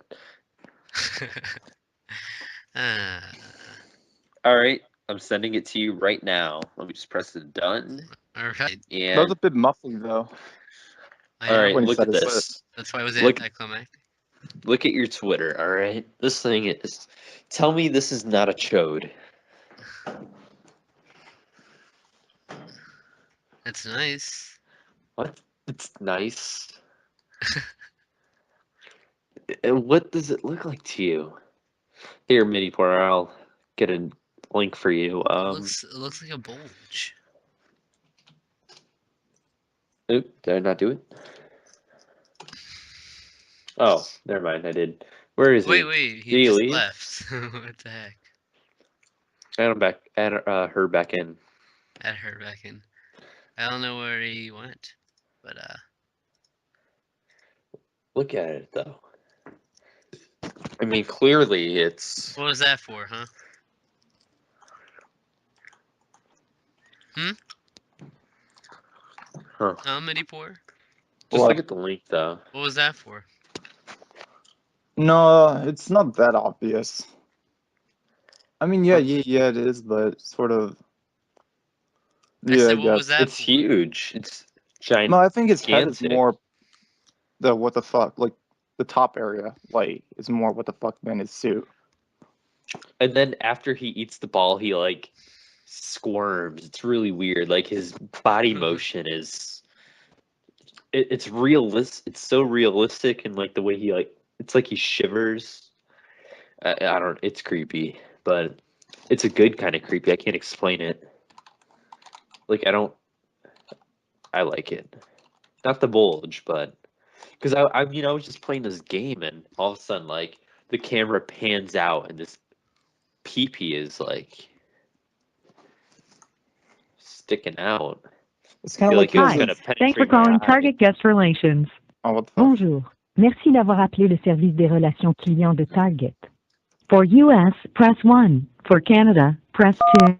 All right, I'm sending it to you right now. Let me just press the done. All right. And that was a bit muffly though. All right, look at this. That's why it was anticlimactic. Look at your Twitter, all right? This thing is... Tell me this is not a chode. It's nice. What? It's nice? What does it look like to you? Here, MidiPour, I'll get a link for you. It looks like a bulge. Oop, did I not do it? Oh, never mind, I did. Where is he? Wait, he just left. What the heck? Add him back. Add her back in. Add her back in. I don't know where he went, but Look at it though. I mean, clearly it's. What was that for, huh? Huh. MidiPour? Just look at the link though. What was that for? No, it's not that obvious. I mean, yeah, it is, but sort of. What was that it's for? huge. It's giant. No, I think his head is more the what the fuck, like the top area, like is more what the fuck than his suit. And then after he eats the ball, he like squirms. It's really weird. Like his body motion is. It's realistic. It's so realistic, and like the way he like. It's like he shivers. I don't. It's creepy, but it's a good kind of creepy. I can't explain it. Like I like it. Not the bulge, but because I was just playing this game, and all of a sudden, like the camera pans out, and this pee-pee is like sticking out. It's kind of like Hi, thanks for calling Target Guest Relations. Bonjour. Merci d'avoir appelé le service des relations clients de Target. For US, press 1. For Canada, press 2.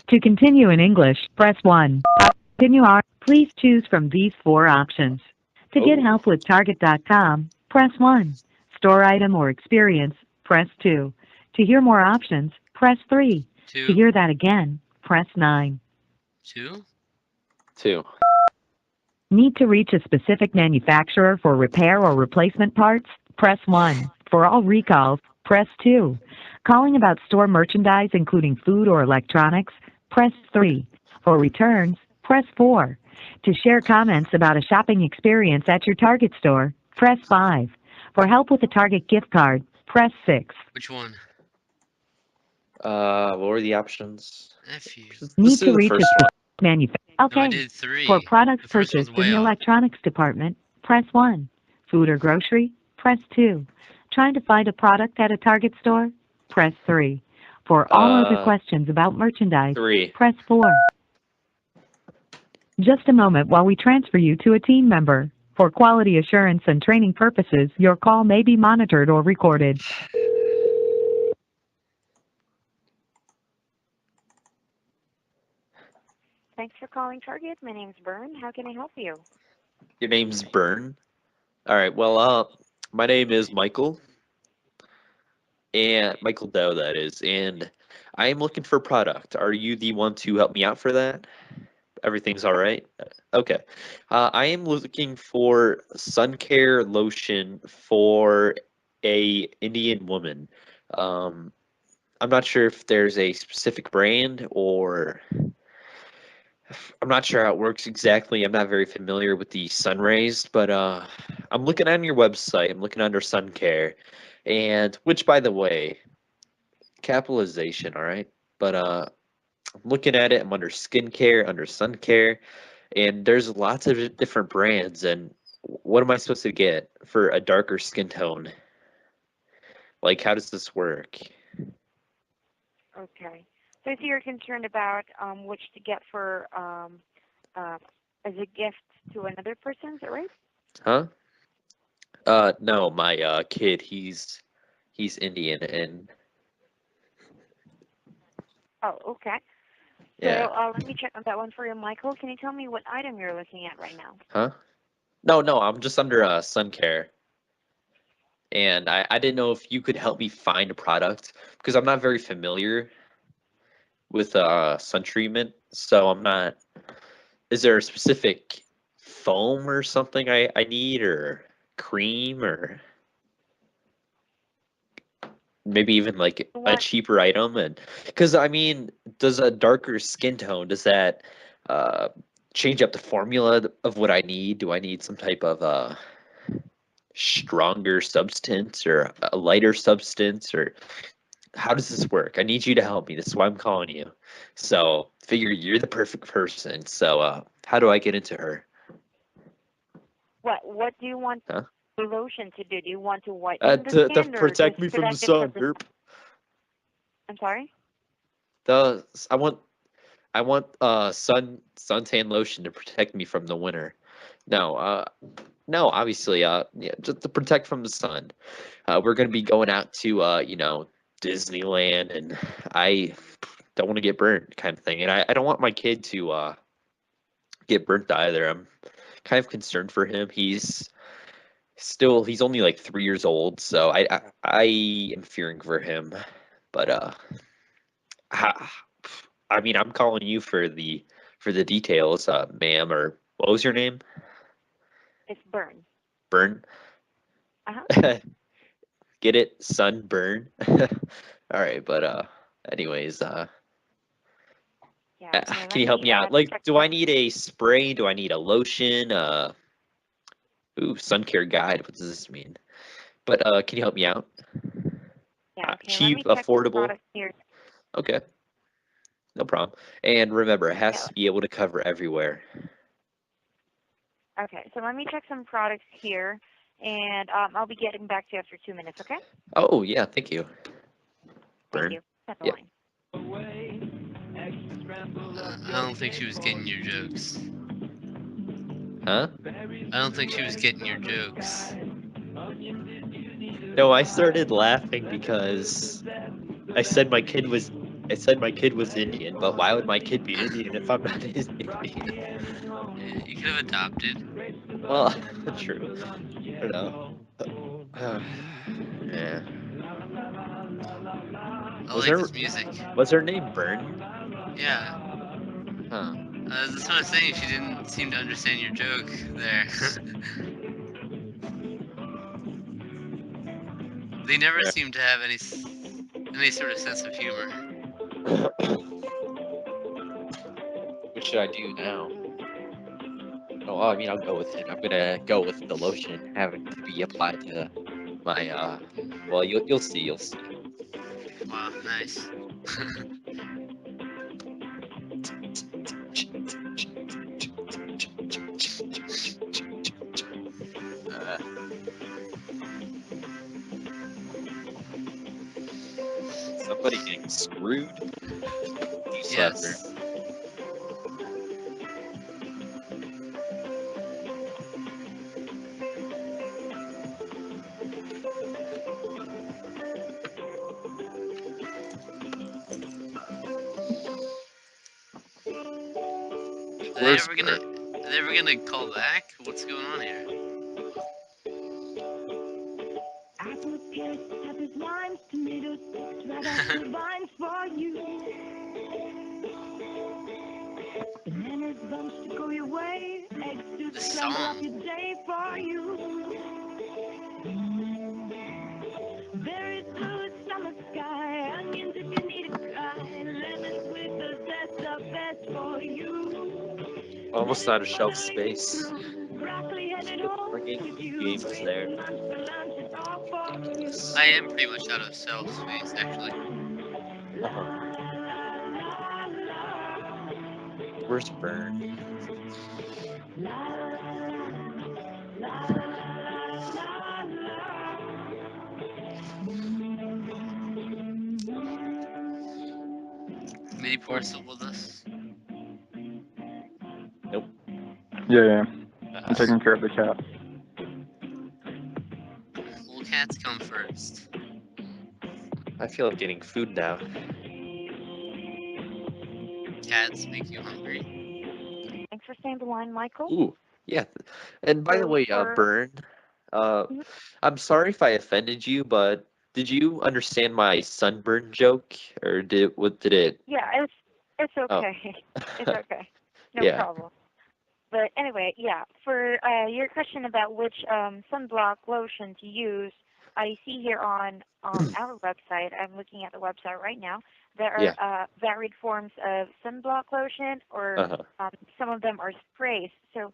To continue in English, press 1. Continue on. Please choose from these 4 options. To get help with Target.com, press 1. Store item or experience, press 2. To hear more options, press 3. 2. To hear that again, press 9. 2. 2. Need to reach a specific manufacturer for repair or replacement parts? Press 1. For all recalls, press 2. Calling about store merchandise including food or electronics? Press 3. For returns, press 4. To share comments about a shopping experience at your Target store, press 5. For help with a Target gift card, press 6. Which one? What were the options? F you. Need to the reach first a one. manufacturer. Okay. No, I did 3. For products The first purchased one's way in the off. electronics department, press 1. Food or grocery, press 2. Trying to find a product at a Target store, press 3. For all other questions about merchandise, 3. press 4. Just a moment while we transfer you to a team member. For quality assurance and training purposes, your call may be monitored or recorded. Thanks for calling Target. My name's Bern. How can I help you? Your name's Bern? All right, well, my name is Michael. And Michael Doe, that is. And I am looking for a product. Are you the one to help me out for that? Everything's all right? Okay. I am looking for sun care lotion for a Indian woman. I'm not sure if there's a specific brand or I'm not sure how it works exactly. I'm not very familiar with the sun rays, but I'm looking on your website. I'm looking under sun care, and which, by the way, capitalization, all right. But I'm looking at it. I'm under skincare, under sun care, and there's lots of different brands. And what am I supposed to get for a darker skin tone? Like, how does this work? Okay. So if you're concerned about which to get for as a gift to another person, is that right? Huh? No, my kid, he's Indian, and Oh, okay. yeah. So let me check on that one for you, Michael. Can you tell me what item you're looking at right now? Huh? No, I'm just under sun care. And I didn't know if you could help me find a product because I'm not very familiar with sun treatment. So I'm not. Is there a specific foam or something I need or cream or maybe even like a cheaper item? And because I mean, does a darker skin tone, does that change up the formula of what I need? Do I need some type of stronger substance or a lighter substance, or how does this work? I need you to help me. This is why I'm calling you. So figure you're the perfect person. So how do I get into her? What do you want Huh? the lotion to do? Do you want to whiten the skin To protect me from the sun. I'm sorry? I want suntan lotion to protect me from the winter. No, obviously, yeah, just to protect from the sun. We're gonna be going out to Disneyland, and I don't want to get burnt, kind of thing. And I don't want my kid to get burnt either. I'm kind of concerned for him. He's only like 3 years old, so I am fearing for him. But I mean, I'm calling you for the details, ma'am, or what was your name? It's Bern. Burn. Uh-huh. Get it? Sunburn. All right, but anyways, Yeah, okay, can you help me out? Like, do I need a spray? Do I need a lotion? Sun care guide. What does this mean? But can you help me out? Yeah, okay, cheap, let me check the affordable. product here. Okay, no problem. And remember, it has to be able to cover everywhere. Okay, so let me check some products here, and I'll be getting back to you after 2 minutes, okay? Oh yeah, thank you. Burn. Thank you. That's the Yeah. line. I don't think she was getting your jokes. Huh? I don't think she was getting your jokes. No, I started laughing because I said my kid was I said my kid was Indian, but why would my kid be Indian if I'm not Indian? You could have adopted. Well, true. I don't know. Yeah. I Was like her this music. was her name Bern? Yeah. Huh. That's what I was saying. She didn't seem to understand your joke there. They never Yeah. seem to have any sort of sense of humor. What should I do now? Oh, I mean, I'll go with it. I'm gonna go with the lotion having to be applied to my Well, you'll see. You'll see. Wow, nice. Uh, somebody getting screwed. You slept her. Yes. Where's Bern? Are they ever gonna call back? What's going on here? Apple pears, peppers, limes, tomatoes, red apple vines for you. Bananas, bunch to go your way, eggs to The scramble up song. your day for you. Berries blue, summer sky, onions if you need a cry, lemons with the zest of best for you. Almost out of shelf space. Broccoli headed home Bringing with you. games there. Lunch for lunch, it's all for you. I am pretty much out of self space, actually. Uh-huh. Where's Bern? MidiPour still with us. Nope. Yeah. I'm Uh, taking care of the cat. Well, cats come first. I feel like getting food now. Cats make you hungry. Thanks for staying on the line, Michael. Ooh, yeah. And by the So way, for Bern, Mhm. I'm sorry if I offended you, but did you understand my sunburn joke, or did it? yeah, it's Oh, okay. It's okay. No yeah. problem. But anyway, yeah, for your question about which sunblock lotion to use, I see here on our website, I'm looking at the website right now, there Yeah. are varied forms of sunblock lotion, or Uh-huh. some of them are sprays. So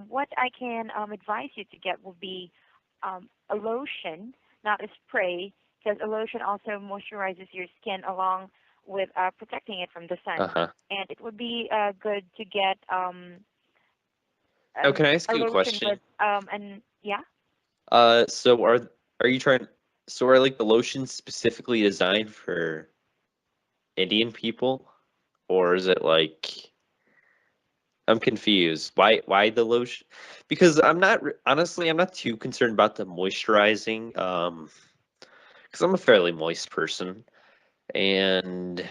what I can advise you to get will be a lotion, not a spray, because a lotion also moisturizes your skin along with protecting it from the sun. Uh-huh. And it would be good to get Now, can I ask a you a lotion question? with and yeah, So are you trying? So are like the lotions specifically designed for Indian people, or is it like? I'm confused. Why the lotion? Because honestly, I'm not too concerned about the moisturizing. Because I'm a fairly moist person, and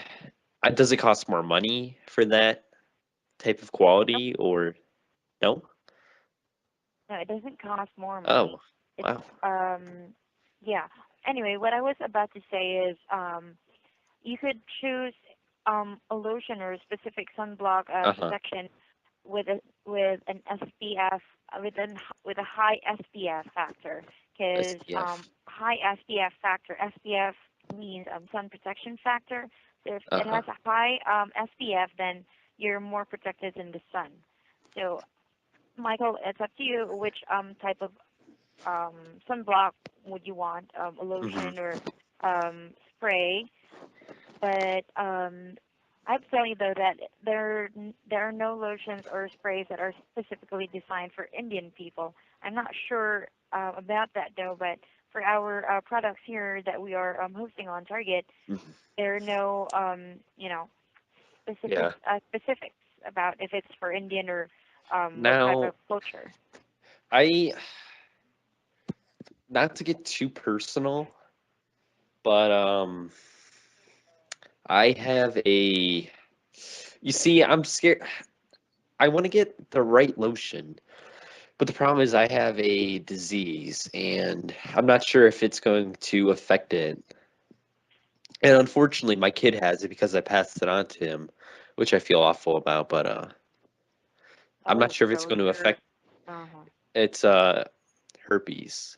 does it cost more money for that type of quality, or no? no, it doesn't cost more money. Oh, It's wow. yeah. Anyway, what I was about to say is you could choose a lotion or a specific sunblock Uh-huh. protection with an SPF with a high SPF factor, because SPF. high SPF factor, SPF means sun protection factor. So if it Uh-huh. has a high SPF, then you're more protected in the sun. So Michael, it's up to you which type of sunblock would you want, a Hmm. lotion or spray. But I'm telling you though that there are no lotions or sprays that are specifically designed for Indian people. I'm not sure about that though, but for our products here that we are hosting on Target, Hmm. there are no Yeah. specifics about if it's for Indian or what type Now, of culture. I not to get too personal, but I have a. You see, I'm scared. I want to get the right lotion, but the problem is I have a disease, and I'm not sure if it's going to affect it. And unfortunately, my kid has it because I passed it on to him, which I feel awful about. But I'm not Oh, sure if it's so going to you're. affect. Uh-huh. It's herpes.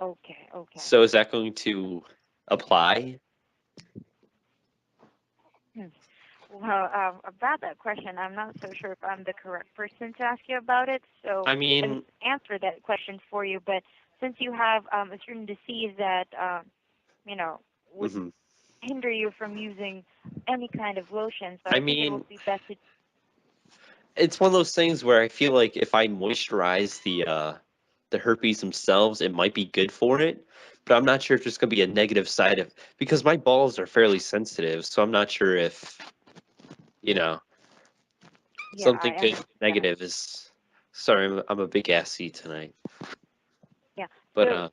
Okay, okay. So is that going to apply? Hmm. Well, about that question, I'm not so sure if I'm the correct person to ask you about it. So I let me mean, answer that question for you. But since you have a certain disease that you know would mhm. hinder you from using any kind of lotion, so I I think it mean, would be best to. it's one of those things where I feel like if I moisturize the herpes themselves, it might be good for it, but I'm not sure if there's going to be a negative side of because my balls are fairly sensitive, so I'm not sure if, you know, Yeah, something I good understand. negative is. Sorry, I'm a big assy tonight, Yeah. but So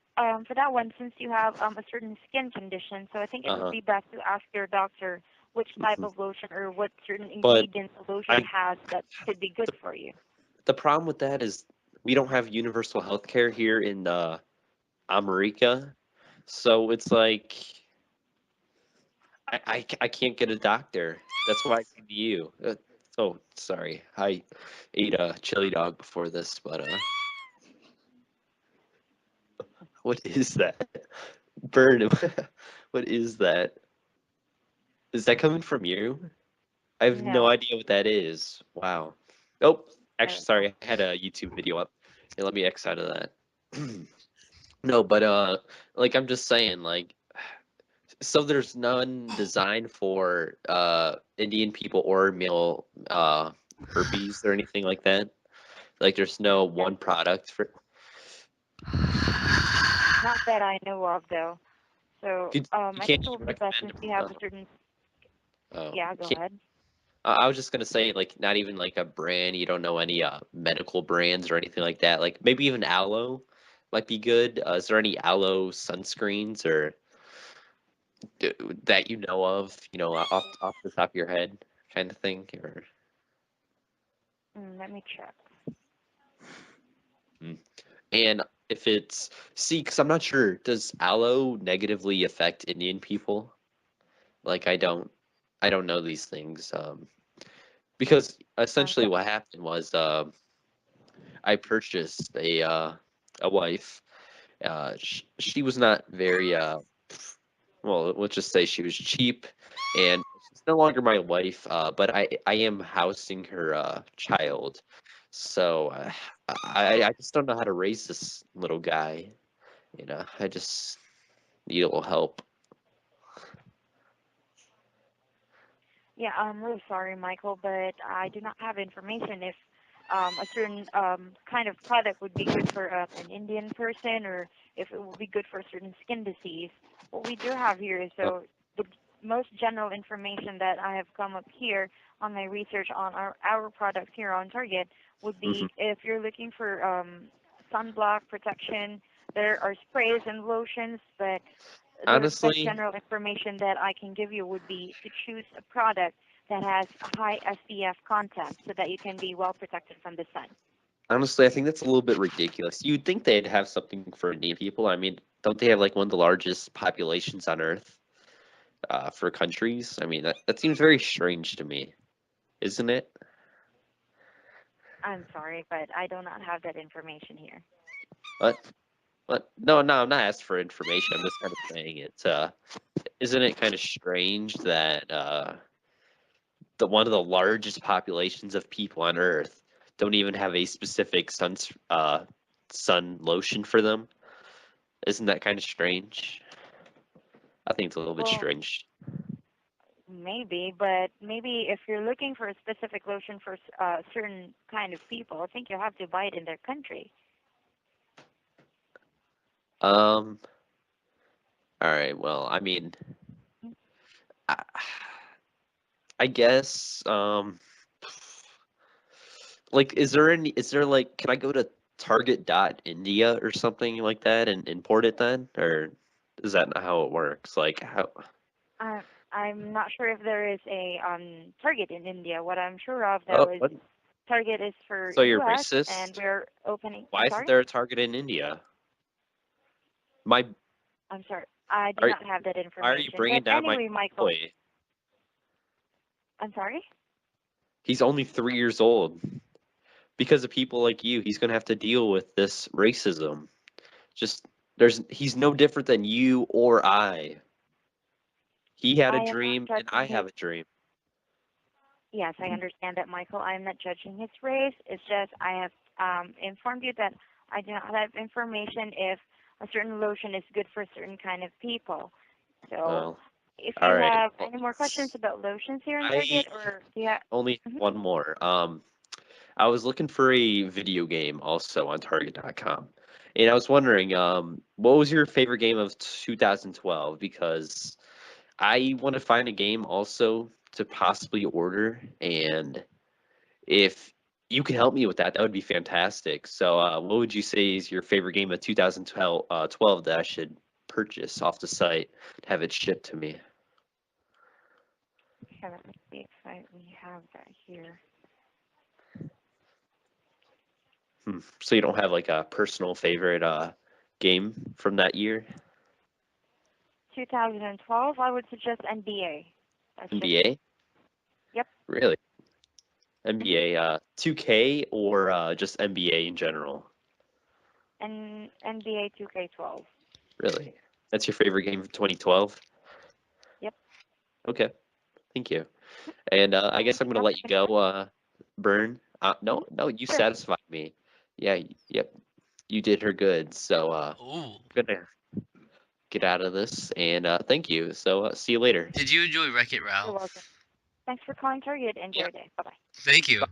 for that one, since you have a certain skin condition, so I think it would uh, be best to ask your doctor which type mhm. of lotion or what certain But ingredients the lotion I has that could be good for you. the problem with that is we don't have universal health care here in America, so it's like I can't get a doctor. That's why I came to you. Oh, sorry. I ate a chili dog before this, but what is that? Burn. What is that? Is that coming from you? I have no No, idea what that is. Wow. Oh, I actually, don't know. sorry. I had a YouTube video up. Hey, let me X out of that. No, but like I'm just saying, like, so there's none designed for Indian people or male herpes or anything like that. Like there's no No, one product for not that I know of though. So you I can't think it just would be best recommend since you have a oh, certain. oh Yeah, you go can't ahead. I was just gonna say like not even like a brand, you don't know any medical brands or anything like that. Like maybe even aloe might be good. Is there any aloe sunscreens or d- that you know of, off the top of your head kind of thing or Let me check. Mm. And if it's see, because I'm not sure, does aloe negatively affect Indian people? Like I don't know these things. Because essentially Yeah. what happened was I purchased a wife. She was not very well, let's just say she was cheap, and she's no longer my wife. But I am housing her child, so I just don't know how to raise this little guy. I just need a little help. Yeah, I'm really sorry, Michael, but I do not have information if a certain kind of product would be good for an Indian person or if it would be good for a certain skin disease. What we do have here is Uh, so the most general information that I have come up here on my research on our products here on Target would mhm. be if you're looking for sunblock protection, there are sprays and lotions, but the best Honestly, general information that I can give you would be to choose a product that has a high SPF content so that you can be well protected from the sun. honestly, I think that's a little bit ridiculous. You'd think they'd have something for Indian people. I mean, don't they have like one of the largest populations on Earth for countries? I mean, that seems very strange to me, isn't it? I'm sorry, but I do not have that information here. But no, no, I'm not asking for information. I'm just kind of saying it. Isn't it kind of strange that the one of the largest populations of people on Earth don't even have a specific sun lotion for them? Isn't that kind of strange? I think it's a little bit Well, strange. maybe, but maybe if you're looking for a specific lotion for a certain kind of people, I think you have to buy it in their country. Um. All right. Well, I mean, I, I guess. Like, is there like, can I go to Target.India or something like that and import it then? Or is that not how it works? Like, how? I'm not sure if there is a Target in India. What I'm sure of Oh, though is what? Target is for So you're U.S. racist? and we're opening. Why I'm isn't sorry. there a Target in India? I'm sorry. I do Are- not have that Why information. are you bringing But down anyway, my Michael. boy? I'm sorry. He's only 3 years old. Because of people like you, he's gonna have to deal with this racism. He's no different than you or I. He had I a am not dream and I judging have his. a dream. Yes, I understand that, Michael. I'm not judging his race. It's just I have informed you that I do not have information if a certain lotion is good for a certain kind of people. So, Well, if all you right. have Well, any more questions about lotions here in I Target, or do you have? only Mhm. one more. I was looking for a video game also on Target.com. And I was wondering, what was your favorite game of 2012? Because I want to find a game also to possibly order, and if you can help me with that, that would be fantastic. So, what would you say is your favorite game of 2012 12 that I should purchase off the site to have it shipped to me? Okay, let me see if we have that here. So you don't have like a personal favorite game from that year? 2012, I would suggest NBA. That's just NBA? Yep. Really? NBA 2K or just NBA in general? and NBA 2K12. Really? That's your favorite game from 2012? Yep. Okay. Thank you. And I guess I'm gonna let you go, Burn. No, you Sure. satisfied me. Yeah, yep, you did her good. So Ooh. I'm gonna get out of this, and thank you. So see you later. Did you enjoy Wreck-It You're Ralph? welcome. Thanks for calling Target. Enjoy your day. Bye bye. Thank you.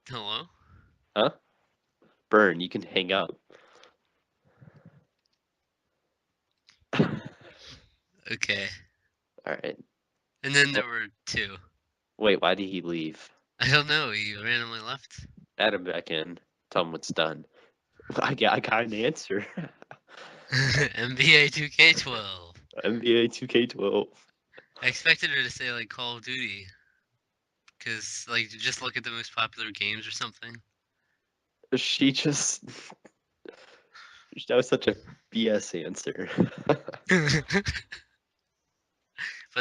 Hello? Huh? Burn, you can hang up. Okay. All right. And then there were two. Wait, why did he leave? I don't know. He randomly left. Add him back in. Tell him what's done. I got an answer. NBA 2K12. NBA 2K12. I expected her to say like Call of Duty. Because, like, just look at the most popular games or something. She just. That was such a BS answer. But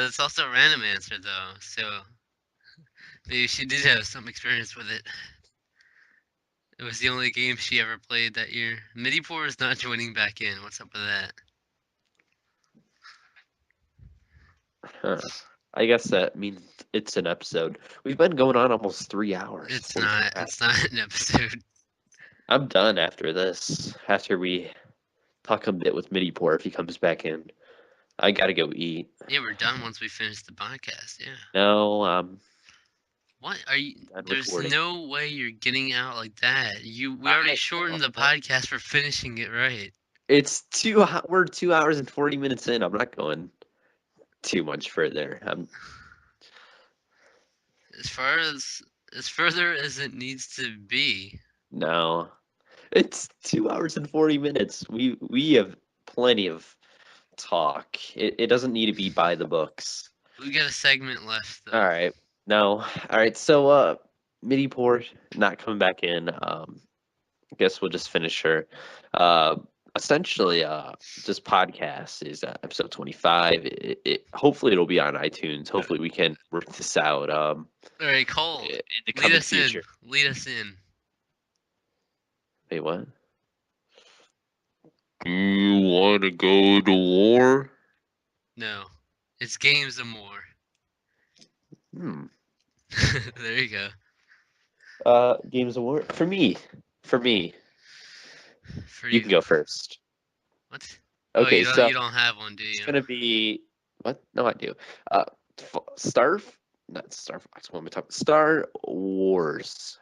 it's also a random answer, though. So maybe she did have some experience with it. It was the only game she ever played that year. MidiPour is not joining back in. What's up with that? Huh. I guess that means it's an episode. We've been going on almost 3 hours. It's Holy not. crap. It's not an episode. I'm done after this. After we talk a bit with MidiPour if he comes back in. I gotta go eat. Yeah, we're done once we finish the podcast. Yeah. No, What are you? done There's recording. no way you're getting out like that. We I already shortened the know. podcast for finishing it right. It's we're 2 hours and 40 minutes in. I'm not going too much further. As further as it needs to be. No. It's 2 hours and 40 minutes. We have plenty of talk. It doesn't need to be by the books. We got a segment left though. All right. No. All right. So MidiPour not coming back in. I guess we'll just finish her. Essentially, this podcast is episode 25. Hopefully it'll be on iTunes. Hopefully we can work this out. All right, Cole. In the Lead coming us future. in. Lead us in. Wait, what? Do you want to go to war? No, it's games and more. There you go. Games of War for me. For me, For you you. can go first. What? Okay, oh, so you don't have one, do it's you? gonna be what? No, I do. Not Star Fox. What am I talking? Star Wars,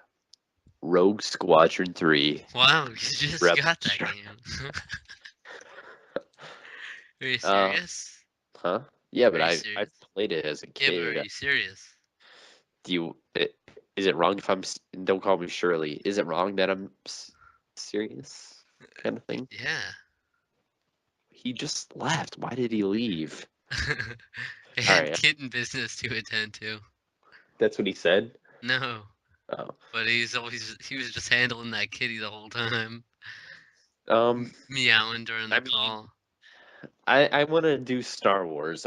Rogue Squadron 3. Wow, you just Rep- got that game. Are you Uh, serious? Huh? Yeah, but Are you I serious? played it as a Yeah, but are kid. you serious? Is it wrong if don't call me Shirley? Is it wrong that I'm serious? Kind of thing. Yeah. He just left. Why did he leave? He had Alright. kitten business to attend to. That's what he said? No, Oh. but he was just handling that kitty the whole time, meowing during the I mean, call. I want to do Star Wars.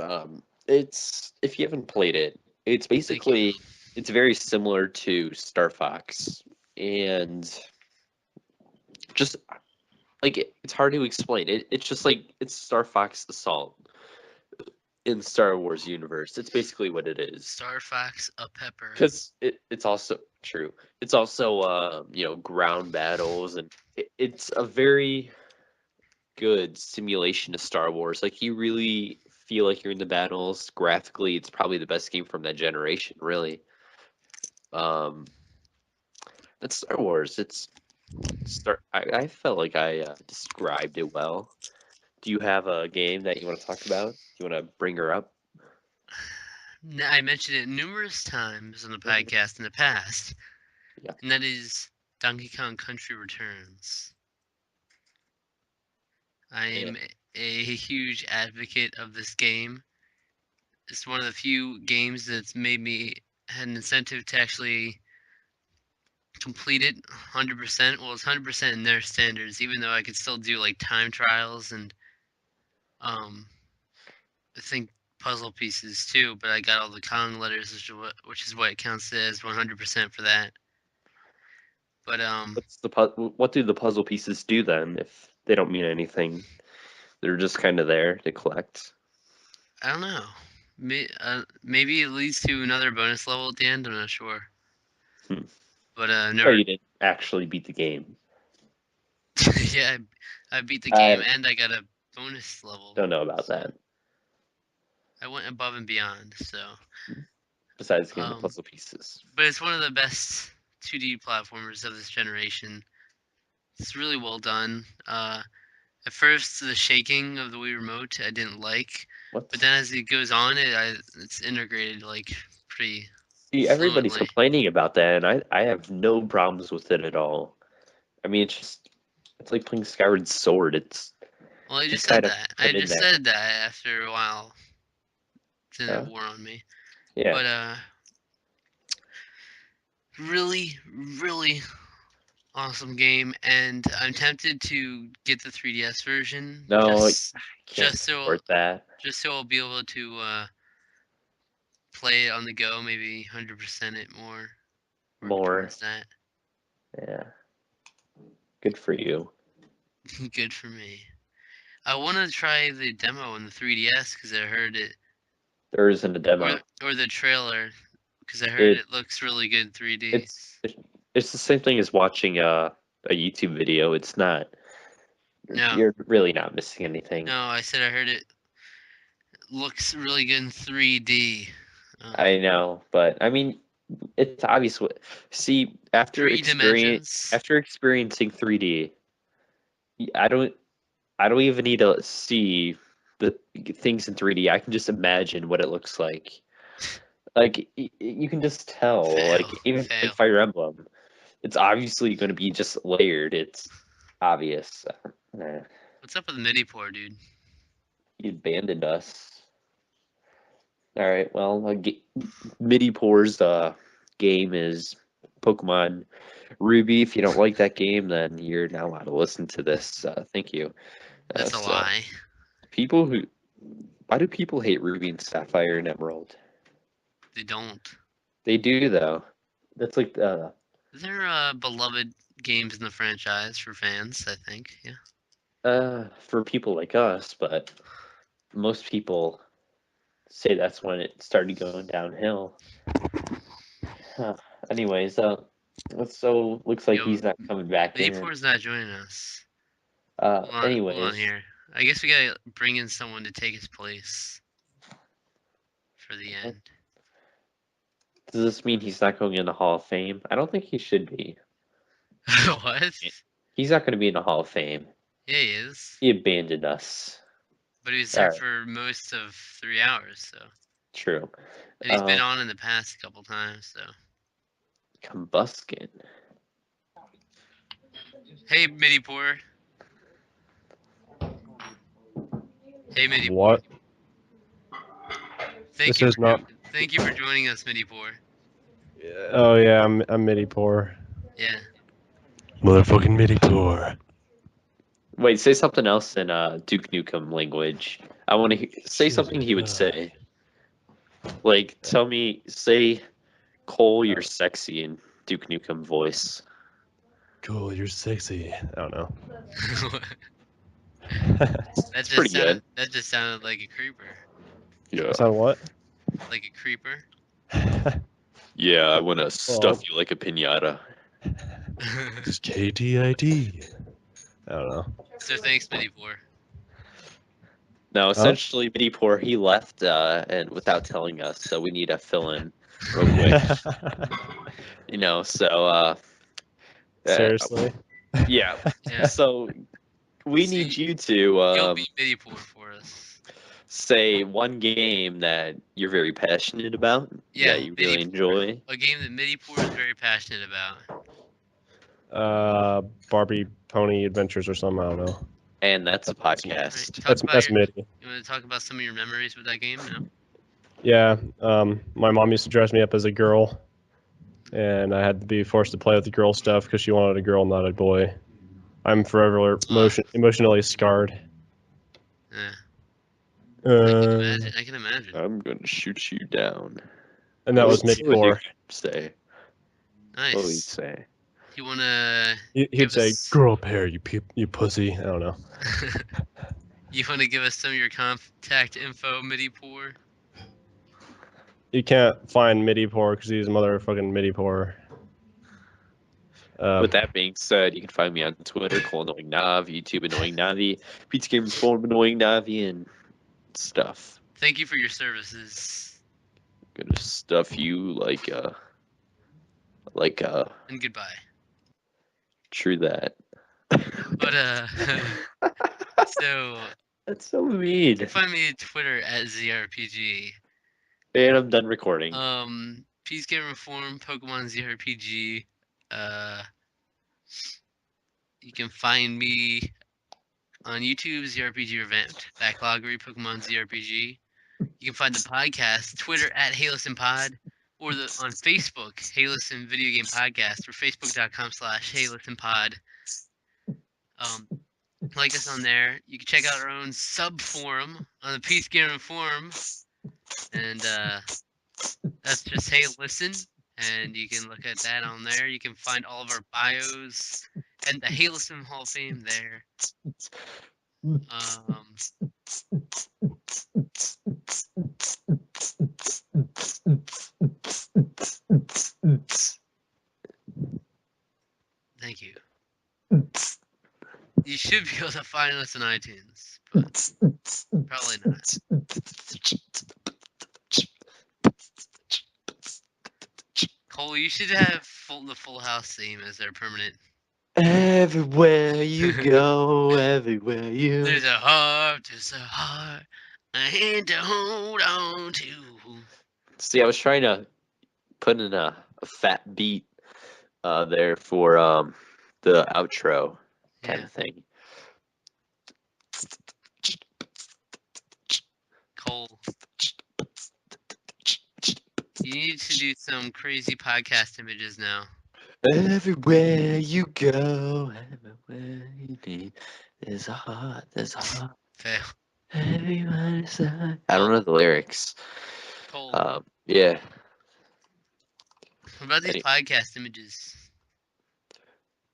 It's if you haven't played it, it's basically it's very similar to Star Fox, and just like it's hard to explain. It's just like it's Star Fox Assault in Star Wars universe. It's basically what it is. Star Fox a pepper. Because it's also true. It's also ground battles, and it's a very good simulation of Star Wars. Like you really feel like you're in the battles. Graphically, it's probably the best game from that generation, really. That's Star Wars. I felt like I described it well. Do you have a game that you want to talk about? Do you want to bring her up? I mentioned it numerous times on the podcast in the past, Yeah. and that is Donkey Kong Country Returns. I am a huge advocate of this game. It's one of the few games that's made me had an incentive to actually complete it 100%. Well, it's 100% in their standards, even though I could still do like time trials and I think puzzle pieces too. But I got all the Kong letters, which is what counts as 100% for that. But What do the puzzle pieces do then if they don't mean anything? They're just kind of there to collect. I don't know. Maybe it leads to another bonus level at the end. I'm not sure. But So never. you didn't actually beat the game. Yeah, I beat the game and I got a bonus level. Don't know about that. I went above and beyond, so. Besides getting the puzzle pieces. But it's one of the best 2D platformers of this generation. It's really well done. At first, the shaking of the Wii Remote I didn't like, but then as it goes on, it's integrated like pretty. See, everybody's fluently. complaining about that, and I have no problems with it at all. I mean, it's like playing Skyward Sword. Well, I just said that. I just said that after a while. Then it wore on me. Yeah. But really, really awesome game, and I'm tempted to get the 3DS version. No, just so that. Just so I'll be able to play it on the go, maybe 100% it more. Towards that. Yeah. Good for you. Good for me. I want to try the demo on the 3DS because I heard it. There isn't a demo. Or the trailer because I heard it looks really good in 3D. It's the same thing as watching a YouTube video. It's not. No. You're really not missing anything. No, I said I heard it looks really good in 3D. I know, but I mean, it's obvious. See, after experiencing 3D, I don't even need to see the things in 3D. I can just imagine what it looks like. Like you can just tell. Like even in Fire Emblem, it's obviously going to be just layered. It's obvious. What's up with MidiPour, dude? He abandoned us. All right. Well, MidiPour's game is Pokemon Ruby. If you don't like that game, then you're not allowed to listen to this. Thank you. That's a lie. Why do people hate Ruby and Sapphire and Emerald? They don't. They do though. That's like they're beloved games in the franchise for fans, I think. Yeah. For people like us, but most people say that's when it started going downhill. Anyways, so looks like he's not coming back in. MidiPour's not joining us. Anyways, hold on here. I guess we gotta bring in someone to take his place for the end. Does this mean he's not going in the Hall of Fame? I don't think he should be. What? He's not going to be in the Hall of Fame. Yeah, he is. He abandoned us. But he was there for most of 3 hours, so. True. And he's been on in the past a couple times, so. Combuskin. Hey, MidiPour. Hey, MidiPour. What? Thank This you is for not. thank you for joining us, MidiPour. Oh yeah, I'm MidiPour. Yeah. Motherfucking MidiPour. Wait, say something else in Duke Nukem language. I want to say something he would say. Like, say, Cole, you're sexy in Duke Nukem voice. Cool, you're sexy. I don't know. That pretty good. That just sounded like a creeper. Yeah. Sound what? Like a creeper. Yeah, I want to stuff you like a pinata. It's KTID. I don't know. So thanks, MidiPour. Now, essentially, MidiPour, he left and without telling us, so we need to fill in real quick. So Seriously. yeah. Yeah. So we need you to You'll be MidiPour for us. say one game that you're very passionate about, Yeah, that you really enjoy. A game that MidiPour is very passionate about. Barbie Pony Adventures or something. I don't know. And that's a podcast. That's Midi. You want to talk about some of your memories with that game? No? Yeah. My mom used to dress me up as a girl, and I had to be forced to play with the girl stuff because she wanted a girl, not a boy. I'm forever emotionally scarred. Yeah. I can imagine. I'm gonna shoot you down. And that was What would MidiPour. you say? Nice. What would he say? You wanna? He'd say, "Girl pair, you pussy." I don't know. You wanna give us some of your contact info, MidiPour? You can't find MidiPour because he's motherfucking MidiPour. With that being said, you can find me on Twitter, Annoying Nav, YouTube Annoying Navi, Pizza Games Forum Annoying Navi, and stuff. Thank you for your services. Gonna stuff you like and goodbye. True that. But so that's so mean. You can find me on Twitter at ZRPG. And I'm done recording. Peace Game Reform, Pokemon ZRPG. You can find me on YouTube, ZRPG Revamped, Backloggery, Pokemon ZRPG. You can find the podcast, Twitter at HeyListenPod, or on Facebook, Hey Listen Video Game Podcast, or Facebook.com/HeyListenPod. Like us on there. You can check out our own sub forum on the Peace Game Forum, and that's just Hey Listen, and you can look at that on there. You can find all of our bios and the Hey Listen Hall of Fame there. Thank you. You should be able to find us on iTunes, but probably not. Cole, you should have the Full House theme as their permanent. Everywhere you go, everywhere you. There's a heart, a hand to hold on to. See, I was trying to put in a fat beat there for the outro kind of thing. Cole, you need to do some crazy podcast images now. Everywhere you go, everywhere you need, there's a heart, there's a heart. Fail. Everybody's I don't know the lyrics. Cole. Yeah. What about these podcast images?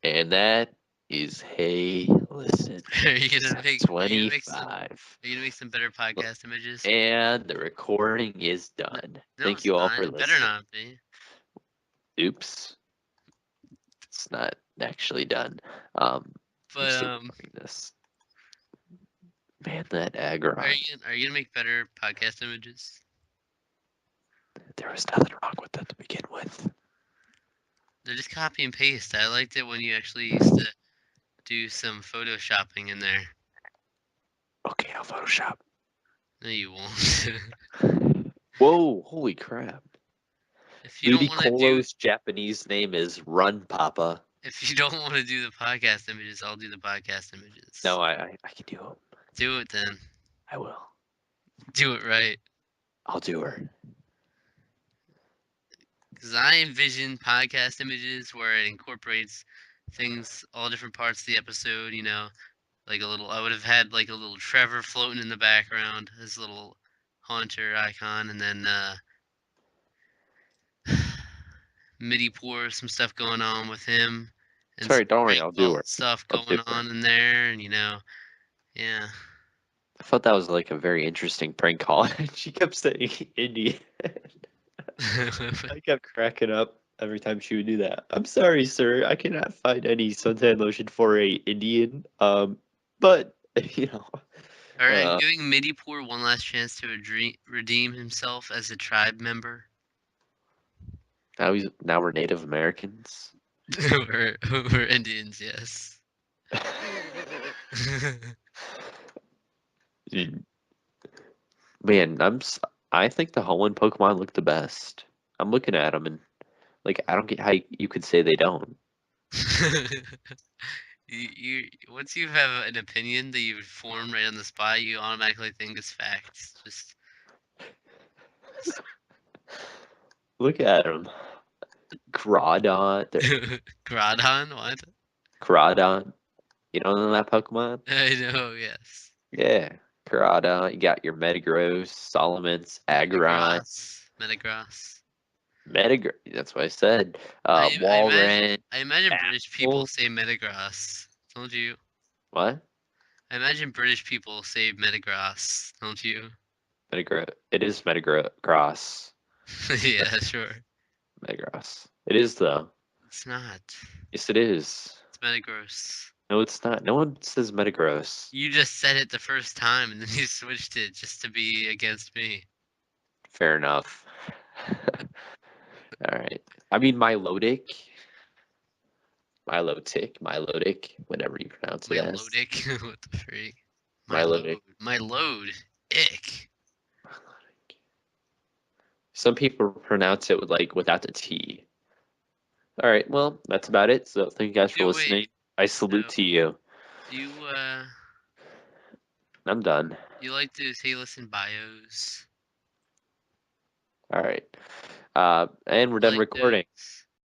And that is Hey Listen. Are you gonna make 25. Are you gonna make some better podcast images? And the recording is done. No, Thank you all for listening. It better not be. Oops. It's not actually done. But this. Man, that aggro. Are you gonna make better podcast images? There was nothing wrong with that to begin with. They're just copy and paste. I liked it when you actually used to do some photoshopping in there. Okay, I'll Photoshop. No, you won't. Whoa, holy crap. If you don't want to Japanese name is Run Papa. If you don't want to do the podcast images, I'll do the podcast images. No, I can do them. Do it then. I will. Do it right. I'll do her. Because I envision podcast images where it incorporates things, all different parts of the episode, you know, like a little, I would have had like a little Trevor floating in the background, his little haunter icon, and then MidiPour, some stuff going on with him, and Sorry, some don't worry, prank I'll do call her. stuff I'll do going her. on in there, and you know, yeah. I thought that was like a very interesting prank call. She kept saying Indian. I kept cracking up every time she would do that. I'm sorry, sir. I cannot find any suntan lotion for a Indian. But you know, All right, giving MidiPour one last chance to redeem himself as a tribe member. now we're Native Americans. we're Indians, yes. Man, I think the Hoenn Pokemon look the best. I'm looking at them and like I don't get how you could say they don't. Once you have an opinion that you form right on the spot, you automatically think it's facts. Just Look at them. Groudon. Groudon, what? Groudon. You don't know that Pokemon? I know, yes. Yeah. Groudon. You got your Metagross, Salamence, Aggron, Metagross. Metagross. That's what I said. I Walrein. imagine British people Apple. say Metagross. Told you. What? I imagine British people say Metagross. Don't you? Metagross. It is Metagross. Yeah, sure. Metagross. It is though. It's not. Yes, it is. It's Metagross. No, it's not. No one says Metagross. You just said it the first time and then you switched it just to be against me. Fair enough. All right. I mean, Milotic, whatever you pronounce it as. Milotic? What the freak? Milotic. My load. Ick. Some people pronounce it without the T. All right. Well, that's about it. So thank you guys for Wait, listening. I salute to you. Do you I'm done. you like to say listen bios? All right. And we're done Like recording. those.